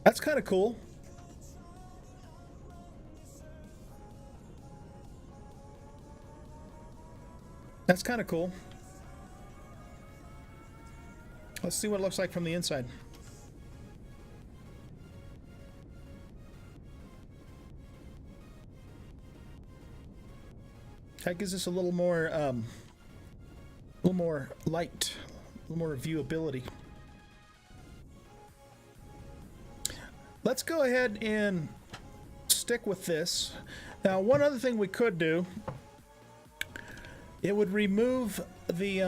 S1: That's kind of cool. That's kind of cool. Let's see what it looks like from the inside. That gives us a little more light, a little more viewability. Let's go ahead and stick with this. Now, one other thing we could do, it would remove the you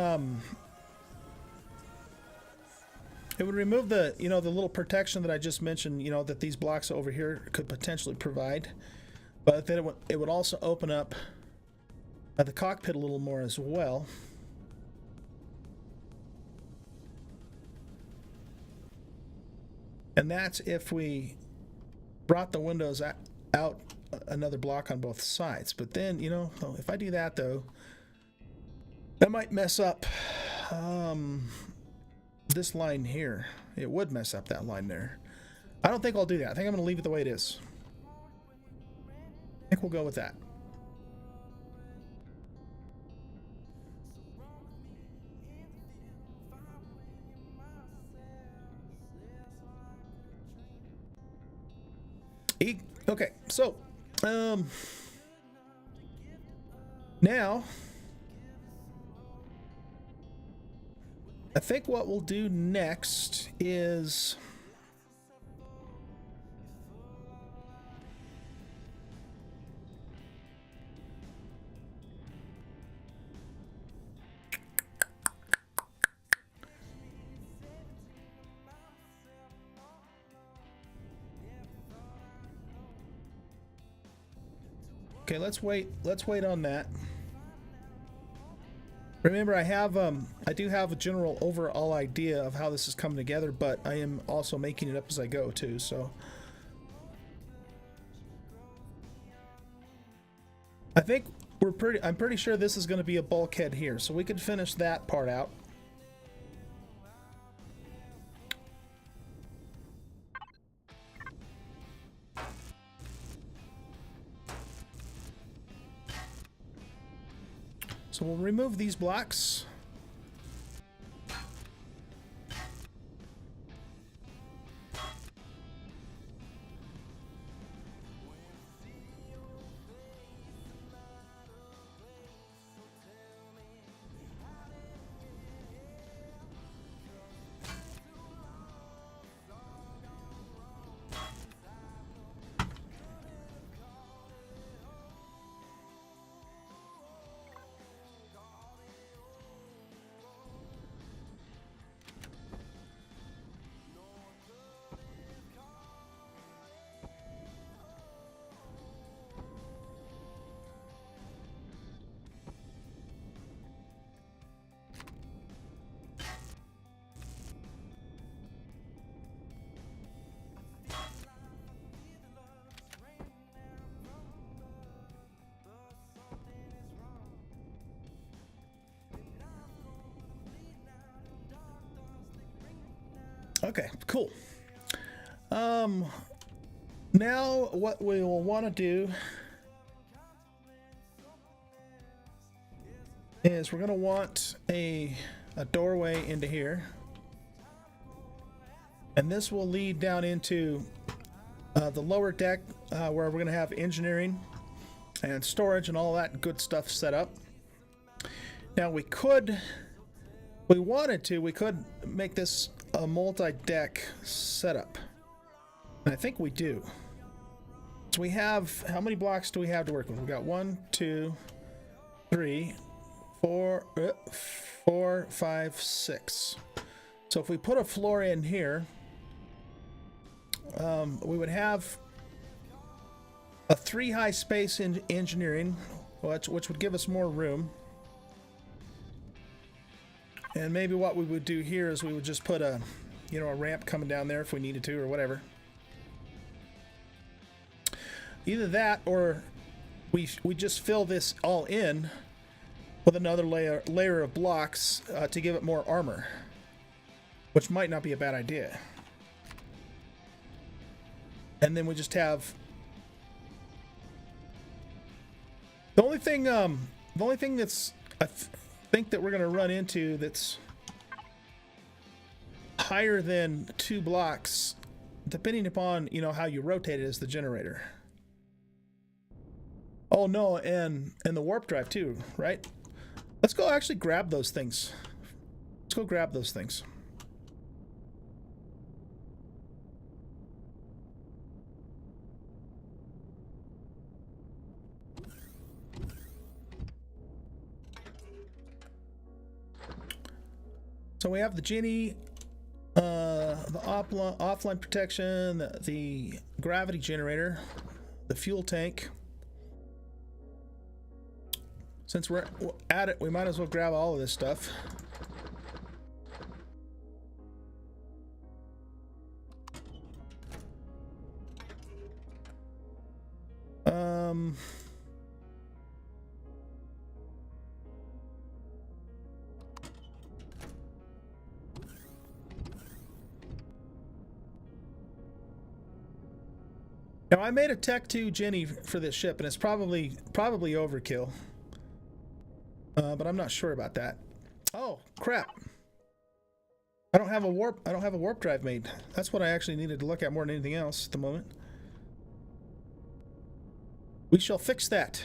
S1: know, the little protection that I just mentioned, you know, that these blocks over here could potentially provide, but then it would also open up the cockpit a little more as well. And that's if we brought the windows out another block on both sides. But then, you know, if I do that, though, that might mess up this line here. It would mess up that line there. I don't think I'll do that. I think I'm going to leave it the way it is. I think we'll go with that. Okay, so now I think what we'll do next is okay, let's wait on that. Remember, I do have a general overall idea of how this is coming together, but I am also making it up as I go too, so I think I'm pretty sure this is going to be a bulkhead here, so we could finish that part out. So we'll remove these blocks. Okay, cool. Now what we will want to do is we're going to want a a doorway into here. And this will lead down into the lower deck where we're going to have engineering and storage and all that good stuff set up. Now we could, if we wanted to, we could make this a multi-deck setup. And I think we do. So we have, how many blocks do we have to work with? We've got 1, 2, 3, 4, 5, 6. So if we put a floor in here, we would have a 3 high space in engineering, which would give us more room. And maybe what we would do here is we would just put a, you know, a ramp coming down there if we needed to or whatever. Either that or we just fill this all in with another layer of blocks to give it more armor, which might not be a bad idea. And then we just have the only thing that's I think that we're going to run into that's higher than 2 blocks, depending upon, you know, how you rotate it, is the generator. Oh no, and the warp drive too, right? Let's go actually grab those things. Let's go grab those things. So we have the Genie, the offline protection, the gravity generator, the fuel tank. Since we're at it, we might as well grab all of this stuff. Now I made a Tech 2 Jenny for this ship, and it's probably overkill. But I'm not sure about that. Oh, crap. I don't have a warp drive made. That's what I actually needed to look at more than anything else at the moment. We shall fix that.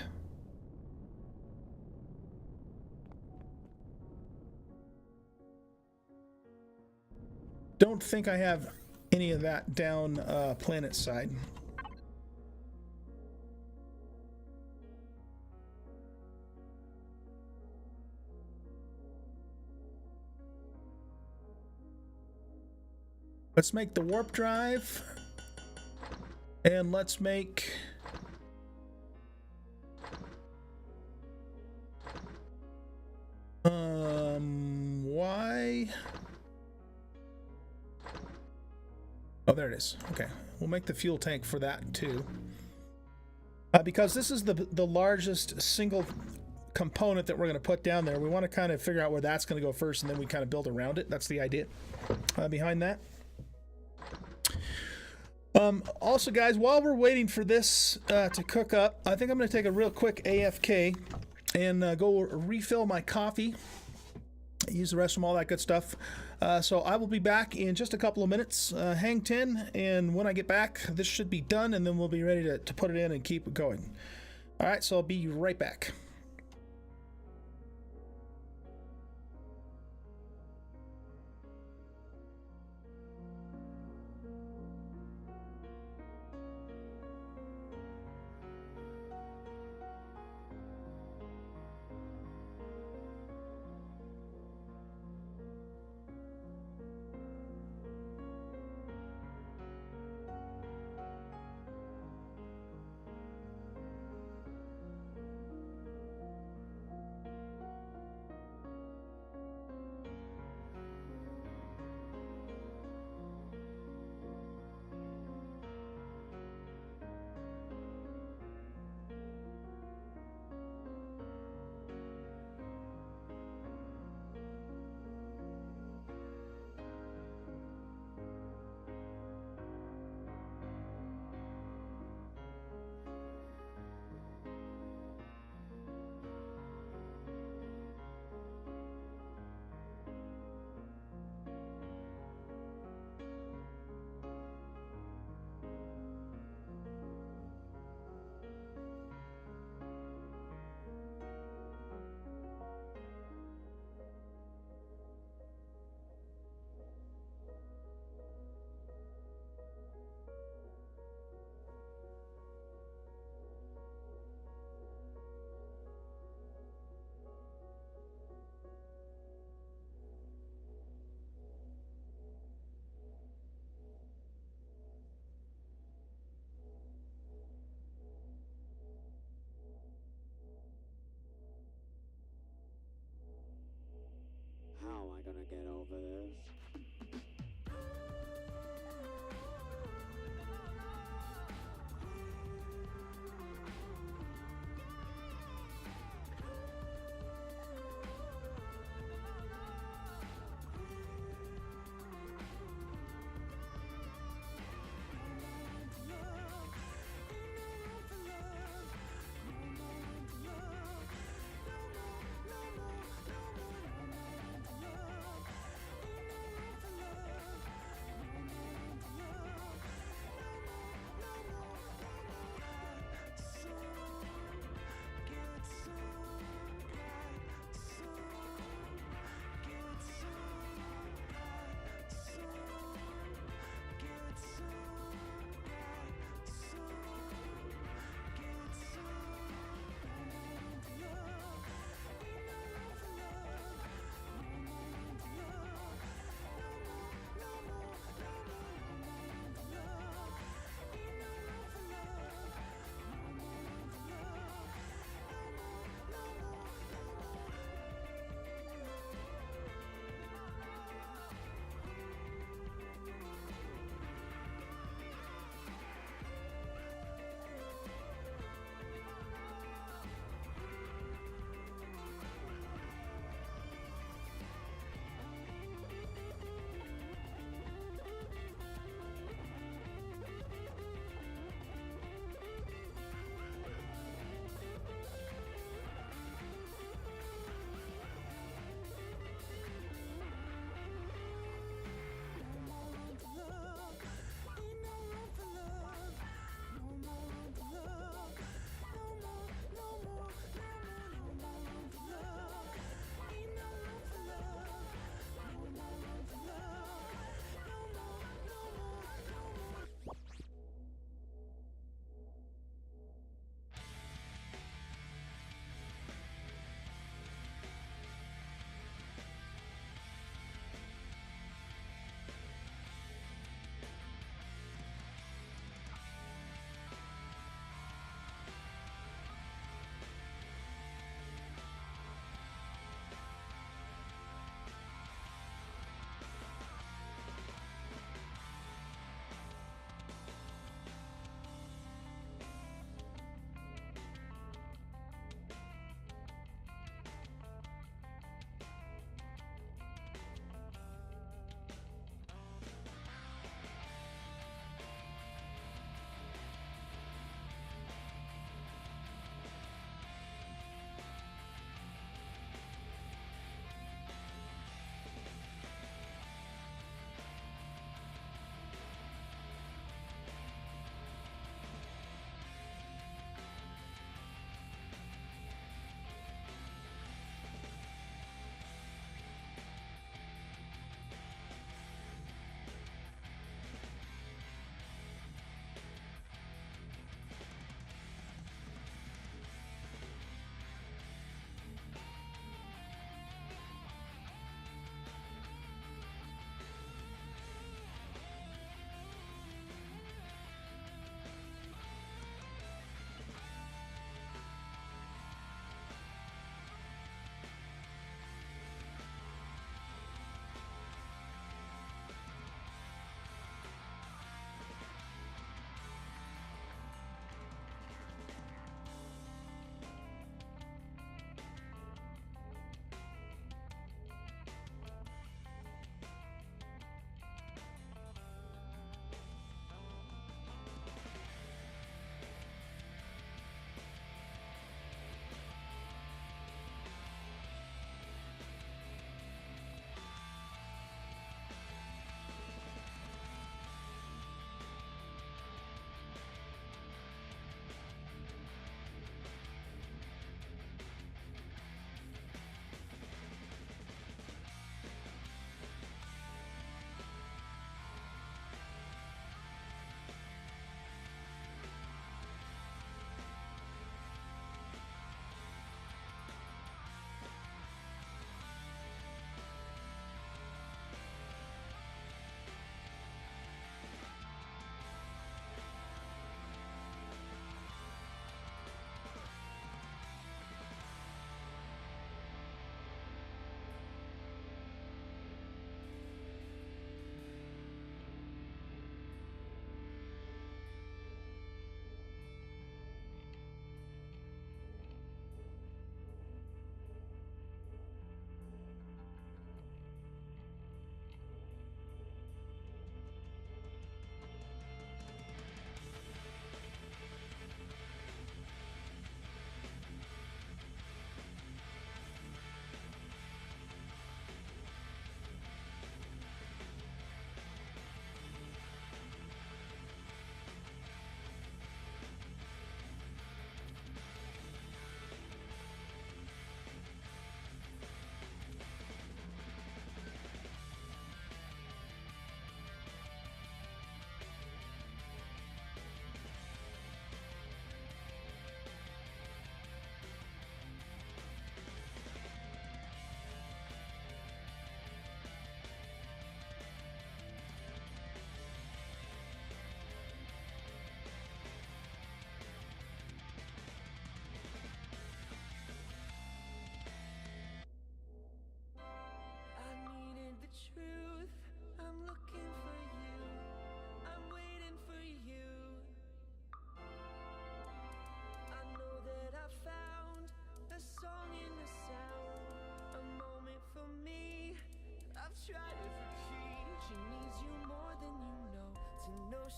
S1: Don't think I have any of that down planet side. Let's make the warp drive, and let's make why? Oh, there it is. Okay, we'll make the fuel tank for that too, because this is the largest single component that we're going to put down there. We want to kind of figure out where that's going to go first, and then we kind of build around it. That's the idea behind that. Also, guys, while we're waiting for this to cook up, I think I'm going to take a real quick AFK and go refill my coffee, use the restroom, all that good stuff. So I will be back in just a couple of minutes. Hang 10, and when I get back, this should be done, and then we'll be ready to put it in and keep it going. All right, so I'll be right back.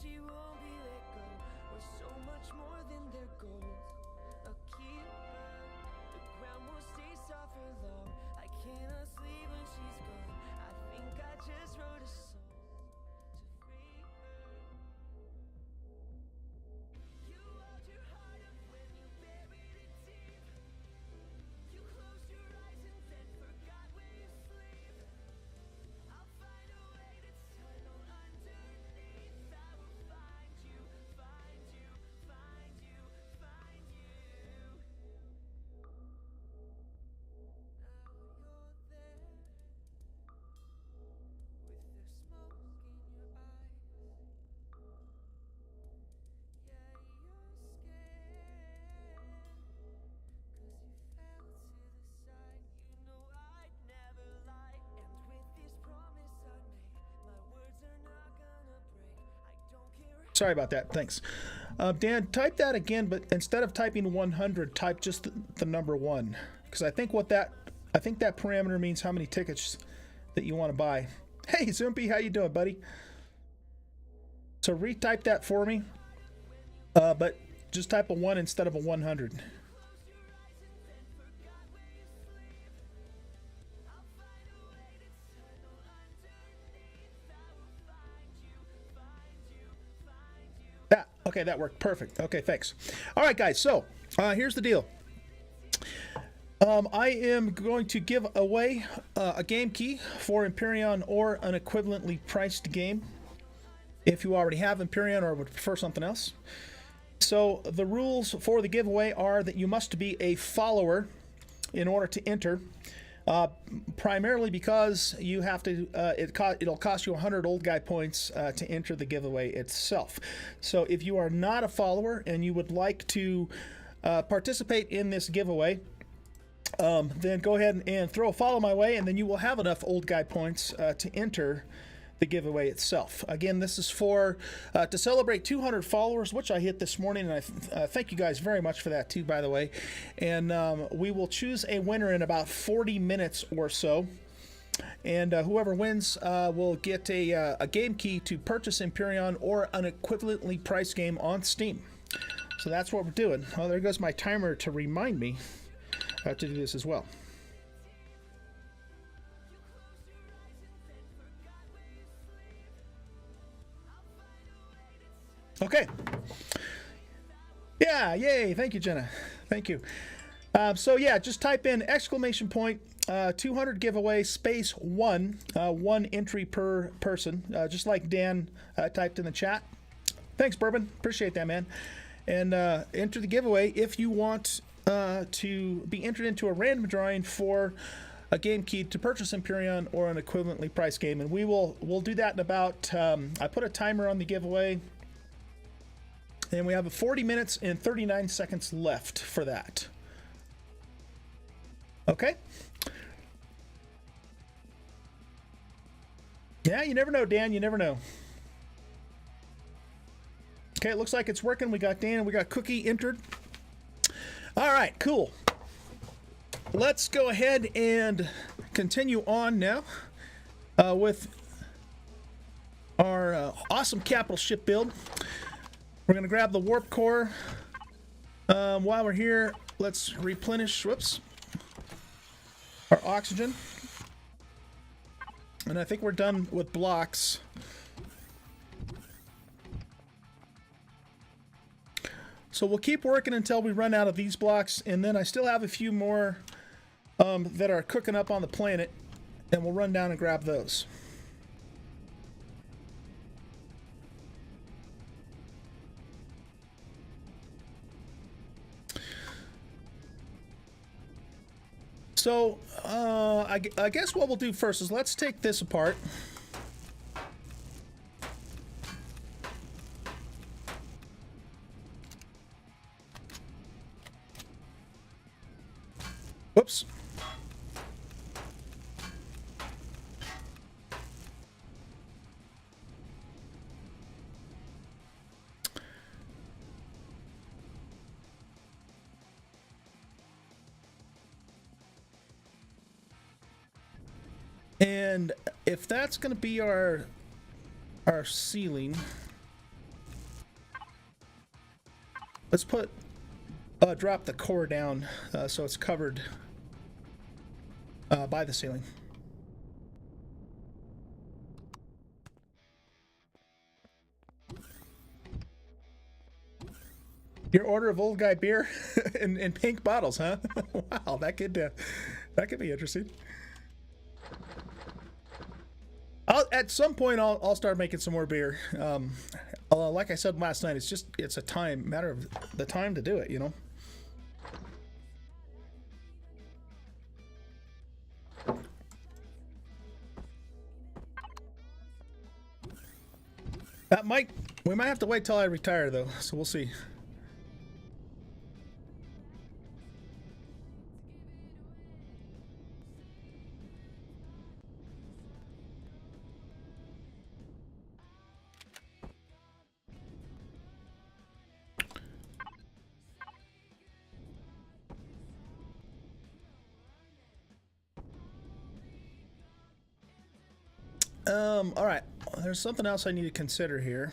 S3: she won't be let go. We're so much more than their gold. A keeper, the ground will stay soft for long. I cannot sleep when she's gone. I think I just wrote a song to free her. You hold your heart up when you buried it deep. You closed your eyes and then forgot where you sleep. I'll find a way to tunnel underneath. I will find you, find you, find you, find you. Now you're there with the smoke in your eyes. Yeah, you're scared 'cause you fell to the side. You know I'd never lie. And with this promise I made, my words are not gonna break. I don't care.
S1: Sorry about that. Thanks. Dan, type that again, but instead of typing 100, type just the number 1. Because I think that parameter means how many tickets that you want to buy. Hey, Zumpy, how you doing, buddy? So retype that for me, but just type a 1 instead of a 100. Okay, that worked perfect. Okay, thanks. All right, guys, so here's the deal. I am going to give away a game key for Empyrion or an equivalently priced game if you already have Empyrion or would prefer something else. So the rules for the giveaway are that you must be a follower in order to enter. Primarily because you have to, it'll cost you 100 Oldguy points to enter the giveaway itself. So if you are not a follower and you would like to participate in this giveaway, then go ahead and throw a follow my way, and then you will have enough Oldguy points to enter the giveaway itself. Again, this is for to celebrate 200 followers, which I hit this morning, and I thank you guys very much for that too, by the way. And we will choose a winner in about 40 minutes or so, and whoever wins will get a game key to purchase Empyrion or an equivalently priced game on Steam. So that's what we're doing. Oh, there goes my timer to remind me to do this as well. Okay. Yeah, yay. Thank you, Jenna. Thank you. So yeah, just type in exclamation point 200 giveaway space 1, 1 entry per person, just like Dan typed in the chat. Thanks, Bourbon. Appreciate that, man. And enter the giveaway if you want to be entered into a random drawing for a game key to purchase Empyrion or an equivalently priced game. And we'll do that in about, I put a timer on the giveaway, and we have 40 minutes and 39 seconds left for that. Okay? Yeah, you never know, Dan. You never know. Okay, it looks like it's working. We got Dan and we got Cookie entered. All right, cool. Let's go ahead and continue on now with our awesome capital ship build. We're going to grab the warp core. While we're here, let's replenish, our oxygen. And I think we're done with blocks. So we'll keep working until we run out of these blocks, and then I still have a few more that are cooking up on the planet, and we'll run down and grab those. So, I guess what we'll do first is let's take this apart. Whoops. And if that's going to be our ceiling, Let's put drop the core down so it's covered by the ceiling. Your order of Oldguy beer in pink bottles, huh? Wow, that could be interesting. At some point I'll start making some more beer. Like I said last night, it's a matter of the time to do it, you know. We might have to wait till I retire though, so we'll see. All right. There's something else I need to consider here.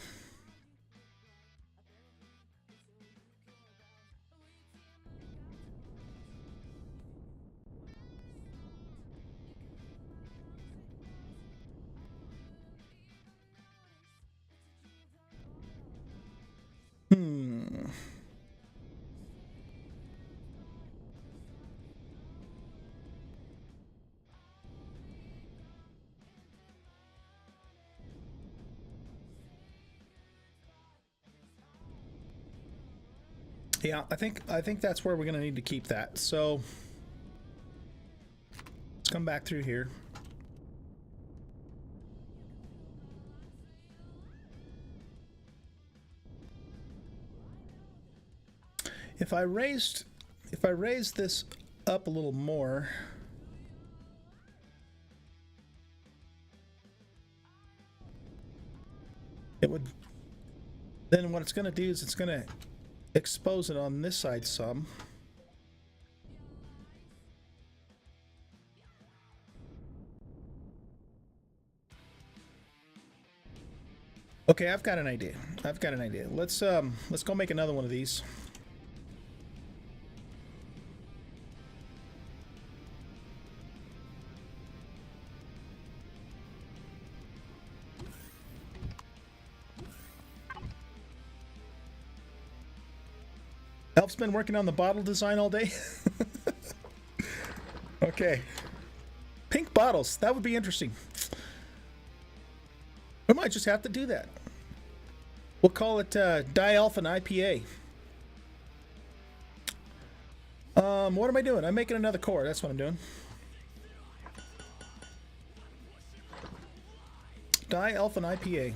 S1: Yeah, I think that's where we're gonna need to keep that. So let's come back through here. If I raise this up a little more, it would. Then what it's gonna do is it's gonna expose it on this side some. Okay, I've got an idea. Let's go make another one of these. Elf's been working on the bottle design all day. Okay. Pink bottles. That would be interesting. We might just have to do that. We'll call it Dialphin IPA. What am I doing? I'm making another core. That's what I'm doing. Dialphin IPA.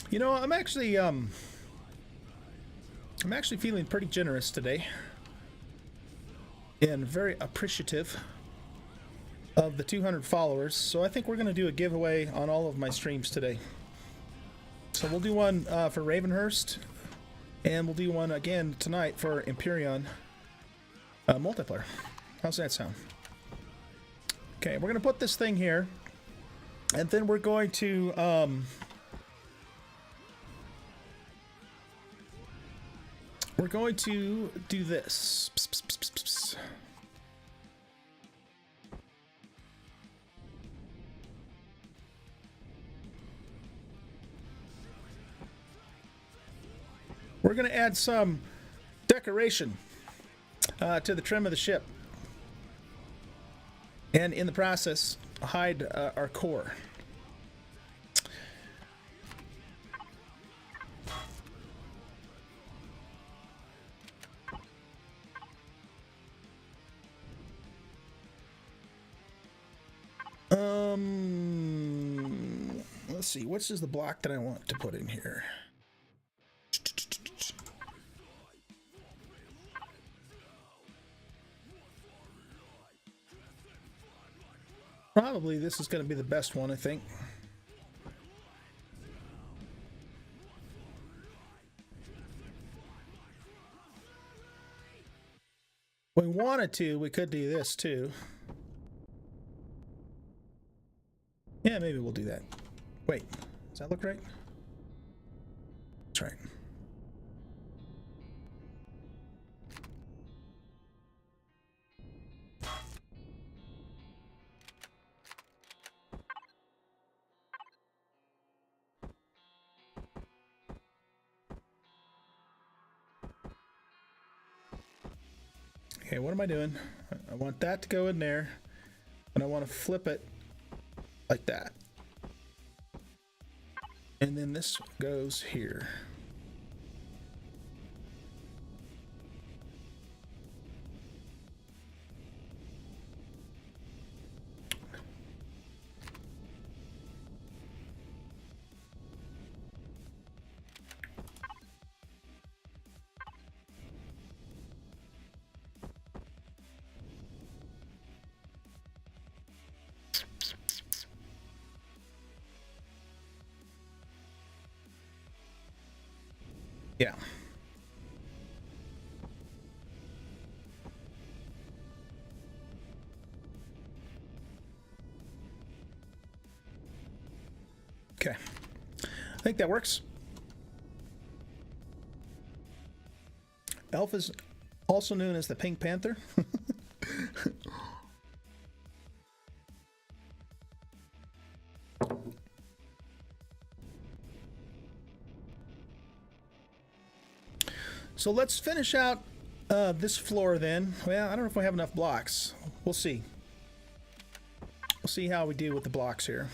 S1: You know, I'm actually feeling pretty generous today and very appreciative of the 200 followers. So I think we're going to do a giveaway on all of my streams today. So we'll do one for Ravenhurst, and we'll do one again tonight for Empyrion multiplayer. How's that sound? Okay, we're going to put this thing here, and then we're going to do this. Psst, psst, psst, psst, psst. We're going to add some decoration to the trim of the ship, and in the process hide our core. Let's see, which is the block that I want to put in here? Probably this is going to be the best one, I think. If we wanted to, we could do this too. Yeah, maybe we'll do that. Wait, does that look right? That's right. Okay, what am I doing? I want that to go in there, and I want to flip it like that. And then this goes here. Yeah. Okay. I think that works. Elf is also known as the Pink Panther. So let's finish out this floor then. Well, I don't know if we have enough blocks. We'll see. We'll see how we do with the blocks here.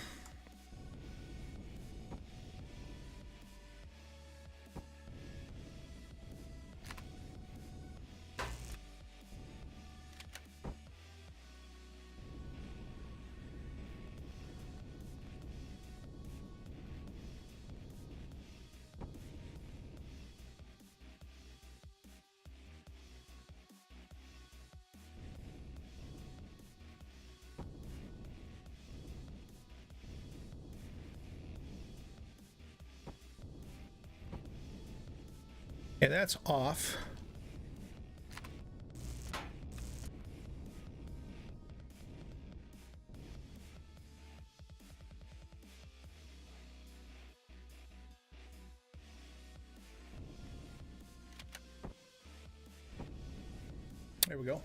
S1: Okay, that's off. There we go.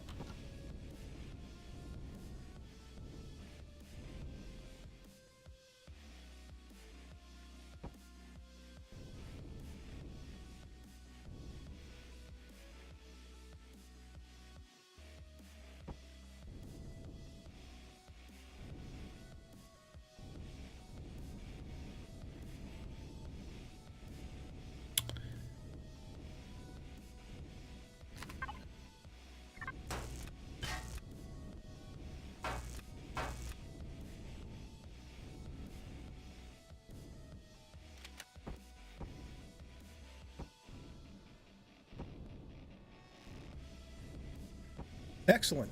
S1: Excellent.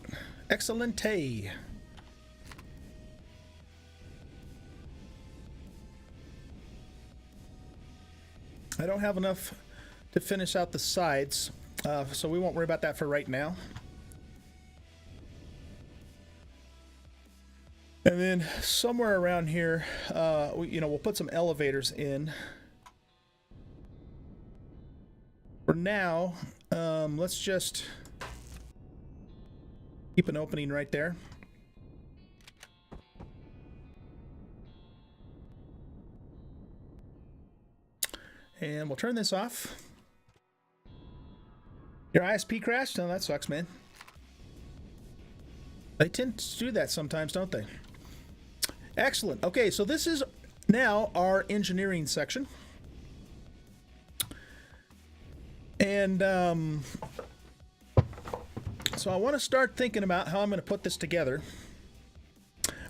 S1: Excellente. I don't have enough to finish out the sides, so we won't worry about that for right now. And then somewhere around here, we'll put some elevators in. For now, let's just keep an opening right there. And we'll turn this off. Your ISP crashed? No, that sucks, man. They tend to do that sometimes, don't they? Excellent. Okay, so this is now our engineering section. And so I want to start thinking about how I'm going to put this together.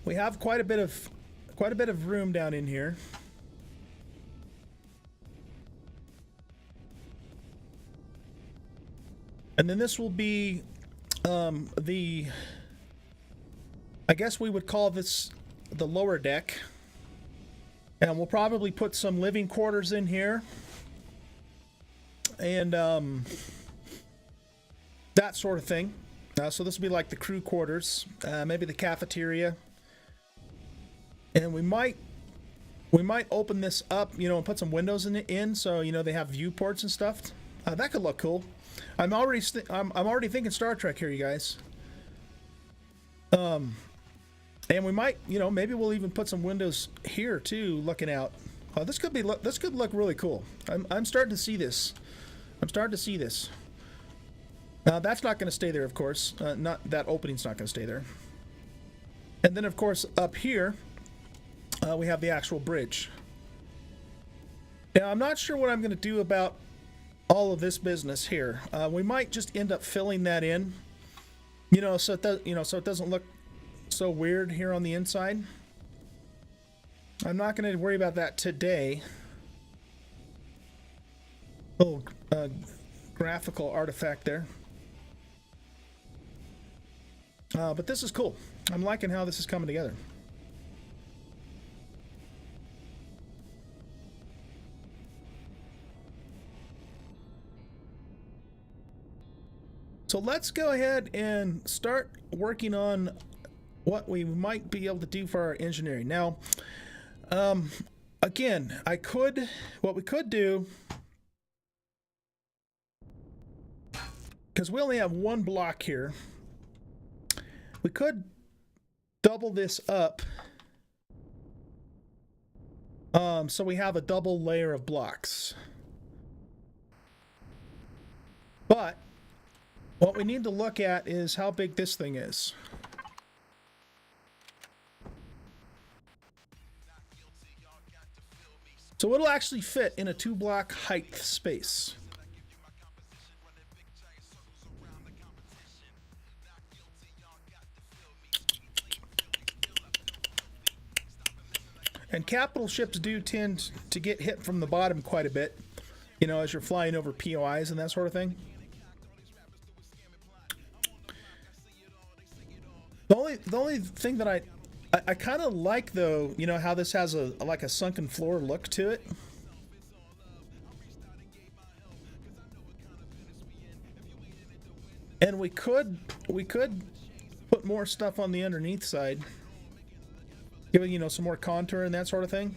S1: We have quite a bit of room down in here. And then this will be the I guess we would call this the lower deck. And we'll probably put some living quarters in here. And that sort of thing. So this will be like the crew quarters, maybe the cafeteria. And we might open this up, you know, and put some windows in so, you know, they have viewports and stuff. That could look cool. I'm already thinking Star Trek here, you guys. And we might, you know, maybe we'll even put some windows here too, looking out. This could look really cool. I'm starting to see this. I'm starting to see this. That's not going to stay there, of course. Not that opening's not going to stay there. And then, of course, up here, we have the actual bridge. Now, I'm not sure what I'm going to do about all of this business here. We might just end up filling that in, you know, so it doesn't look so weird here on the inside. I'm not going to worry about that today. Little graphical artifact there. But this is cool. I'm liking how this is coming together. So let's go ahead and start working on what we might be able to do for our engineering. Now, again, what we could do, because we only have one block here, we could double this up so we have a double layer of blocks. But what we need to look at is how big this thing is. So it'll actually fit in a 2-block height space. And capital ships do tend to get hit from the bottom quite a bit, you know, as you're flying over POIs and that sort of thing. The only thing that I kind of like, though, you know, how this has like a sunken floor look to it. And we could put more stuff on the underneath side, giving, you know, some more contour and that sort of thing.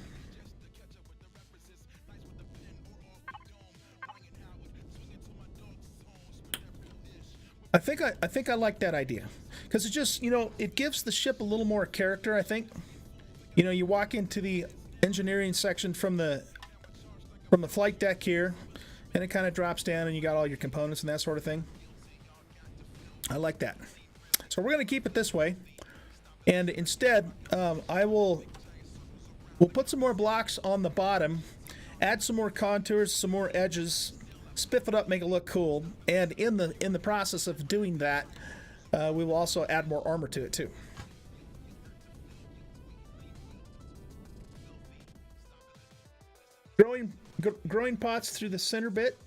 S1: I think I like that idea, because it just, you know, it gives the ship a little more character, I think. You know, you walk into the engineering section from the flight deck here, and it kind of drops down and you got all your components and that sort of thing. I like that. So we're going to keep it this way, and instead we'll put some more blocks on the bottom, add some more contours, some more edges, spiff it up, make it look cool, and in the process of doing that, we will also add more armor to it too. Growing pots through the center bit.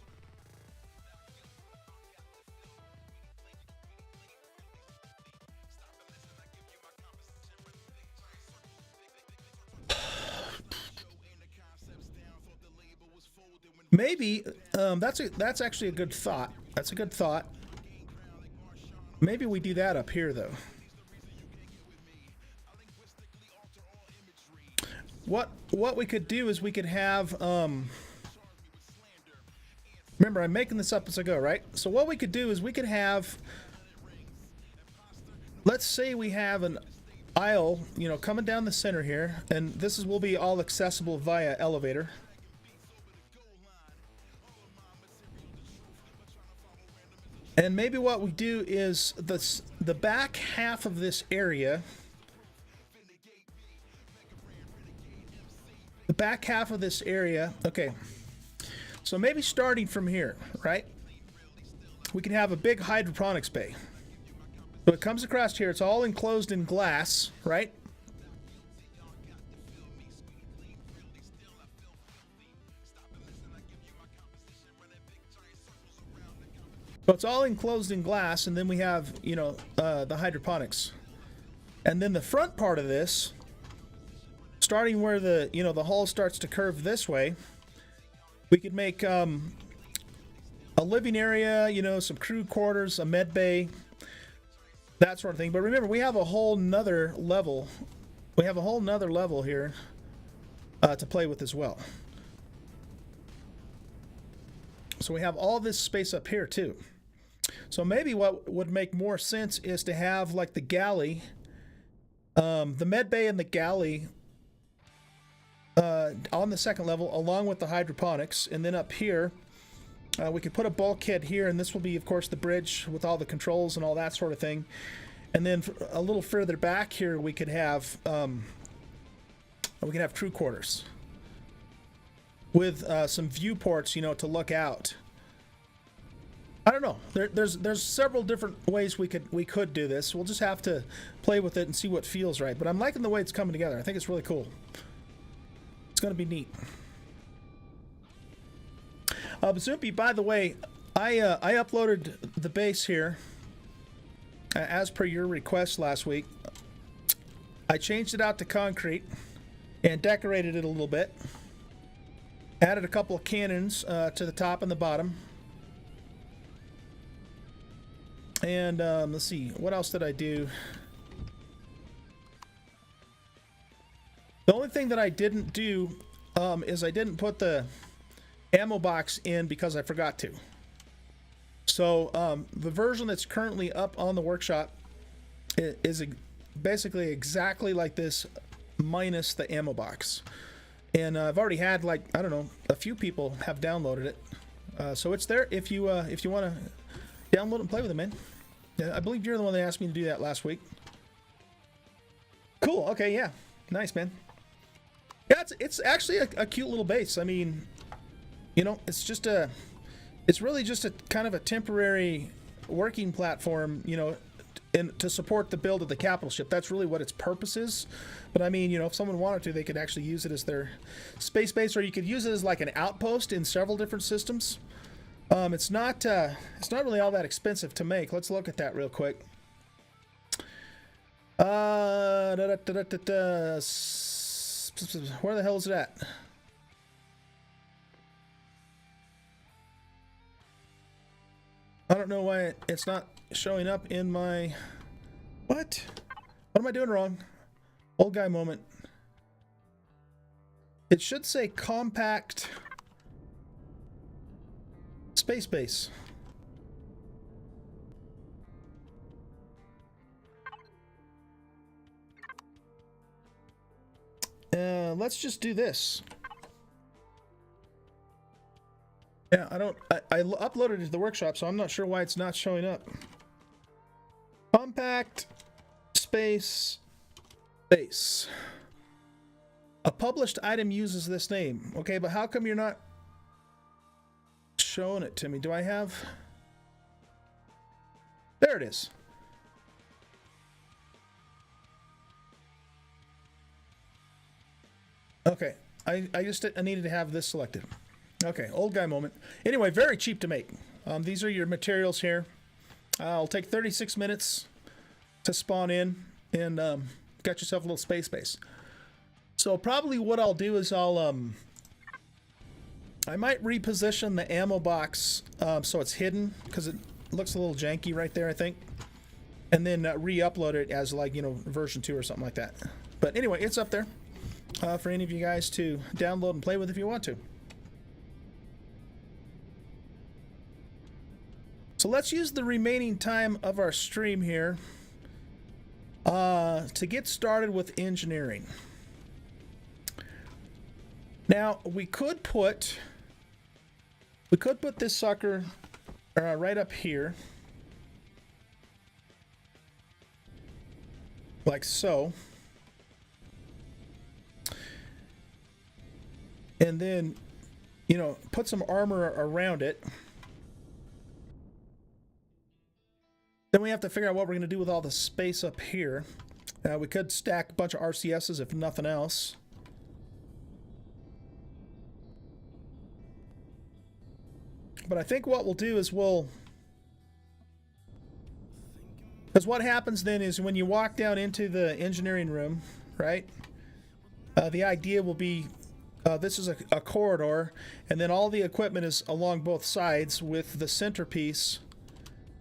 S1: Maybe that's actually a good thought. That's a good thought. Maybe we do that up here, though. What we could do is we could have remember, I'm making this up as I go, right? So what we could do is we could have, let's say we have an aisle, you know, coming down the center here, and this will be all accessible via elevator. And maybe what we do is the back half of this area, okay, so maybe starting from here, right, we can have a big hydroponics bay. So it comes across here, it's all enclosed in glass, right? So it's all enclosed in glass, and then we have, you know, the hydroponics. And then the front part of this, starting where the, you know, the hull starts to curve this way, we could make a living area, you know, some crew quarters, a med bay, that sort of thing. But remember, we have a whole nother level. We have a whole nother level here to play with as well. So we have all this space up here too. So maybe what would make more sense is to have like the galley, the med bay and the galley on the second level, along with the hydroponics. And then up here, we could put a bulkhead here, and this will be, of course, the bridge with all the controls and all that sort of thing. And then a little further back here, we could have crew quarters with some viewports, you know, to look out. I don't know. There's several different ways we could do this. We'll just have to play with it and see what feels right. But I'm liking the way it's coming together. I think it's really cool. It's going to be neat. Zoopy, by the way, I uploaded the base here as per your request last week. I changed it out to concrete and decorated it a little bit. Added a couple of cannons to the top and the bottom. And let's see, what else did I do? The only thing that I didn't do is I didn't put the ammo box in because I forgot to. So the version that's currently up on the workshop is basically exactly like this, minus the ammo box. And I've already had, like, I don't know, a few people have downloaded it. So it's there if you want to download and play with it, man. I believe you're the one that asked me to do that last week. Cool. Okay, yeah. Nice, man. Yeah, it's actually a cute little base. I mean, you know, it's really just a kind of a temporary working platform, you know, and to support the build of the capital ship. That's really what its purpose is. But I mean, you know, if someone wanted to, they could actually use it as their space base, or you could use it as like an outpost in several different systems. It's not really all that expensive to make. Let's look at that real quick. Where the hell is it at? I don't know why it's not showing up in my... What? What am I doing wrong? Old guy moment. It should say compact space base. Let's just do this. Yeah, I uploaded it to the workshop, so I'm not sure why it's not showing up. Compact space base. A published item uses this name. Okay, but how come you're not showing it to me? Do I have... There it is. Okay, I needed to have this selected. Okay, old guy moment. Anyway, very cheap to make. These are your materials here. I'll take 36 minutes to spawn in, and got yourself a little space base. So probably what I'll do is I might reposition the ammo box so it's hidden, because it looks a little janky right there, I think. And then re-upload it as, like, you know, version 2 or something like that. But anyway, it's up there for any of you guys to download and play with if you want to. So let's use the remaining time of our stream here to get started with engineering. Now we could put this sucker right up here, like so, and then, you know, put some armor around it. Then we have to figure out what we're going to do with all the space up here. We could stack a bunch of RCSs if nothing else. But I think what we'll do is because Because what happens then is when you walk down into the engineering room, right? The idea will be this is a corridor, and then all the equipment is along both sides, with the centerpiece,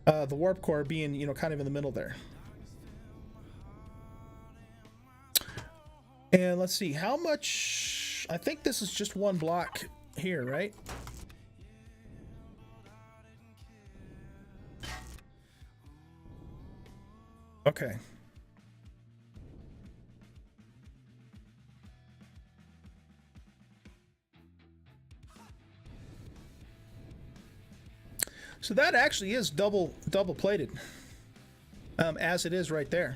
S1: the warp core, being, you know, kind of in the middle there. And let's see how much. I think this is just one block here, right? Okay. So that actually is double plated, as it is right there.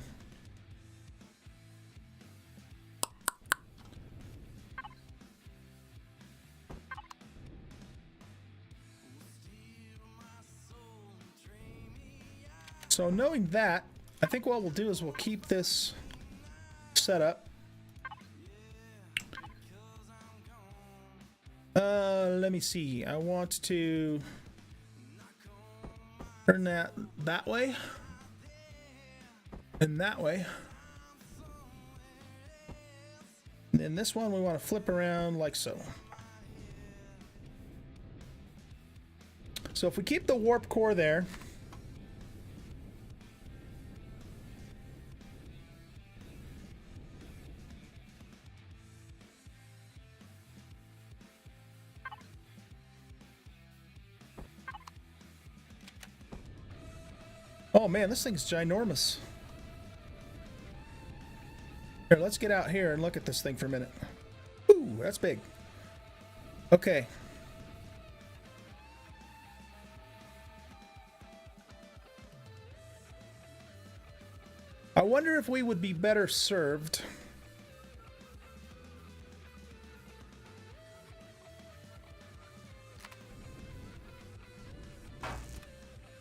S1: So knowing that, I think what we'll do is we'll keep this set up. Let me see. I want to turn that way and that way. And then this one we want to flip around like so. So if we keep the warp core there, oh man, this thing's ginormous. Here, let's get out here and look at this thing for a minute. Ooh, that's big. Okay. I wonder if we would be better served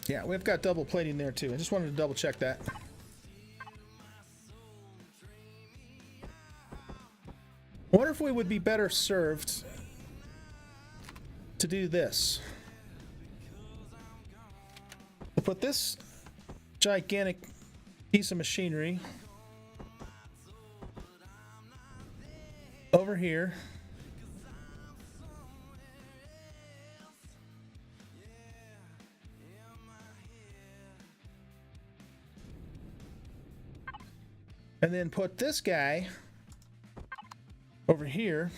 S1: yeah, we've got double plating there too. I just wanted to double check that. I wonder if we would be better served to do this. We'll put this gigantic piece of machinery over here. And then put this guy over here.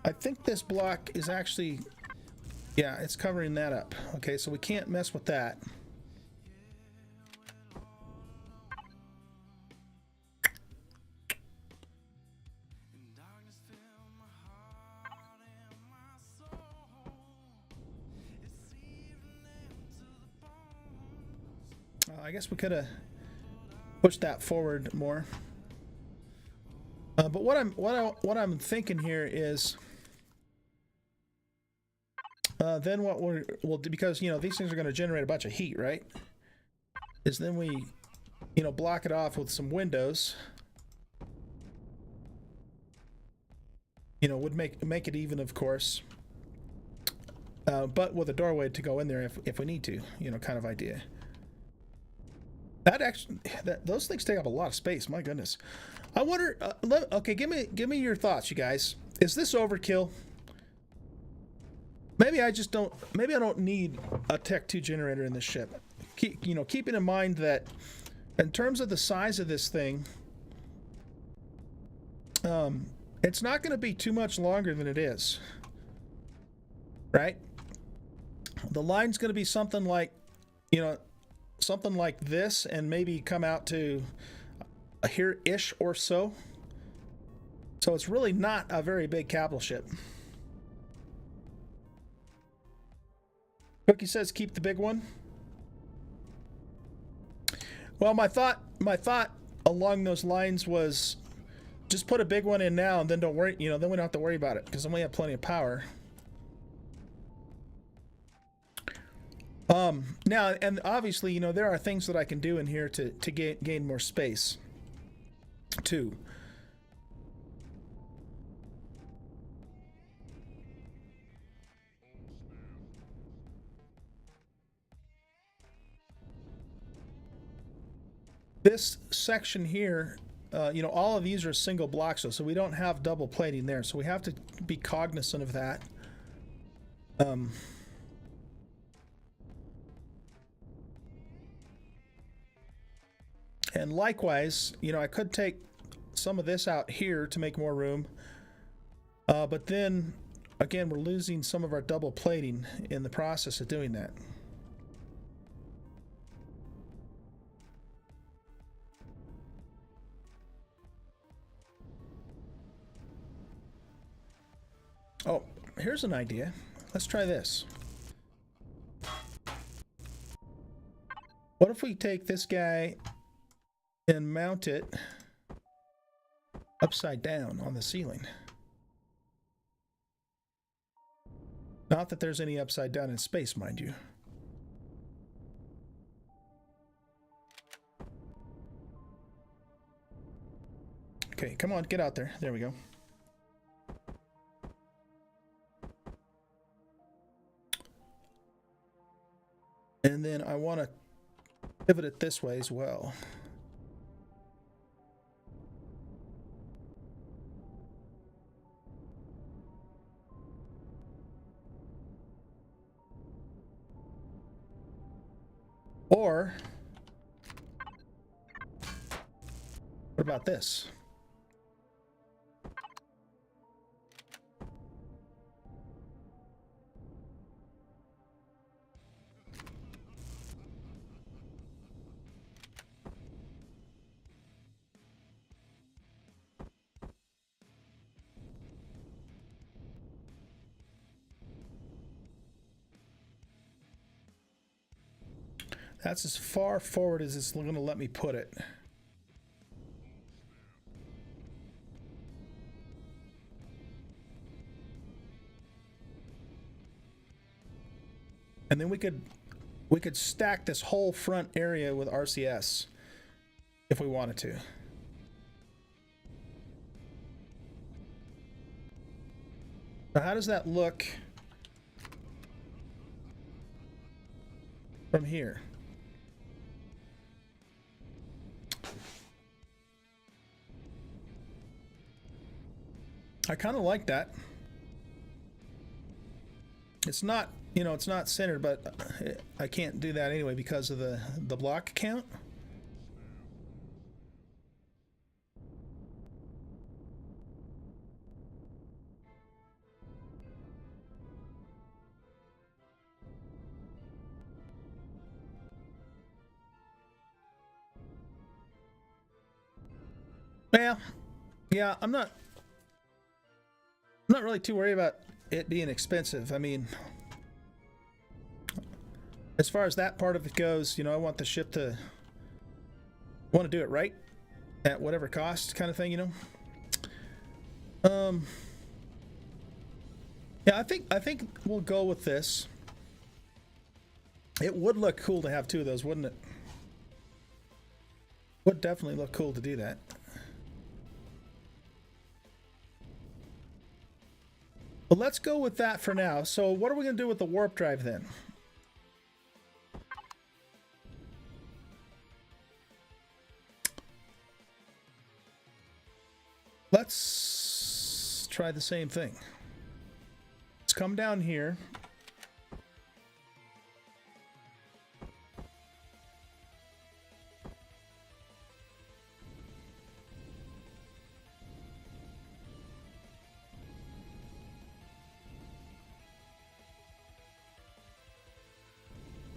S1: I think this block is actually, yeah, it's covering that up. Okay, so we can't mess with that. I guess we could have pushed that forward more. But what I'm thinking here is, then what we'll do, because you know these things are going to generate a bunch of heat, right? Is then we, you know, block it off with some windows. You know, would make it even, of course. But with a doorway to go in there if we need to, you know, kind of idea. That actually, those things take up a lot of space. My goodness. I wonder. Okay, give me your thoughts, you guys. Is this overkill? Maybe I just don't. Maybe I don't need a Tech 2 generator in this ship. Keeping in mind that, in terms of the size of this thing, it's not going to be too much longer than it is. Right? The line's going to be something like, you know, something like this, and maybe come out to here-ish or so. So it's really not a very big capital ship. Cookie says keep the big one. Well, my thought along those lines was just put a big one in now, and then don't worry, you know, then we don't have to worry about it because then we have plenty of power. Now, and obviously, you know, there are things that I can do in here to gain more space, too. This section here, you know, all of these are single blocks, so we don't have double plating there, so we have to be cognizant of that. And likewise, you know, I could take some of this out here to make more room, but then again, we're losing some of our double plating in the process of doing that. Oh, here's an idea. Let's try this. What if we take this guy and mount it upside down on the ceiling? Not that there's any upside down in space, mind you. Okay, come on, get out there. There we go. And then I want to pivot it this way as well. Or, what about this? That's as far forward as it's going to let me put it. And then we could stack this whole front area with RCS if we wanted to. Now, how does that look from here? I kind of like that. It's not, you know, it's not centered, but I can't do that anyway because of the block count. Well, yeah, I'm not really too worried about it being expensive. I mean, as far as that part of it goes, you know, I want the ship to want to do it right at whatever cost, kind of thing, you know. Yeah, I think we'll go with this. It would look cool to have two of those, wouldn't it? Would definitely look cool to do that. But let's go with that for now. So what are we going to do with the warp drive then? Let's try the same thing. Let's come down here.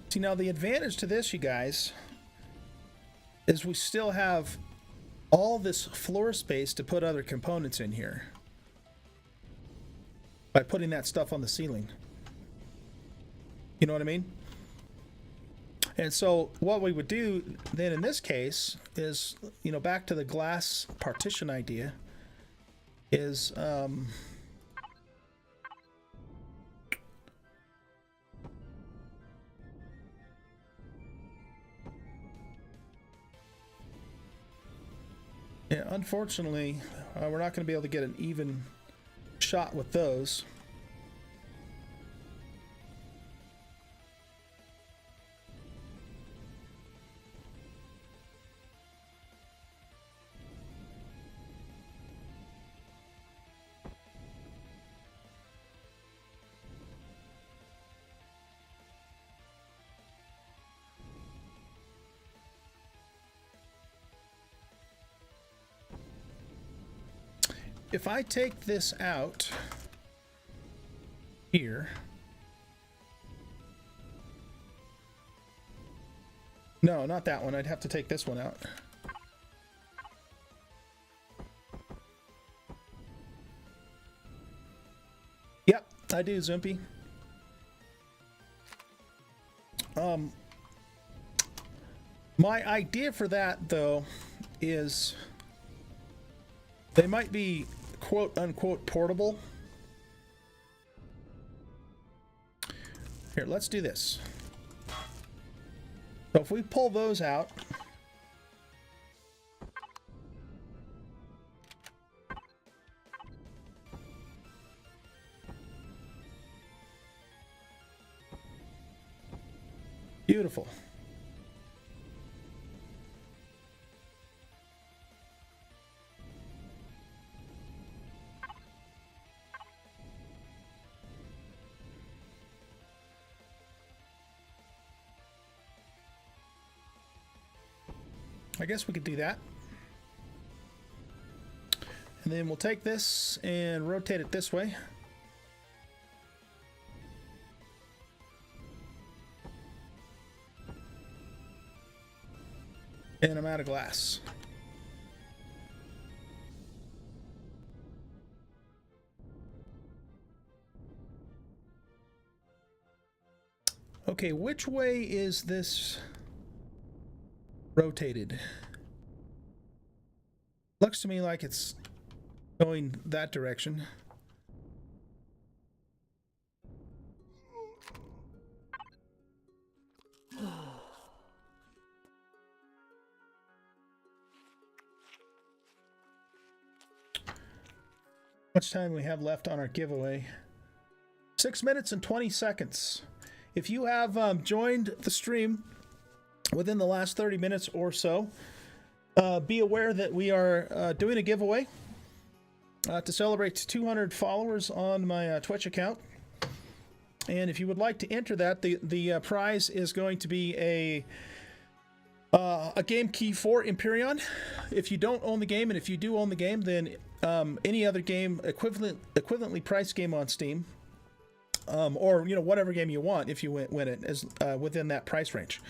S1: See, now the advantage to this, you guys, is we still have all this floor space to put other components in here by putting that stuff on the ceiling. You know what I mean? And so what we would do then in this case is, you know, back to the glass partition idea, is Yeah, unfortunately, we're not going to be able to get an even shot with those. If I take this out here, no, not that one. I'd have to take this one out. Yep, I do, Zumpy. My idea for that, though, is they might be quote-unquote portable. Here, let's do this. So if we pull those out, beautiful. I guess we could do that. And then we'll take this and rotate it this way. And I'm out of glass. Okay, which way is this rotated? Looks to me like it's going that direction. How much time we have left on our giveaway? 6 minutes and 20 seconds. If you have joined the stream within the last 30 minutes or so, be aware that we are doing a giveaway to celebrate 200 followers on my Twitch account. And if you would like to enter that, the prize is going to be a game key for Empyrion. If you don't own the game, and if you do own the game, then any other game, equivalently priced game on Steam, or whatever game you want, if you win it, is within that price range.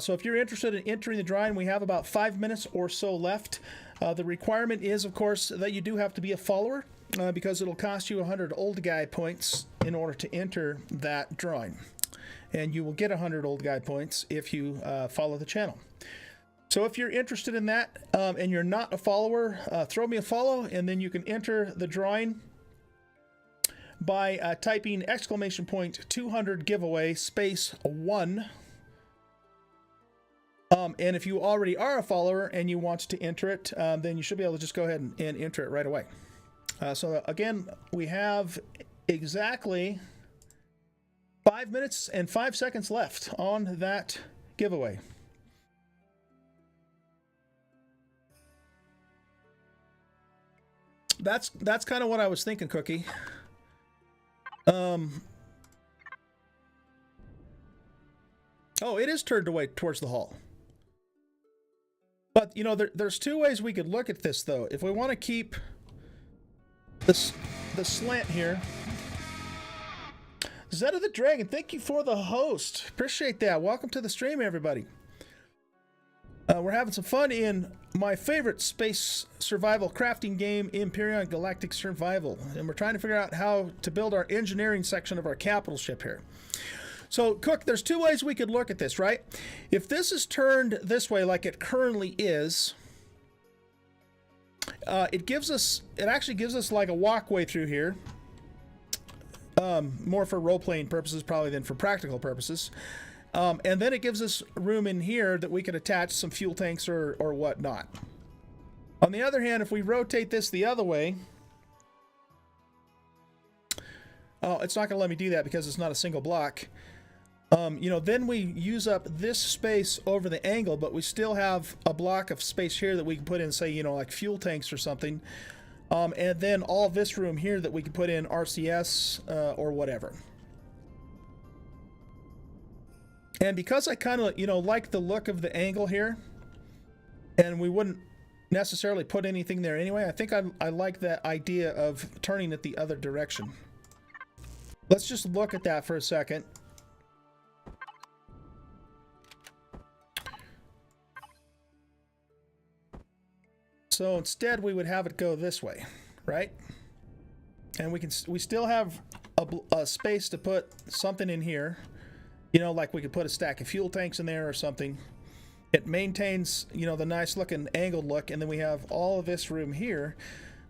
S1: So if you're interested in entering the drawing, we have about 5 minutes or so left. The requirement is, of course, that you do have to be a follower, because it'll cost you 100 Oldguy points in order to enter that drawing. And you will get 100 Oldguy points if you follow the channel. So if you're interested in that, and you're not a follower, throw me a follow, and then you can enter the drawing by typing !200 giveaway space 1. And if you already are a follower and you want to enter it, then you should be able to just go ahead and enter it right away. So again, we have exactly 5 minutes and 5 seconds left on that giveaway. That's kind of what I was thinking, Cookie. Oh, it is turned away towards the hall. But, there's two ways we could look at this, though. If we want to keep the slant here. Zeta the Dragon, thank you for the host. Appreciate that. Welcome to the stream, everybody. We're having some fun in my favorite space survival crafting game, Empyrion Galactic Survival. And we're trying to figure out how to build our engineering section of our capital ship here. So, Cook, there's two ways we could look at this, right? If this is turned this way like it currently is, it actually gives us like a walkway through here. More for role-playing purposes probably than for practical purposes. And then it gives us room in here that we can attach some fuel tanks or whatnot. On the other hand, if we rotate this the other way, oh, it's not going to let me do that because it's not a single block. You know, then we use up this space over the angle, but we still have a block of space here that we can put in, say, you know, like fuel tanks or something. And then all this room here that we can put in RCS or whatever. And because I kind of, you know, like the look of the angle here, and we wouldn't necessarily put anything there anyway, I think I like that idea of turning it the other direction. Let's just look at that for a second. So instead we would have it go this way, right? And we still have a space to put something in here. You know, like we could put a stack of fuel tanks in there or something. It maintains, you know, the nice looking angled look, and then we have all of this room here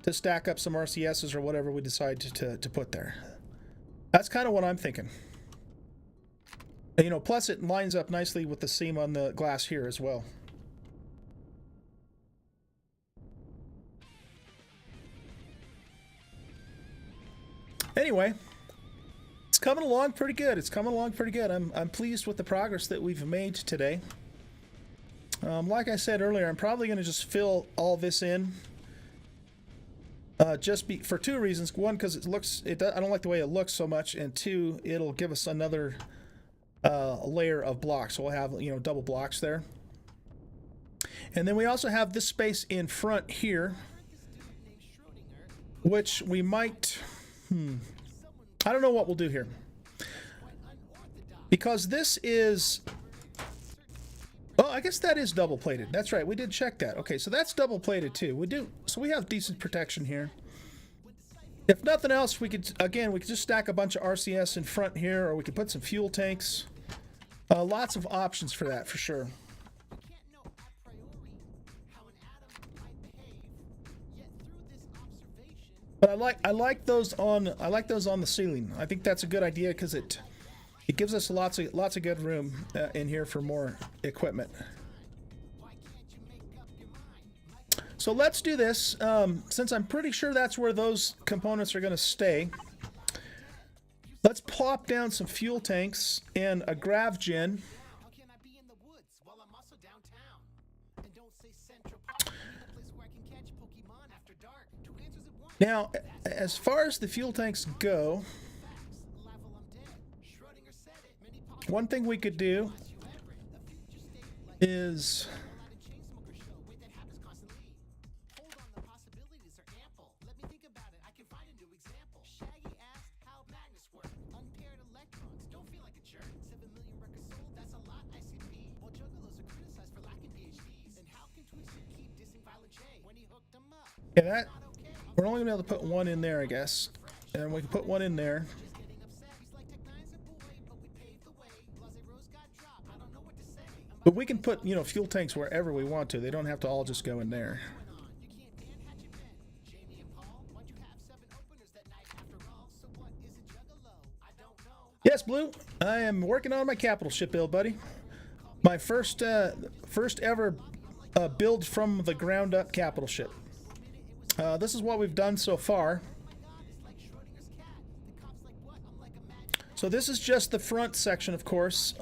S1: to stack up some RCSs or whatever we decide to put there. That's kind of what I'm thinking. And, you know, plus it lines up nicely with the seam on the glass here as well. Anyway, it's coming along pretty good. It's coming along pretty good. I'm pleased with the progress that we've made today. Like I said earlier, I'm probably going to just fill all this in. For two reasons. One, because I don't like the way it looks so much, and two, it'll give us another layer of blocks. So we'll have, you know, double blocks there. And then we also have this space in front here, which we might. I don't know what we'll do here. Because this is... Oh, I guess that is double plated. That's right, we did check that. Okay, so that's double plated too. So we have decent protection here. If nothing else, we could just stack a bunch of RCS in front here, or we could put some fuel tanks. Lots of options for that, for sure. But I like those on the ceiling. I think that's a good idea because it gives us lots of good room in here for more equipment. So let's do this. Since I'm pretty sure that's where those components are going to stay. Let's plop down some fuel tanks and a grav gen. Now, as far as the fuel tanks go, one thing we could do is yeah, we're only gonna be able to put one in there, I guess, and we can put one in there. But we can put, you know, fuel tanks wherever we want to. They don't have to all just go in there. Yes, Blue. I am working on my capital ship build, buddy. My first ever build from the ground up capital ship. This is what we've done so far. So this is just the front section, of course.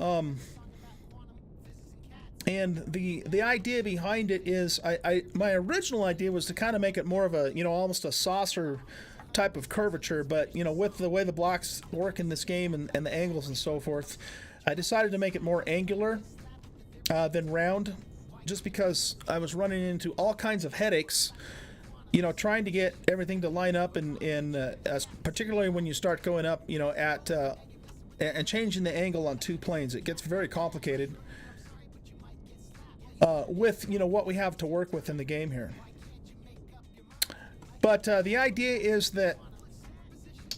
S1: And the idea behind it is, my original idea was to kind of make it more of a, you know, almost a saucer type of curvature, but, you know, with the way the blocks work in this game and the angles and so forth, I decided to make it more angular than round, just because I was running into all kinds of headaches, you know, trying to get everything to line up, and particularly when you start going up, you know, at and changing the angle on two planes, it gets very complicated with, you know, what we have to work with in the game here. But the idea is that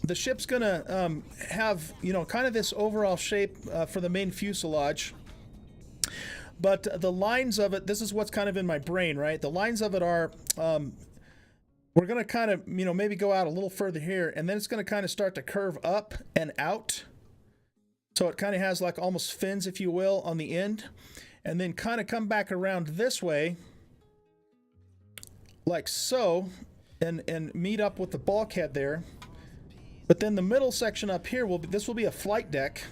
S1: the ship's gonna have, you know, kind of this overall shape for the main fuselage. But the lines of it, this is what's kind of in my brain, right? The lines of it are, we're going to kind of, you know, maybe go out a little further here, and then it's going to kind of start to curve up and out. So it kind of has like almost fins, if you will, on the end, and then kind of come back around this way like so, and meet up with the bulkhead there. But then the middle section up here will be, this will be a flight deck,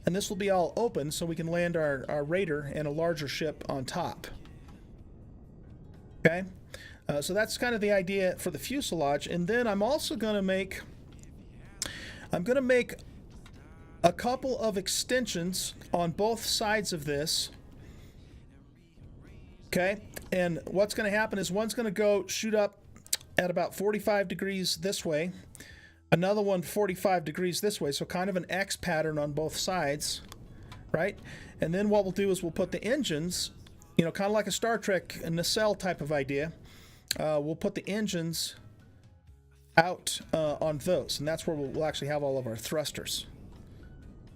S1: and this will be all open so we can land our raider and a larger ship on top. Okay, so that's kind of the idea for the fuselage. And then I'm also going to make, a couple of extensions on both sides of this. Okay, and what's going to happen is one's going to go shoot up at about 45 degrees this way, another one 45 degrees this way, so kind of an X pattern on both sides, right? And then what we'll do is we'll put the engines, you know, kind of like a Star Trek nacelle type of idea. We'll put the engines out on those, and that's where we'll actually have all of our thrusters.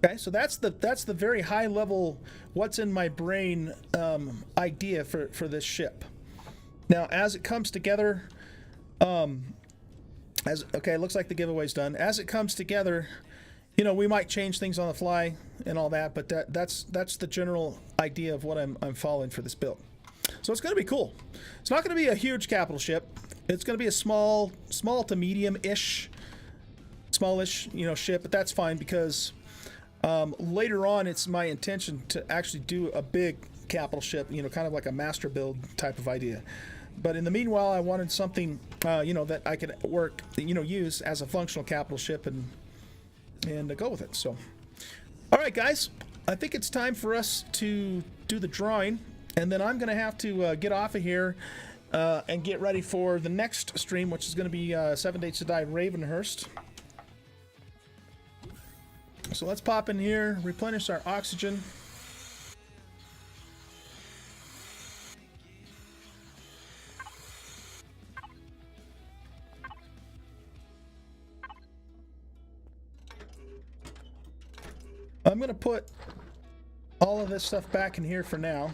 S1: Okay, so that's the very high level, what's in my brain idea for this ship. Now, as it comes together, okay, it looks like the giveaway's done. As it comes together, you know, we might change things on the fly and all that, but that's the general idea of what I'm following for this build. So it's going to be cool. It's not going to be a huge capital ship. It's going to be a small to medium-ish, smallish, you know, ship, but that's fine because later on it's my intention to actually do a big capital ship, you know, kind of like a master build type of idea. But in the meanwhile, I wanted something, you know, that I could work, you know, use as a functional capital ship and go with it. So, all right, guys, I think it's time for us to do the drawing, and then I'm going to have to get off of here and get ready for the next stream, which is going to be 7 Days to Die Ravenhurst. So let's pop in here, replenish our oxygen. I'm going to put all of this stuff back in here for now.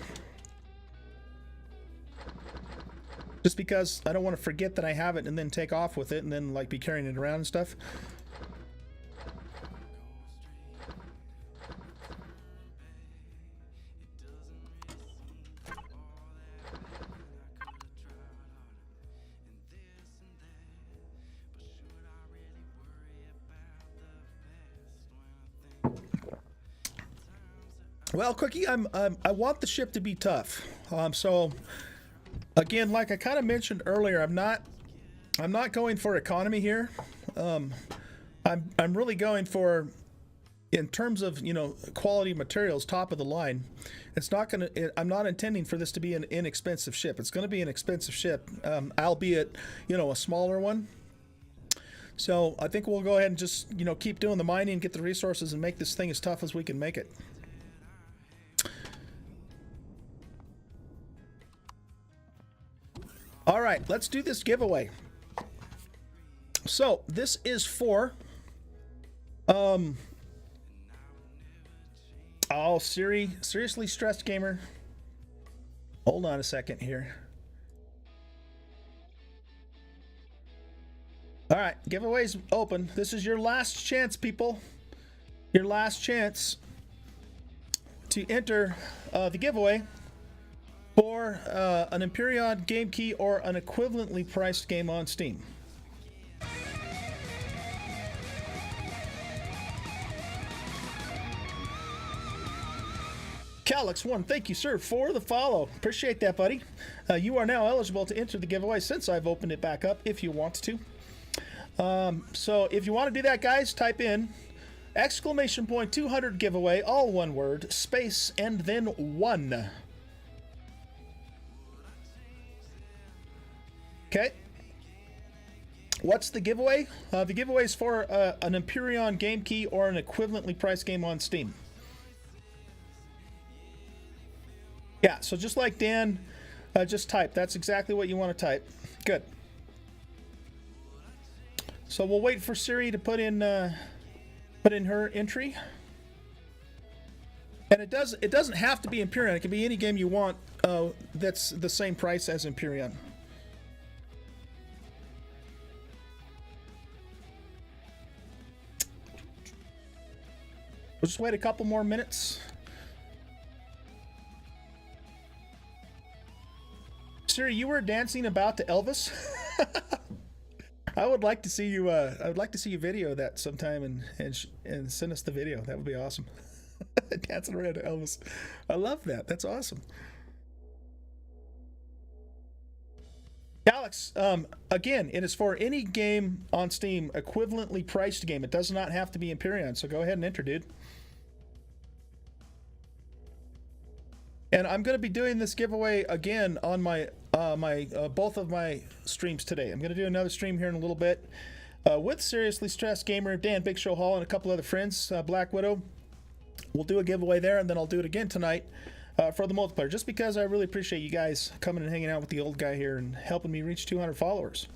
S1: Just because I don't want to forget that I have it and then take off with it and then like be carrying it around and stuff. Well, Cookie, I want the ship to be tough. So again, like I kind of mentioned earlier, I'm not going for economy here. I'm really going for, in terms of, you know, quality materials, top of the line. It's not gonna. I'm not intending for this to be an inexpensive ship. It's going to be an expensive ship, albeit, you know, a smaller one. So I think we'll go ahead and just, you know, keep doing the mining, get the resources, and make this thing as tough as we can make it. All right, let's do this giveaway. So this is for, oh, seriously stressed gamer. Hold on a second here. All right, giveaway's open. This is your last chance, people. Your last chance to enter the giveaway for an Empyrion game key or an equivalently priced game on Steam. Calix1, thank you, sir, for the follow. Appreciate that, buddy. You are now eligible to enter the giveaway since I've opened it back up if you want to. So if you want to do that, guys, type in !200 giveaway, all one word, space, and then 1. Okay. What's the giveaway? The giveaway is for an Empyrion game key or an equivalently priced game on Steam. Yeah, so just like Dan, just type. That's exactly what you want to type. Good. So we'll wait for Siri to put in her entry. And it doesn't have to be Empyrion. It can be any game you want that's the same price as Empyrion. We'll just wait a couple more minutes. Siri, you were dancing about to Elvis? I would like to see you. I would like to see you video that sometime and send us the video. That would be awesome. Dancing around to Elvis. I love that. That's awesome. Alex, again, it is for any game on Steam, equivalently priced game. It does not have to be Empyrion, so go ahead and enter, dude. And I'm going to be doing this giveaway again on my both of my streams today. I'm going to do another stream here in a little bit with Seriously Stressed Gamer, Dan Big Show Hall, and a couple other friends, Black Widow. We'll do a giveaway there, and then I'll do it again tonight for the multiplayer, just because I really appreciate you guys coming and hanging out with the old guy here and helping me reach 200 followers.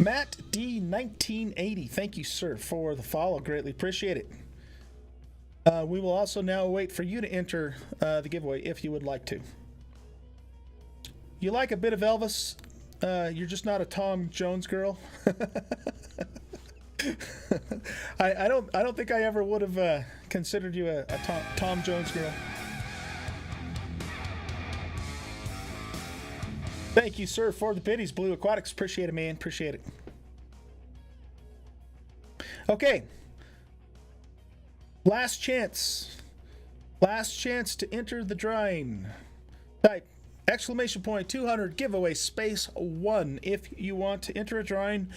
S1: Matt D 1980, thank you, sir, for the follow. Greatly appreciate it. We will also now wait for you to enter the giveaway if you would like to. You like a bit of Elvis? You're just not a Tom Jones girl. I don't think I ever would have considered you a Tom Jones girl. Thank you, sir, for the biddies, Blue Aquatics. Appreciate it, man. Appreciate it. Okay. Last chance. Last chance to enter the drawing. Type exclamation point 200 giveaway space 1 if you want to enter a drawing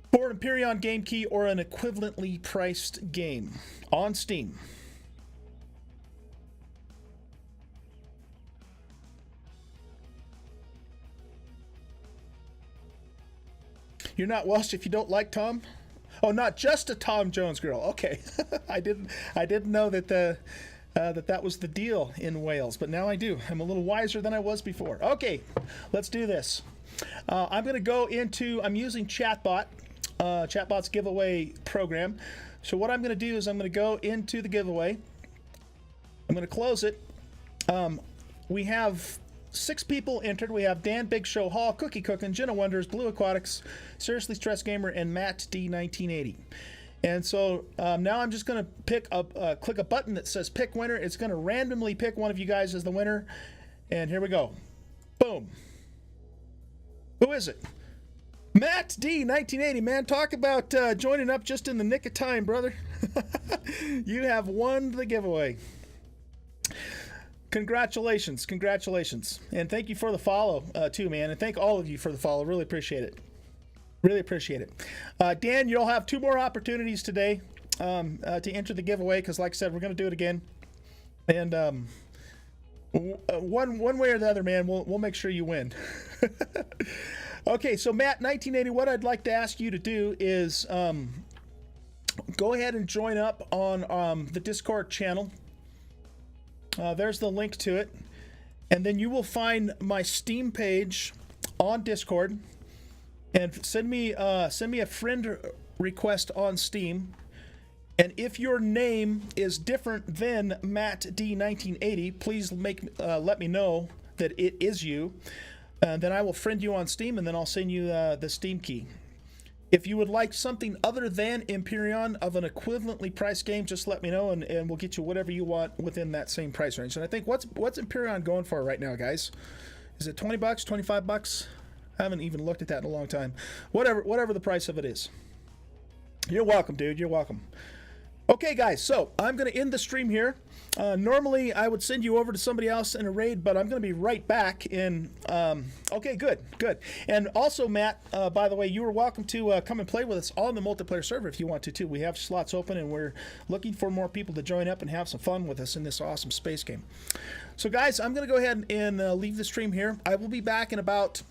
S1: for an Empyrion game key or an equivalently priced game on Steam. You're not Welsh if you don't like Tom? Oh, not just a Tom Jones girl. Okay. I didn't know that that was the deal in Wales, but now I do. I'm a little wiser than I was before. Okay, let's do this. I'm going to go into, I'm using Chatbot, Chatbot's giveaway program. So what I'm going to do is I'm going to go into the giveaway. I'm going to close it. We have 6 people entered. We have Dan Big Show Hall, Cookie Cookin', Jenna Wonders, Blue Aquatics, Seriously Stressed Gamer, and Matt D 1980. And so now I'm just going to click a button that says pick winner. It's going to randomly pick one of you guys as the winner. And here we go. Boom. Who is it? Matt D 1980, man. Talk about joining up just in the nick of time, brother. You have won the giveaway. Congratulations. Congratulations. And thank you for the follow, too, man. And thank all of you for the follow. Really appreciate it. Really appreciate it. Dan, you'll have 2 more opportunities today to enter the giveaway because, like I said, we're going to do it again. And one way or the other, man, we'll make sure you win. Okay, so Matt, 1980, what I'd like to ask you to do is go ahead and join up on the Discord channel. There's the link to it. And then you will find my Steam page on Discord. And send me a friend request on Steam. And if your name is different than Matt D 1980, please let me know that it is you. Then I will friend you on Steam, and then I'll send you the Steam key. If you would like something other than Empyrion of an equivalently priced game, just let me know, and we'll get you whatever you want within that same price range. And I think what's Empyrion going for right now, guys? Is it $20, $25? I haven't even looked at that in a long time. Whatever the price of it is. You're welcome, dude. You're welcome. Okay, guys, so I'm going to end the stream here. Normally, I would send you over to somebody else in a raid, but I'm going to be right back in... okay, good. And also, Matt, by the way, you are welcome to come and play with us on the multiplayer server if you want to, too. We have slots open, and we're looking for more people to join up and have some fun with us in this awesome space game. So, guys, I'm going to go ahead and leave the stream here. I will be back in about...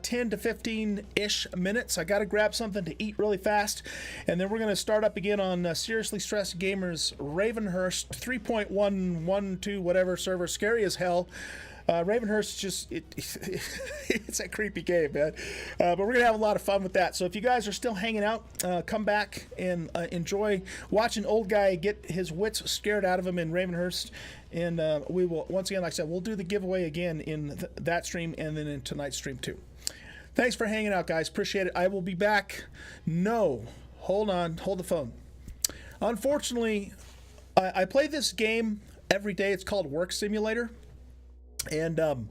S1: 10 to 15-ish minutes. I got to grab something to eat really fast, and then we're going to start up again on Seriously Stressed Gamers Ravenhurst 3.112 whatever server. Scary as hell. Ravenhurst just it's a creepy game, man. But we're gonna have a lot of fun with that. So if you guys are still hanging out, come back and enjoy watching Oldguy get his wits scared out of him in Ravenhurst. And we will, once again, like I said, we'll do the giveaway again in that stream and then in tonight's stream too. Thanks for hanging out, guys. Appreciate it. I will be back. No, hold on, hold the phone. unfortunately, I play this game every day. It's called Work Simulator, and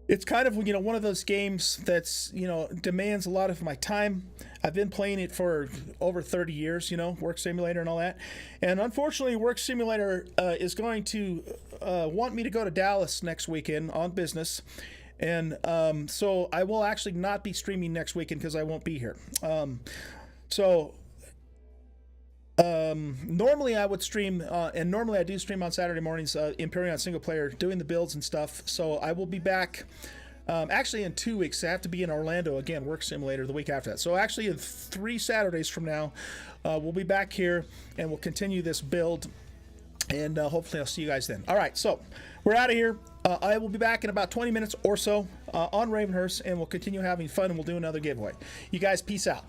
S1: it's kind of, you know, one of those games that's, you know, demands a lot of my time. I've been playing it for over 30 years, you know, Work Simulator and all that. And unfortunately, Work Simulator is going to want me to go to Dallas next weekend on business. And so I will actually not be streaming next weekend because I won't be here. Normally I would stream, and normally I do stream on Saturday mornings, Empyrion single player, doing the builds and stuff. So I will be back, actually in 2 weeks. I have to be in Orlando again, Work Simulator, the week after that. So actually in 3 Saturdays from now, we'll be back here and we'll continue this build, and hopefully I'll see you guys then. All right, so we're out of here. I will be back in about 20 minutes or so on Ravenhurst, and we'll continue having fun, and we'll do another giveaway. You guys, peace out.